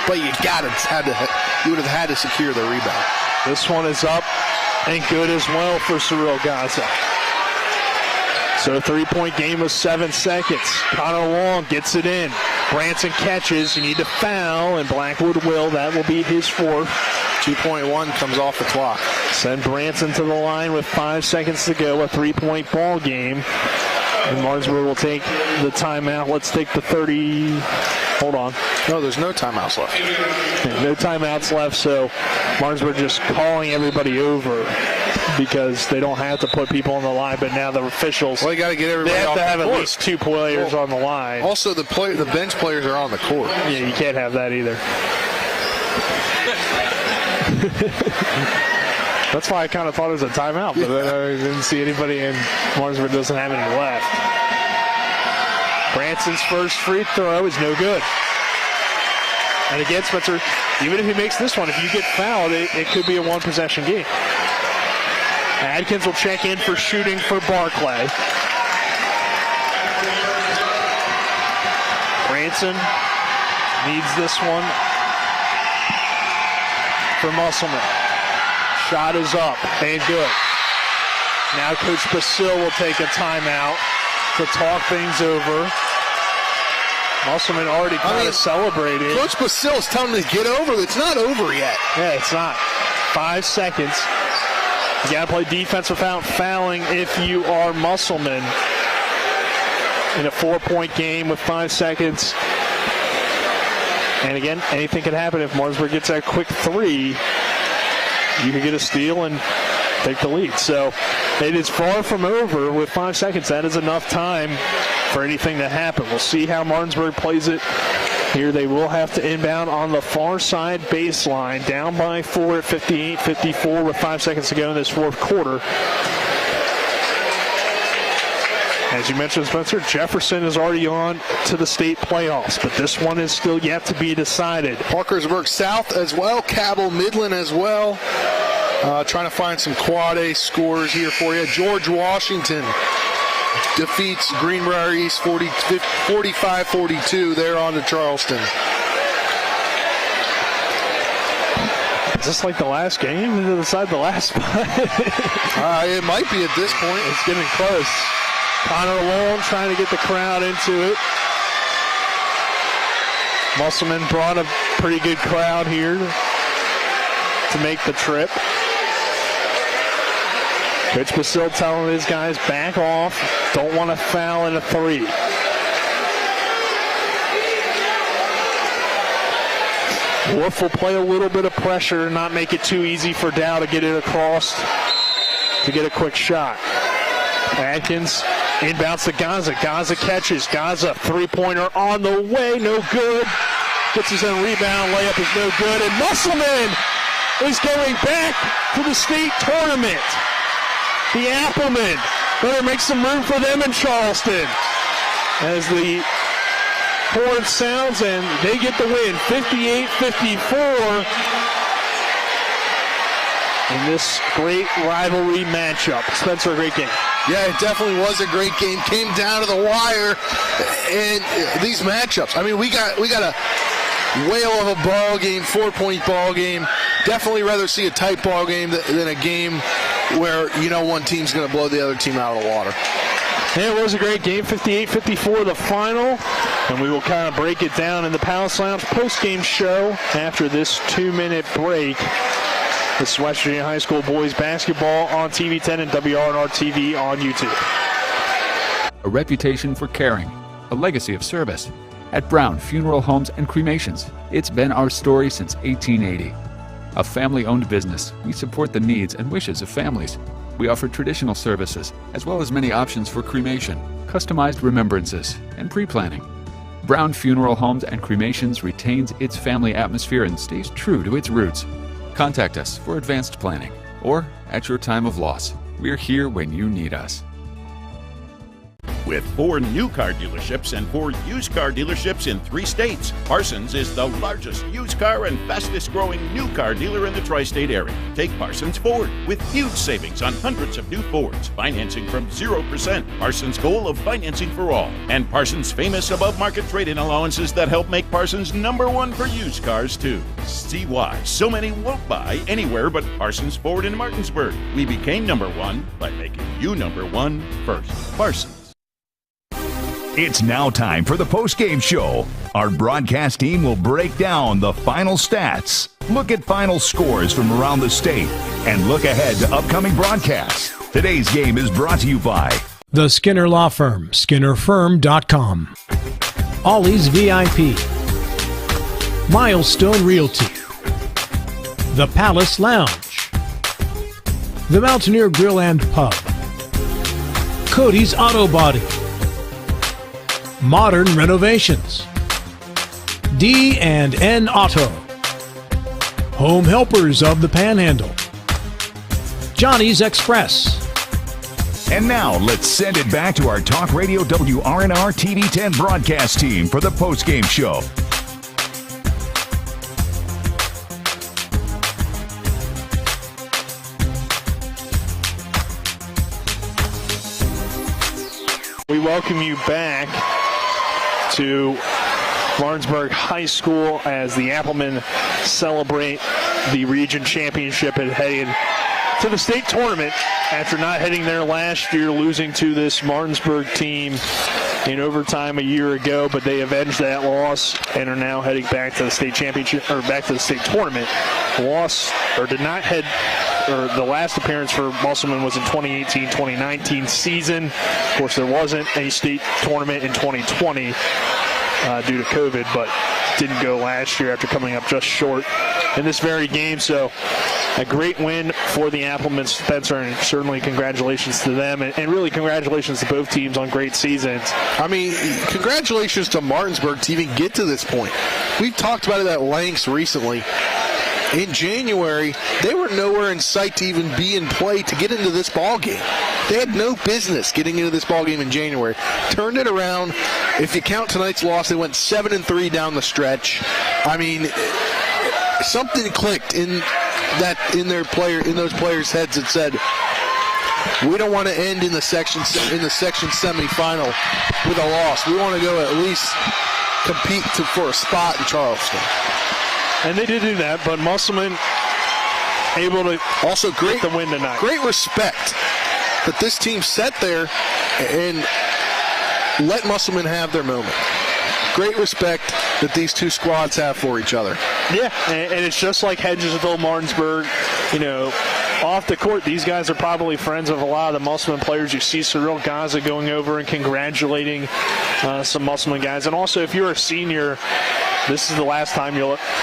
But you would have had to secure the rebound. This one is up and good as well for Cyril Gaza. So a 3-point game of 7 seconds. Connor Long gets it in. Branson catches. You need to foul, and Blackwood will. That will be his 4th. 2.1 comes off the clock. Send Branson to the line with 5 seconds to go. A 3-point ball game. And Martinsburg will take the timeout. Let's take the 30. Hold on. No, there's no timeouts left. No timeouts left, so Martinsburg just calling everybody over because they don't have to put people on the line, but now the officials, well, you got to get everybody off the court. They have to have at least 2 players on the line. Also, the bench players are on the court. Yeah, you can't have that either. That's why I kind of thought it was a timeout, but I didn't see anybody, and Martinsburg doesn't have any left. Branson's first free throw is no good. And again, Spencer, even if he makes this one, if you get fouled, it could be a one-possession game. Adkins will check in for shooting for Barclay. Branson needs this one for Musselman. Shot is up and good. Now Coach Basil will take a timeout to talk things over. Musselman already kind of celebrated. Coach Basil is telling him to get over. It's not over yet. Yeah, it's not. 5 seconds. You got to play defense without fouling if you are Musselman in a 4-point game with 5 seconds. And again, anything can happen if Martinsburg gets that quick 3. You could get a steal and take the lead. So it is far from over with 5 seconds. That is enough time for anything to happen. We'll see how Martinsburg plays it. Here they will have to inbound on the far side baseline, down by 4 at 58-54 with 5 seconds to go in this fourth quarter. As you mentioned, Spencer, Jefferson is already on to the state playoffs, but this one is still yet to be decided. Parkersburg South as well, Cabell Midland as well. Trying to find some quad A scores here for you. George Washington defeats Greenbrier East 45-42. They're on to Charleston. Is this like the last game to decide the last spot? It might be at this point. It's getting close. Connor Long trying to get the crowd into it. Musselman brought a pretty good crowd here to make the trip. Coach Basil telling his guys back off. Don't want to foul in a 3. Wolf will play a little bit of pressure, not make it too easy for Dow to get it across to get a quick shot. Atkins inbounds to Gaza. Gaza catches. Gaza, 3-pointer on the way. No good. Gets his own rebound. Layup is no good. And Musselman is going back to the state tournament. The Applemen better make some room for them in Charleston. As the horn sounds and they get the win, 58-54. In this great rivalry matchup. Spencer, a great game. Yeah, it definitely was a great game. Came down to the wire, and these matchups. I mean, we got a whale of a ball game, 4-point ball game. Definitely rather see a tight ball game than a game where one team's going to blow the other team out of the water. Yeah, it was a great game, 58-54 the final, and we will kind of break it down in the Palace Lounge post-game show after this 2-minute break. This is West Virginia High School boys basketball on TV 10 and WRNR TV on YouTube. A reputation for caring, a legacy of service. At Brown Funeral Homes and Cremations, it's been our story since 1880. A family-owned business, we support the needs and wishes of families. We offer traditional services, as well as many options for cremation, customized remembrances, and pre-planning. Brown Funeral Homes and Cremations retains its family atmosphere and stays true to its roots. Contact us for advanced planning or at your time of loss. We're here when you need us. With 4 new car dealerships and 4 used car dealerships in 3 states, Parsons is the largest used car and fastest growing new car dealer in the tri-state area. Take Parsons Ford with huge savings on hundreds of new Fords, financing from 0%, Parsons' goal of financing for all, and Parsons' famous above-market trade-in allowances that help make Parsons #1 for used cars too. See why so many won't buy anywhere but Parsons Ford in Martinsburg. We became #1 by making you #1 first. Parsons. It's now time for the post-game show. Our broadcast team will break down the final stats, look at final scores from around the state, and look ahead to upcoming broadcasts. Today's game is brought to you by The Skinner Law Firm, SkinnerFirm.com. Ollie's VIP. Milestone Realty. The Palace Lounge. The Mountaineer Grill and Pub. Cody's Auto Body. Modern Renovations. D&N Auto. Home Helpers of the Panhandle, Johnny's Express. And now, let's send it back to our Talk Radio WRNR TV 10 broadcast team for the postgame show. We welcome you back to Martinsburg High School as the Applemen celebrate the region championship and heading to the state tournament after not heading there last year, losing to this Martinsburg team in overtime a year ago, but they avenged that loss and are now heading back to the state championship, or back to the state tournament. Did not head, or the last appearance for Musselman was in 2018-2019 season. Of course, there wasn't a state tournament in 2020 due to COVID, but didn't go last year after coming up just short in this very game. So a great win for the Applemen, Spencer, and certainly congratulations to them, and really congratulations to both teams on great seasons. I mean, congratulations to Martinsburg to even get to this point. We've talked about it at length recently. In January, they were nowhere in sight to even be in play to get into this ball game. They had no business getting into this ball game in January. Thurned it around. If you count tonight's loss, they went 7-3 down the stretch. I mean, something clicked in those players' heads that said, we don't want to end in the section semifinal with a loss. We want to go at least compete for a spot in Charleston. And they did do that, but Musselman able to also get the win tonight. Great respect that this team sat there and let Musselman have their moment. Great respect that these two squads have for each other. Yeah, and it's just like Hedgesville, Martinsburg, off the court, these guys are probably friends of a lot of the Musselman players. You see Cyril Gaza going over and congratulating some Musselman guys. And also, if you're a senior, this is the last time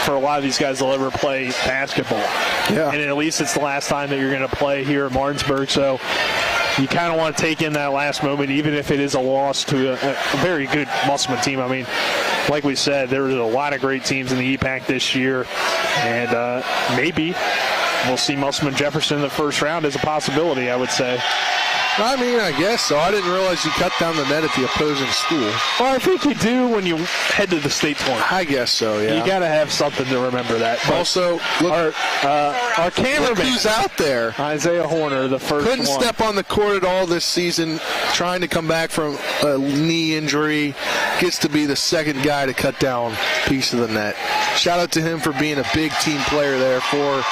for a lot of these guys will ever play basketball. Yeah. And at least it's the last time that you're going to play here at Martinsburg. So you kind of want to take in that last moment, even if it is a loss to a very good Musselman team. I mean, like we said, there was a lot of great teams in the EPAC this year, and maybe we'll see Musselman Jefferson in the first round as a possibility, I would say. I mean, I guess so. I didn't realize you cut down the net at the opposing school. Well, I think you do when you head to the state tournament. I guess so, yeah. You got to have something to remember that. But also, look, our cameraman, look who's out there. Isaiah Horner, the first Couldn't one. step on the court at all this season, trying to come back from a knee injury. Gets to be the second guy to cut down a piece of the net. Shout out to him for being a big team player there for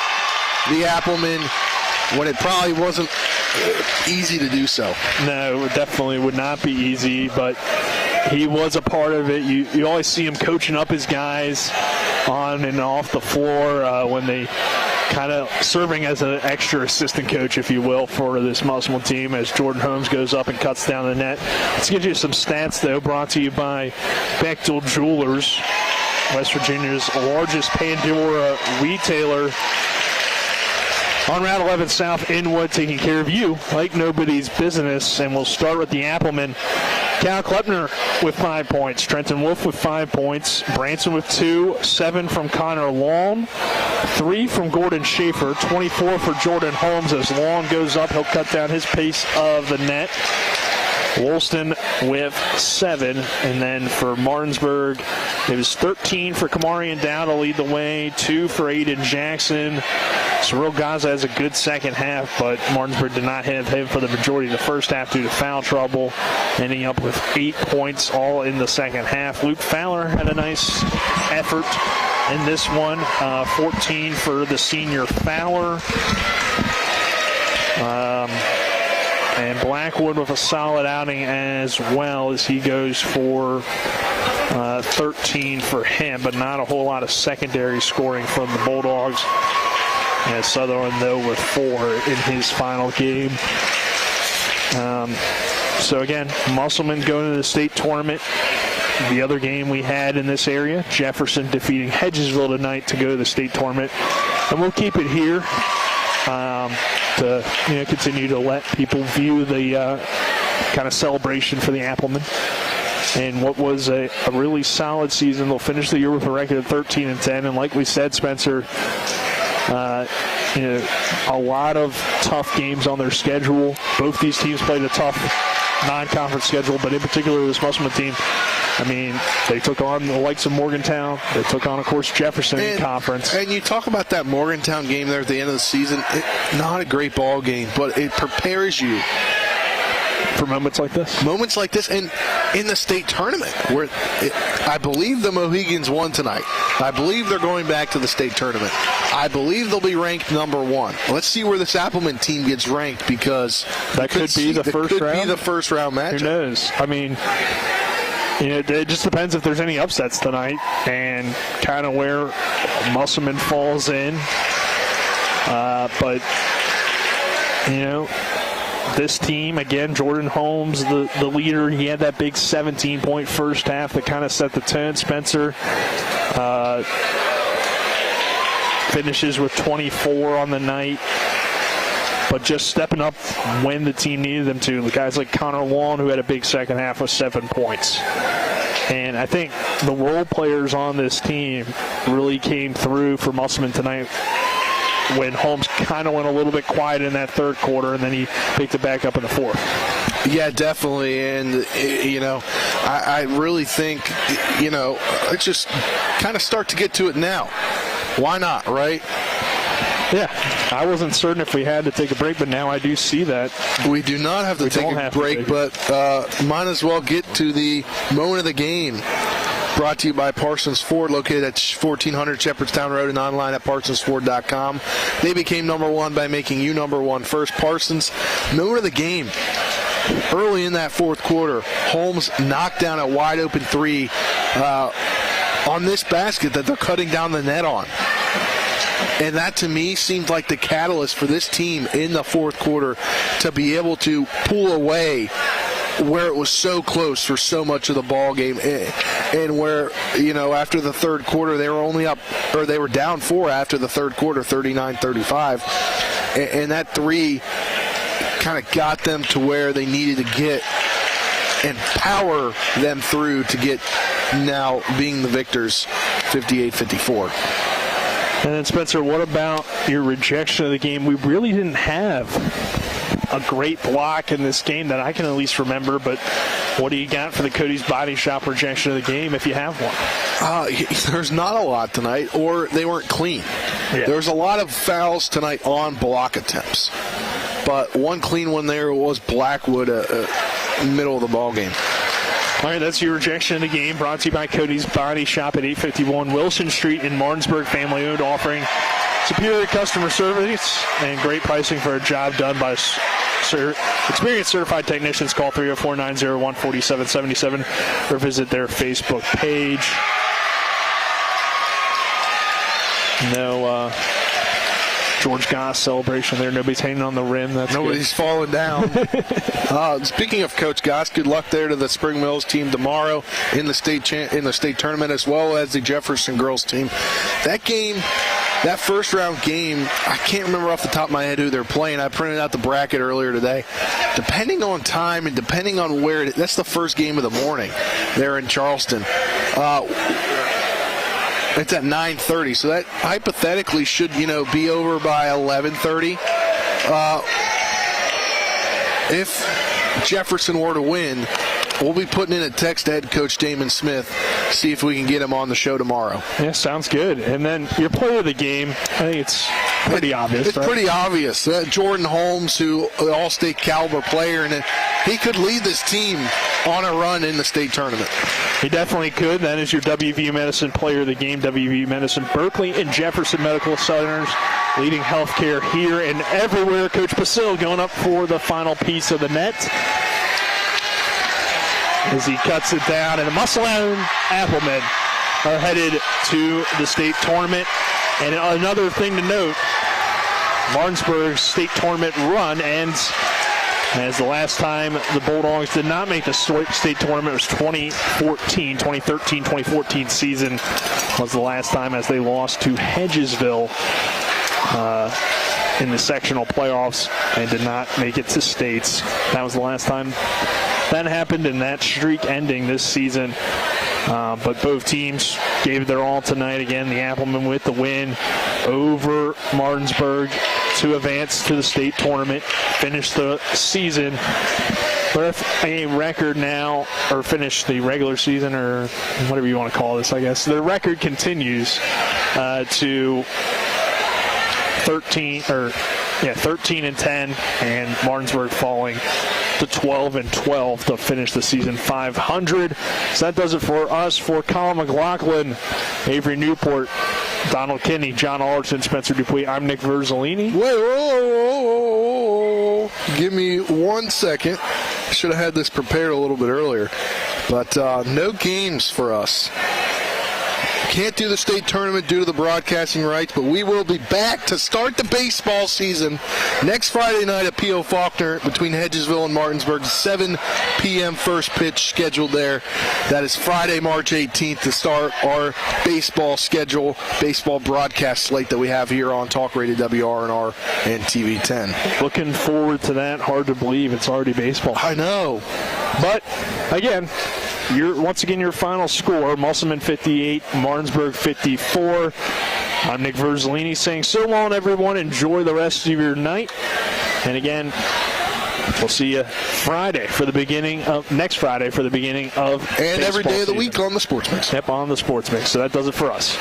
the Applemen when it probably wasn't easy to do so. No, it definitely would not be easy, but he was a part of it. You always see him coaching up his guys on and off the floor when they kind of serving as an extra assistant coach, if you will, for this Musselman team as Jordan Holmes goes up and cuts down the net. Let's give you some stats, though, brought to you by Bechtel Jewelers, West Virginia's largest Pandora retailer. On Route 11 South, Inwood, taking care of you like nobody's business. And we'll start with the Applemen. Cal Klepner with 5 points. Trenton Wolf with 5 points. Branson with 2. 7 from Connor Long. 3 from Gordon Schaefer. 24 for Jordan Holmes. As Long goes up, he'll cut down his pace of the net. Woolston with 7, and then for Martinsburg, it was 13 for Kamarian Dow to lead the way, 2 for Aiden Jackson. Cyril Gaza has a good second half, but Martinsburg did not have him for the majority of the first half due to foul trouble, ending up with 8 points all in the second half. Luke Fowler had a nice effort in this one, 14 for the senior Fowler. And Blackwood with a solid outing as well, as he goes for 13 for him, but not a whole lot of secondary scoring from the Bulldogs. As Sutherland, though, with 4 in his final game. So again, Musselman going to the state tournament. The other game we had in this area, Jefferson defeating Hedgesville tonight to go to the state tournament. And we'll keep it here to continue to let people view the kind of celebration for the Applemen. in what was a really solid season. They'll finish the year with a record of 13-10, and like we said, Spencer, a lot of tough games on their schedule. Both these teams played a tough non-conference schedule, but in particular this Musselman team, I mean, they took on the likes of Morgantown. They took on, of course, Jefferson in conference. And you talk about that Morgantown game there at the end of the season. Not a great ball game, but it prepares you for moments like this. Moments like this, and in the state tournament, where I believe the Mohegans won tonight. I believe they're going back to the state tournament. I believe they'll be ranked number 1. Let's see where this Appleman team gets ranked, because that could be the first round. Be the first round matchup. Who knows? I mean, it just depends if there's any upsets tonight and kind of where Musselman falls in. But this team, again, Jordan Holmes, the leader, he had that big 17-point first half that kind of set the tone. Spencer finishes with 24 on the night, but just stepping up when the team needed them to. The guys like Connor Long, who had a big second half with 7 points. And I think the role players on this team really came through for Musselman tonight, when Holmes kind of went a little bit quiet in that third quarter, and then he picked it back up in the fourth. Yeah, definitely. And, I really think, let's just kind of start to get to it now. Why not, right? Yeah, I wasn't certain if we had to take a break, but now I do see that. We do not have to take a break, but might as well get to the moment of the game. Brought to you by Parsons Ford, located at 1400 Shepherdstown Road and online at parsonsford.com. They became number 1 by making you number 1 first. Parsons, moment of the game. Early in that fourth quarter, Holmes knocked down a wide open 3 on this basket that they're cutting down the net on. And that, to me, seemed like the catalyst for this team in the fourth quarter to be able to pull away where it was so close for so much of the ball game, and where, after the third quarter, they were only up, or they were down 4 after the third quarter, 39-35. And that 3 kind of got them to where they needed to get and power them through to get now being the victors, 58-54. And then, Spencer, what about your rejection of the game? We really didn't have a great block in this game that I can at least remember, but what do you got for the Cody's Body Shop rejection of the game, if you have one? There's not a lot tonight, or they weren't clean. Yeah. There's a lot of fouls tonight on block attempts, but one clean one there was Blackwood, middle of the ball game. All right, that's your rejection of the game, brought to you by Cody's Body Shop at 851 Wilson Street in Martinsburg, family-owned, offering superior customer service and great pricing for a job done by experienced certified technicians. Call 304-901-4777 or visit their Facebook page. No George Goss celebration there. Nobody's hanging on the rim. Nobody's falling down. Speaking of Coach Goss, good luck there to the Spring Mills team tomorrow in the state tournament, as well as the Jefferson girls team. That game, that first round game, I can't remember off the top of my head who they're playing. I printed out the bracket earlier today. Depending on time and depending on where that's the first game of the morning there in Charleston. It's at 9:30, so that hypothetically should, be over by 11:30. If Jefferson were to win, we'll be putting in a text to head coach Damon Smith, see if we can get him on the show tomorrow. Yeah, sounds good. And then your player of the game, I think it's pretty obvious. It's pretty obvious. Jordan Holmes, who an all-state caliber player, and he could lead this team on a run in the state tournament. He definitely could. That is your WVU Medicine player of the game. WVU Medicine, Berkeley and Jefferson Medical Centers, leading healthcare here and everywhere. Coach Basil going up for the final piece of the net as he cuts it down, and the Musselman Applemen are headed to the state tournament. And another thing to note, Martinsburg's state tournament run ends as the last time the Bulldogs did not make the state tournament was 2013-2014 season was the last time, as they lost to Hedgesville in the sectional playoffs and did not make it to states. That was the last time that happened and that streak ending this season. But both teams gave their all tonight. Again, the Applemen with the win over Martinsburg to advance to the state tournament, finish the season with a record now, or finish the regular season, or whatever you want to call this, I guess. The record continues to 13-10, and Martinsburg falling to 12-12 to finish the season 500. So that does it for us. For Colin McLaughlin, Avery Newport, Donald Kinney, John Alderson, Spencer Dupuis, I'm Nick Verzolini. Wait, whoa. Give me 1 second. Should have had this prepared a little bit earlier. But no games for us. Can't do the state tournament due to the broadcasting rights, but we will be back to start the baseball season next Friday night at P.O. Faulkner between Hedgesville and Martinsburg. 7 p.m. first pitch scheduled there. That is Friday, March 18th to start our baseball schedule, baseball broadcast slate that we have here on Talk Radio WRNR and TV 10. Looking forward to that. Hard to believe it's already baseball. I know. But, again, once again, your final score, Musselman 58, Martinsburg 54. I'm Nick Verzolini saying so long, everyone. Enjoy the rest of your night. And again, we'll see you next Friday for the beginning of and every day of the week on the Sports Mix. Yep, on the Sports Mix. So that does it for us.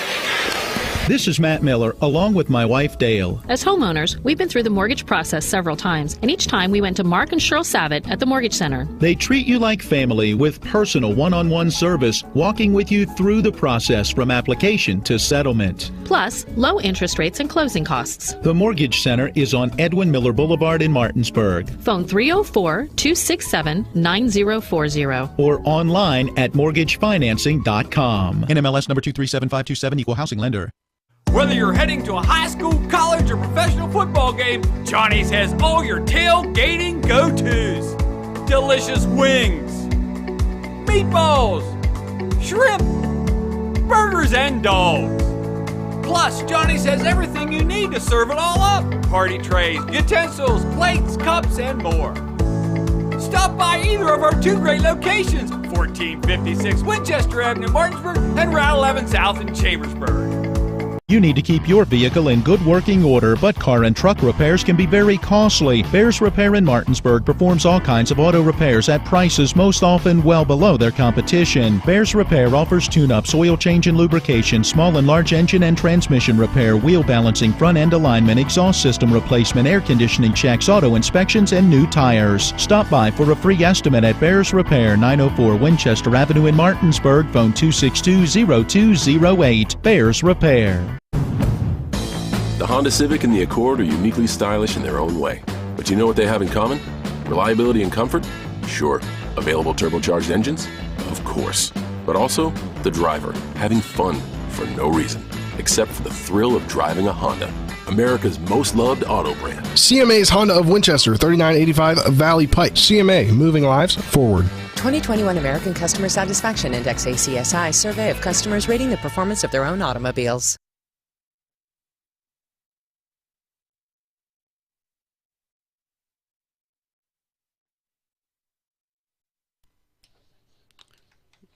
This is Matt Miller, along with my wife, Dale. As homeowners, we've been through the mortgage process several times, and each time we went to Mark and Cheryl Savitt at the Mortgage Center. They treat you like family with personal one-on-one service, walking with you through the process from application to settlement. Plus, low interest rates and closing costs. The Mortgage Center is on Edwin Miller Boulevard in Martinsburg. Phone 304-267-9040. Or online at mortgagefinancing.com. NMLS number 237527, equal housing lender. Whether you're heading to a high school, college, or professional football game, Johnny's has all your tailgating go-tos. Delicious wings, meatballs, shrimp, burgers, and dogs. Plus, Johnny's has everything you need to serve it all up. Party trays, utensils, plates, cups, and more. Stop by either of our two great locations, 1456 Winchester Avenue in Martinsburg and Route 11 South in Chambersburg. You need to keep your vehicle in good working order, but car and truck repairs can be very costly. Bears Repair in Martinsburg performs all kinds of auto repairs at prices most often well below their competition. Bears Repair offers tune-ups, oil change and lubrication, small and large engine and transmission repair, wheel balancing, front-end alignment, exhaust system replacement, air conditioning checks, auto inspections, and new tires. Stop by for a free estimate at Bears Repair, 904 Winchester Avenue in Martinsburg. Phone 262-0208. Bears Repair. The Honda Civic and the Accord are uniquely stylish in their own way. But you know what they have in common? Reliability and comfort? Sure. Available turbocharged engines? Of course. But also, the driver, having fun for no reason, except for the thrill of driving a Honda. America's most loved auto brand. CMA's Honda of Winchester, 3985 Valley Pike. CMA, moving lives forward. 2021 American Customer Satisfaction Index, ACSI, survey of customers rating the performance of their own automobiles.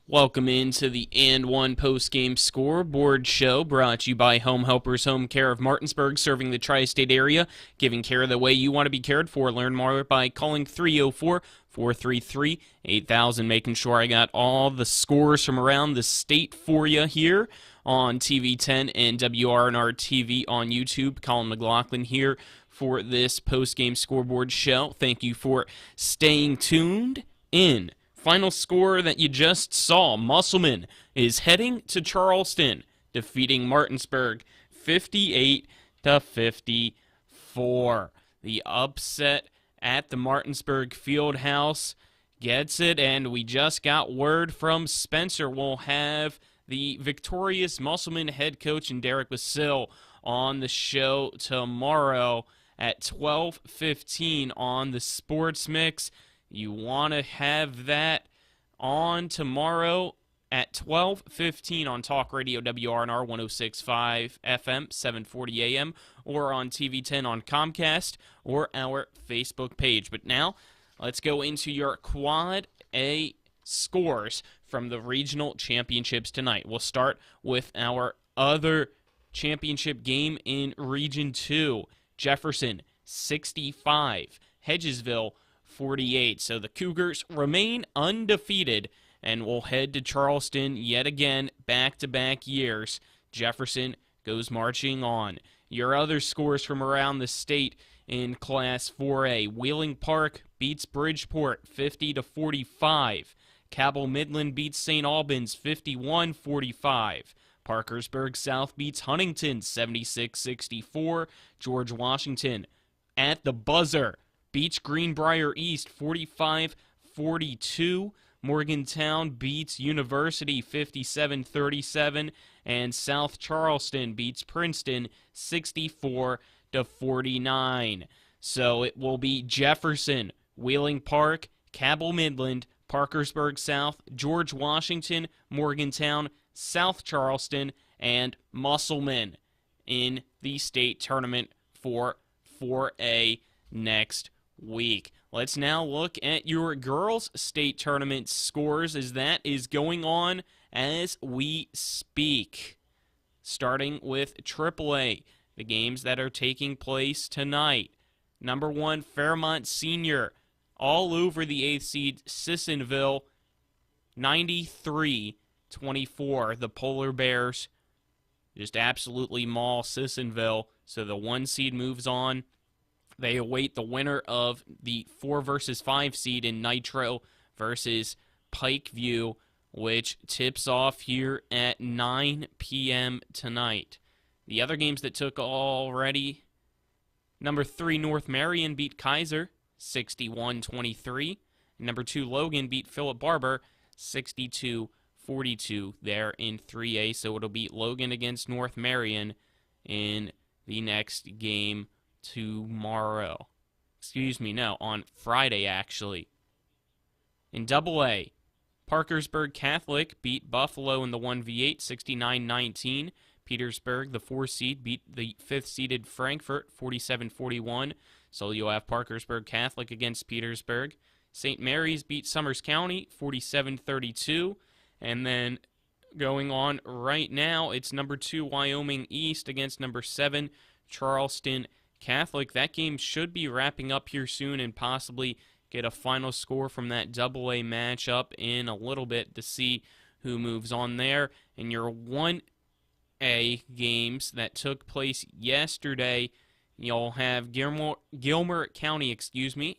Welcome into the And One post-game scoreboard show, brought to you by Home Helpers Home Care of Martinsburg, serving the tri-state area, giving care the way you want to be cared for. Learn more by calling 304-433-8000, making sure I got all the scores from around the state for you here on TV 10 and WRNR TV on YouTube. Colin McLaughlin here for this post-game scoreboard show. Thank you for staying tuned in. Final score that you just saw, Musselman is heading to Charleston, defeating Martinsburg 58-54. The upset at the Martinsburg Fieldhouse gets it, and we just got word from Spencer. We'll have the victorious Musselman head coach and Derek Basil on the show tomorrow at 12:15 on the Sports Mix. You want to have that on tomorrow at 12:15 on Talk Radio WRNR 106.5 FM, 740 AM, or on TV 10 on Comcast or our Facebook page. But now, let's go into your Quad 4A scores from the regional championships tonight. We'll start with our other championship game in Region 2. Jefferson, 65. Hedgesville, 48. So the Cougars remain undefeated and will head to Charleston yet again, back-to-back years. Jefferson goes marching on. Your other scores from around the state in Class 4A. Wheeling Park beats Bridgeport 50-45. Cabell Midland beats St. Albans 51-45. Parkersburg South beats Huntington 76-64. George Washington at the buzzer beats Greenbrier East 45-42. Morgantown beats University 57-37. And South Charleston beats Princeton 64-49. So it will be Jefferson, Wheeling Park, Cabell Midland, Parkersburg South, George Washington, Morgantown, South Charleston, and Musselman in the state tournament for 4A next week. Let's now look at your girls' state tournament scores as that is going on as we speak. Starting with AAA, the games that are taking place tonight. Number 1, Fairmont Senior, all over the 8th seed Sissonville, 93-24. The Polar Bears just absolutely maul Sissonville, so the 1 seed moves on. They await the winner of the 4 versus 5 seed in Nitro versus Pikeview, which tips off here at 9 p.m. tonight. The other games that took already, number 3 North Marion beat Kaiser 61-23. Number 2 Logan beat Philip Barber 62-42 there in 3A, so it'll beat Logan against North Marion in the next game tomorrow. On Friday, actually. In AA, Parkersburg Catholic beat Buffalo in the 1v8, 69-19. Petersburg, the 4 seed, beat the 5th seeded Frankfort, 47-41. So you'll have Parkersburg Catholic against Petersburg. St. Mary's beat Summers County, 47-32. And then going on right now, it's number 2 Wyoming East against number 7 Charleston Catholic. That game should be wrapping up here soon and possibly get a final score from that AA matchup in a little bit to see who moves on there. And your 1A games that took place yesterday, you'll have Gilmer County,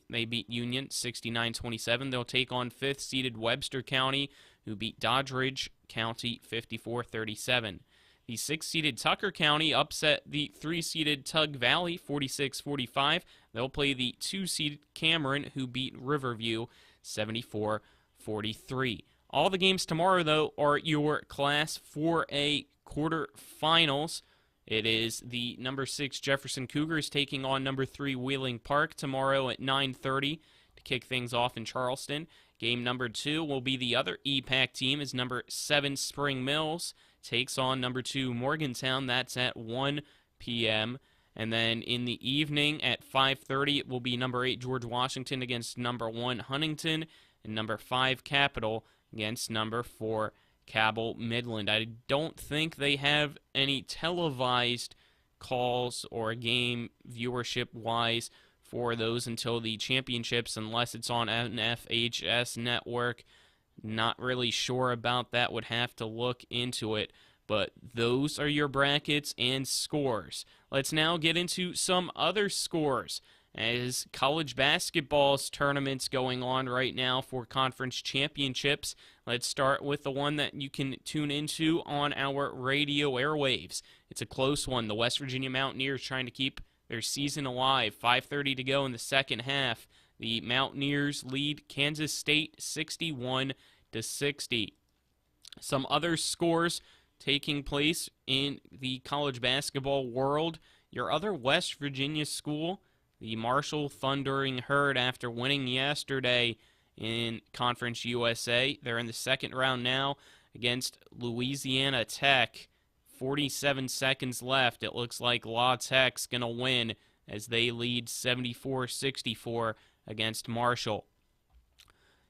they beat Union 69-27. They'll take on 5th seeded Webster County, who beat Doddridge County 54-37. The 6th-seeded Tucker County upset the 3-seeded Tug Valley 46-45. They'll play the 2-seeded Cameron, who beat Riverview 74-43. All the games tomorrow, though, are your Class 4A quarterfinals. It is the number 6 Jefferson Cougars taking on number 3 Wheeling Park tomorrow at 9:30 to kick things off in Charleston. Game number 2 will be the other EPAC team as number 7 Spring Mills takes on number 2 Morgantown. That's at 1 p.m. And then in the evening at 5:30, it will be number 8 George Washington against number 1 Huntington and number 5 Capital against number 4 Cabell Midland. I don't think they have any televised calls or game viewership-wise for those until the championships, unless it's on an FHS network. Not really sure about that. Would have to look into it. But those are your brackets and scores. Let's now get into some other scores, as college basketball's tournaments going on right now for conference championships. Let's start with the one that you can tune into on our radio airwaves. It's a close one. The West Virginia Mountaineers trying to keep their season alive. 5:30 to go in the second half. The Mountaineers lead Kansas State 61-60. Some other scores taking place in the college basketball world. Your other West Virginia school, the Marshall Thundering Herd, after winning yesterday in Conference USA. They're in the second round now against Louisiana Tech. 47 seconds left. It looks like La Tech's going to win as they lead 74-64 against Marshall.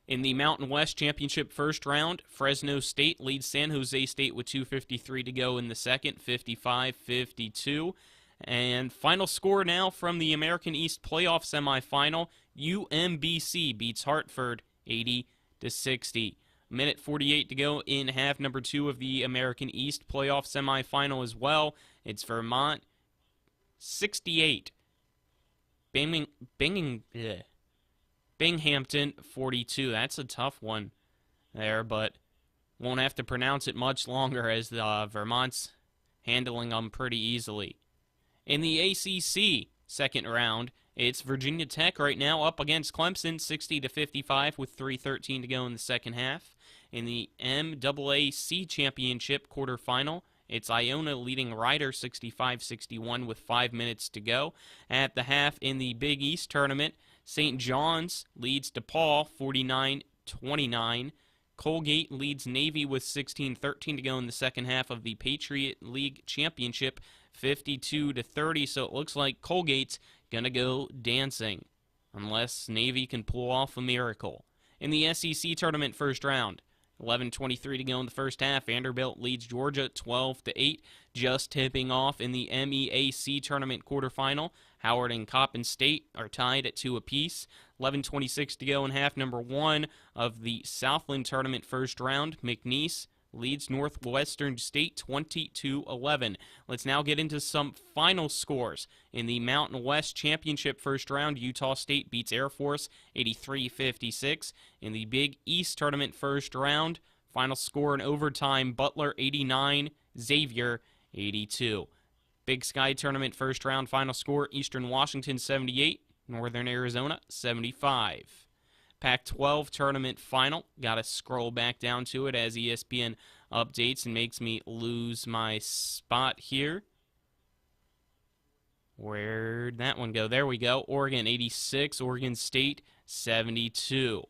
In the Mountain West Championship first round, Fresno State leads San Jose State with 2:53 to go in the second, 55-52. And final score now from the American East playoff semifinal, UMBC beats Hartford 80-60. Minute 48 to go in half number 2 of the American East playoff semifinal as well. It's Vermont 68. Binghamton 42. That's a tough one there, but won't have to pronounce it much longer as Vermont's handling them pretty easily. In the ACC second round, it's Virginia Tech right now up against Clemson 60-55 with 3:13 to go in the second half. In the MAAC Championship quarterfinal, it's Iona leading Rider 65-61 with 5 minutes to go. At the half in the Big East tournament, St. John's leads DePaul 49-29. Colgate leads Navy with 16:13 to go in the second half of the Patriot League Championship 52-30. So it looks like Colgate's going to go dancing unless Navy can pull off a miracle. In the SEC tournament first round, 11:23 to go in the first half. Vanderbilt leads Georgia 12-8. Just tipping off in the MEAC tournament quarterfinal, Howard and Coppin State are tied at 2 apiece. 11:26 to go in half number 1 of the Southland tournament first round. McNeese leads Northwestern State 20-11. Let's now get into some final scores. In the Mountain West Championship first round, Utah State beats Air Force 83-56. In the Big East Tournament first round, final score in overtime, Butler 89, Xavier 82. Big Sky Tournament first round, final score, Eastern Washington 78, Northern Arizona 75. Pac-12 tournament final. Got to scroll back down to it as ESPN updates and makes me lose my spot here. Where'd that one go? There we go. Oregon 86, Oregon State 72.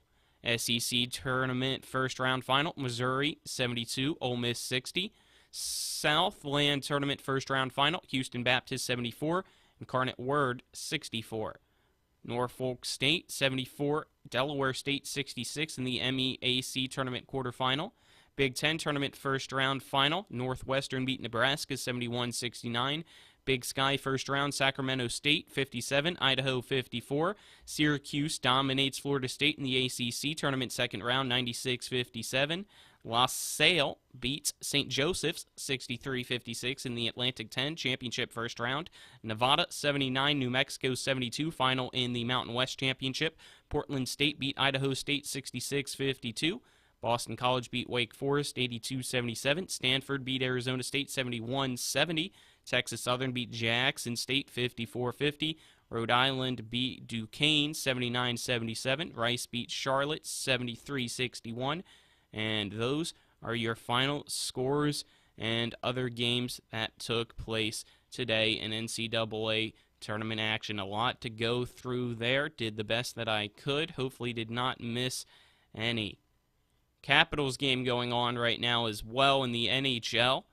SEC tournament first round final. Missouri 72, Ole Miss 60. Southland tournament first round final. Houston Baptist 74, Incarnate Word 64. Norfolk State 74, Delaware State 66 in the MEAC tournament quarterfinal. Big Ten tournament first round final. Northwestern beat Nebraska 71-69. Big Sky first round, Sacramento State 57, Idaho 54. Syracuse dominates Florida State in the ACC tournament second round 96-57. La Salle beats St. Joseph's 63-56 in the Atlantic 10 championship first round. Nevada 79, New Mexico 72 final in the Mountain West Championship. Portland State beat Idaho State 66-52. Boston College beat Wake Forest 82-77. Stanford beat Arizona State 71-70. Texas Southern beat Jackson State 54-50. Rhode Island beat Duquesne 79-77. Rice beat Charlotte 73-61. And those are your final scores and other games that took place today in NCAA tournament action. A lot to go through there. Did the best that I could. Hopefully did not miss any. Capitals game going on right now as well in the NHL.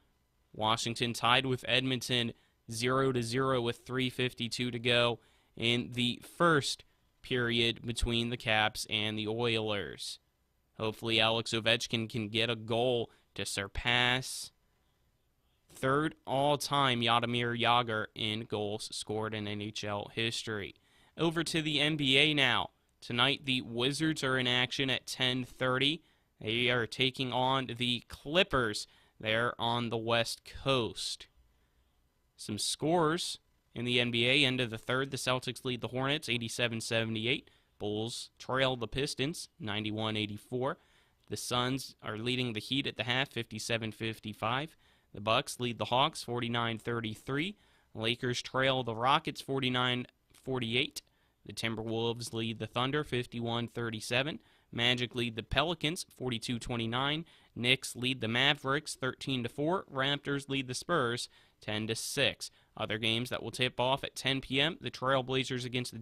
Washington tied with Edmonton 0-0 with 3:52 to go in the first period between the Caps and the Oilers. Hopefully Alex Ovechkin can get a goal to surpass third all-time Jaromir Jagr in goals scored in NHL history. Over to the NBA now. Tonight the Wizards are in action at 10:30. They are taking on the Clippers there on the West Coast. Some scores in the NBA. End of the third, the Celtics lead the Hornets 87-78. Bulls trail the Pistons 91-84. The Suns are leading the Heat at the half 57-55. The Bucks lead the Hawks 49-33. Lakers trail the Rockets 49-48. The Timberwolves lead the Thunder 51-37. Magic lead the Pelicans 42-29. Knicks lead the Mavericks 13-4. Raptors lead the Spurs 10-6. Other games that will tip off at 10 p.m. The Trailblazers against the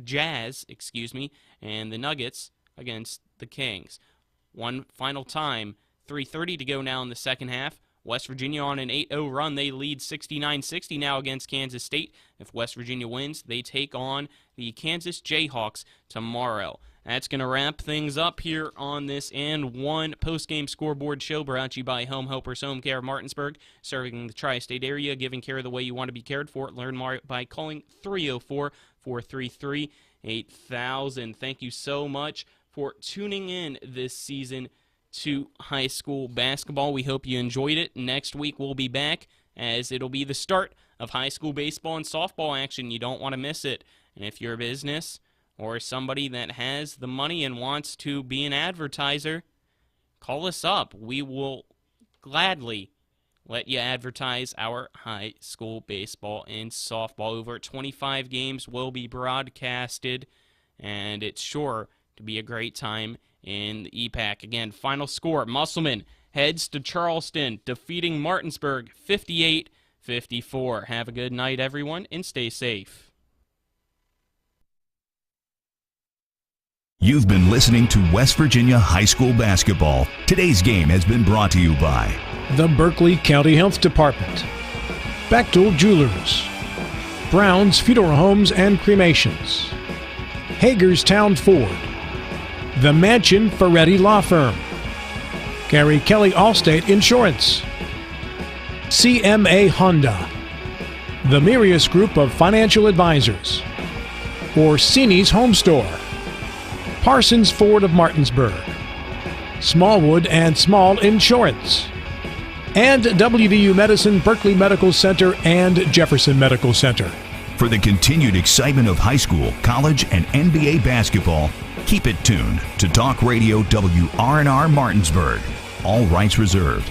Jazz, and the Nuggets against the Kings. One final time, 3:30 to go now in the second half. West Virginia on an 8-0 run. They lead 69-60 now against Kansas State. If West Virginia wins, they take on the Kansas Jayhawks tomorrow. That's going to wrap things up here on this and one postgame scoreboard show brought to you by Home Helpers Home Care of Martinsburg, serving the tri-state area, giving care the way you want to be cared for. Learn more by calling 304-433-8000. Thank you so much for tuning in this season to high school basketball. We hope you enjoyed it. Next week we'll be back as it'll be the start of high school baseball and softball action. You don't want to miss it. And if you're a business or somebody that has the money and wants to be an advertiser, call us up. We will gladly let you advertise our high school baseball and softball. Over 25 games will be broadcasted, and it's sure to be a great time in the EPAC. Again, final score, Musselman heads to Charleston, defeating Martinsburg 58-54. Have a good night, everyone, and stay safe. You've been listening to West Virginia High School Basketball. Today's game has been brought to you by the Berkeley County Health Department, Bechtel Jewelers, Brown's Funeral Homes and Cremations, Hagerstown Ford, The Mansion Ferretti Law Firm, Gary Kelly Allstate Insurance, CMA Honda, the Mirius Group of Financial Advisors, Orsini's Home Store, Parsons Ford of Martinsburg, Smallwood and Small Insurance, and WVU Medicine, Berkeley Medical Center, and Jefferson Medical Center. For the continued excitement of high school, college, and NBA basketball, keep it tuned to Talk Radio WRNR Martinsburg. All rights reserved.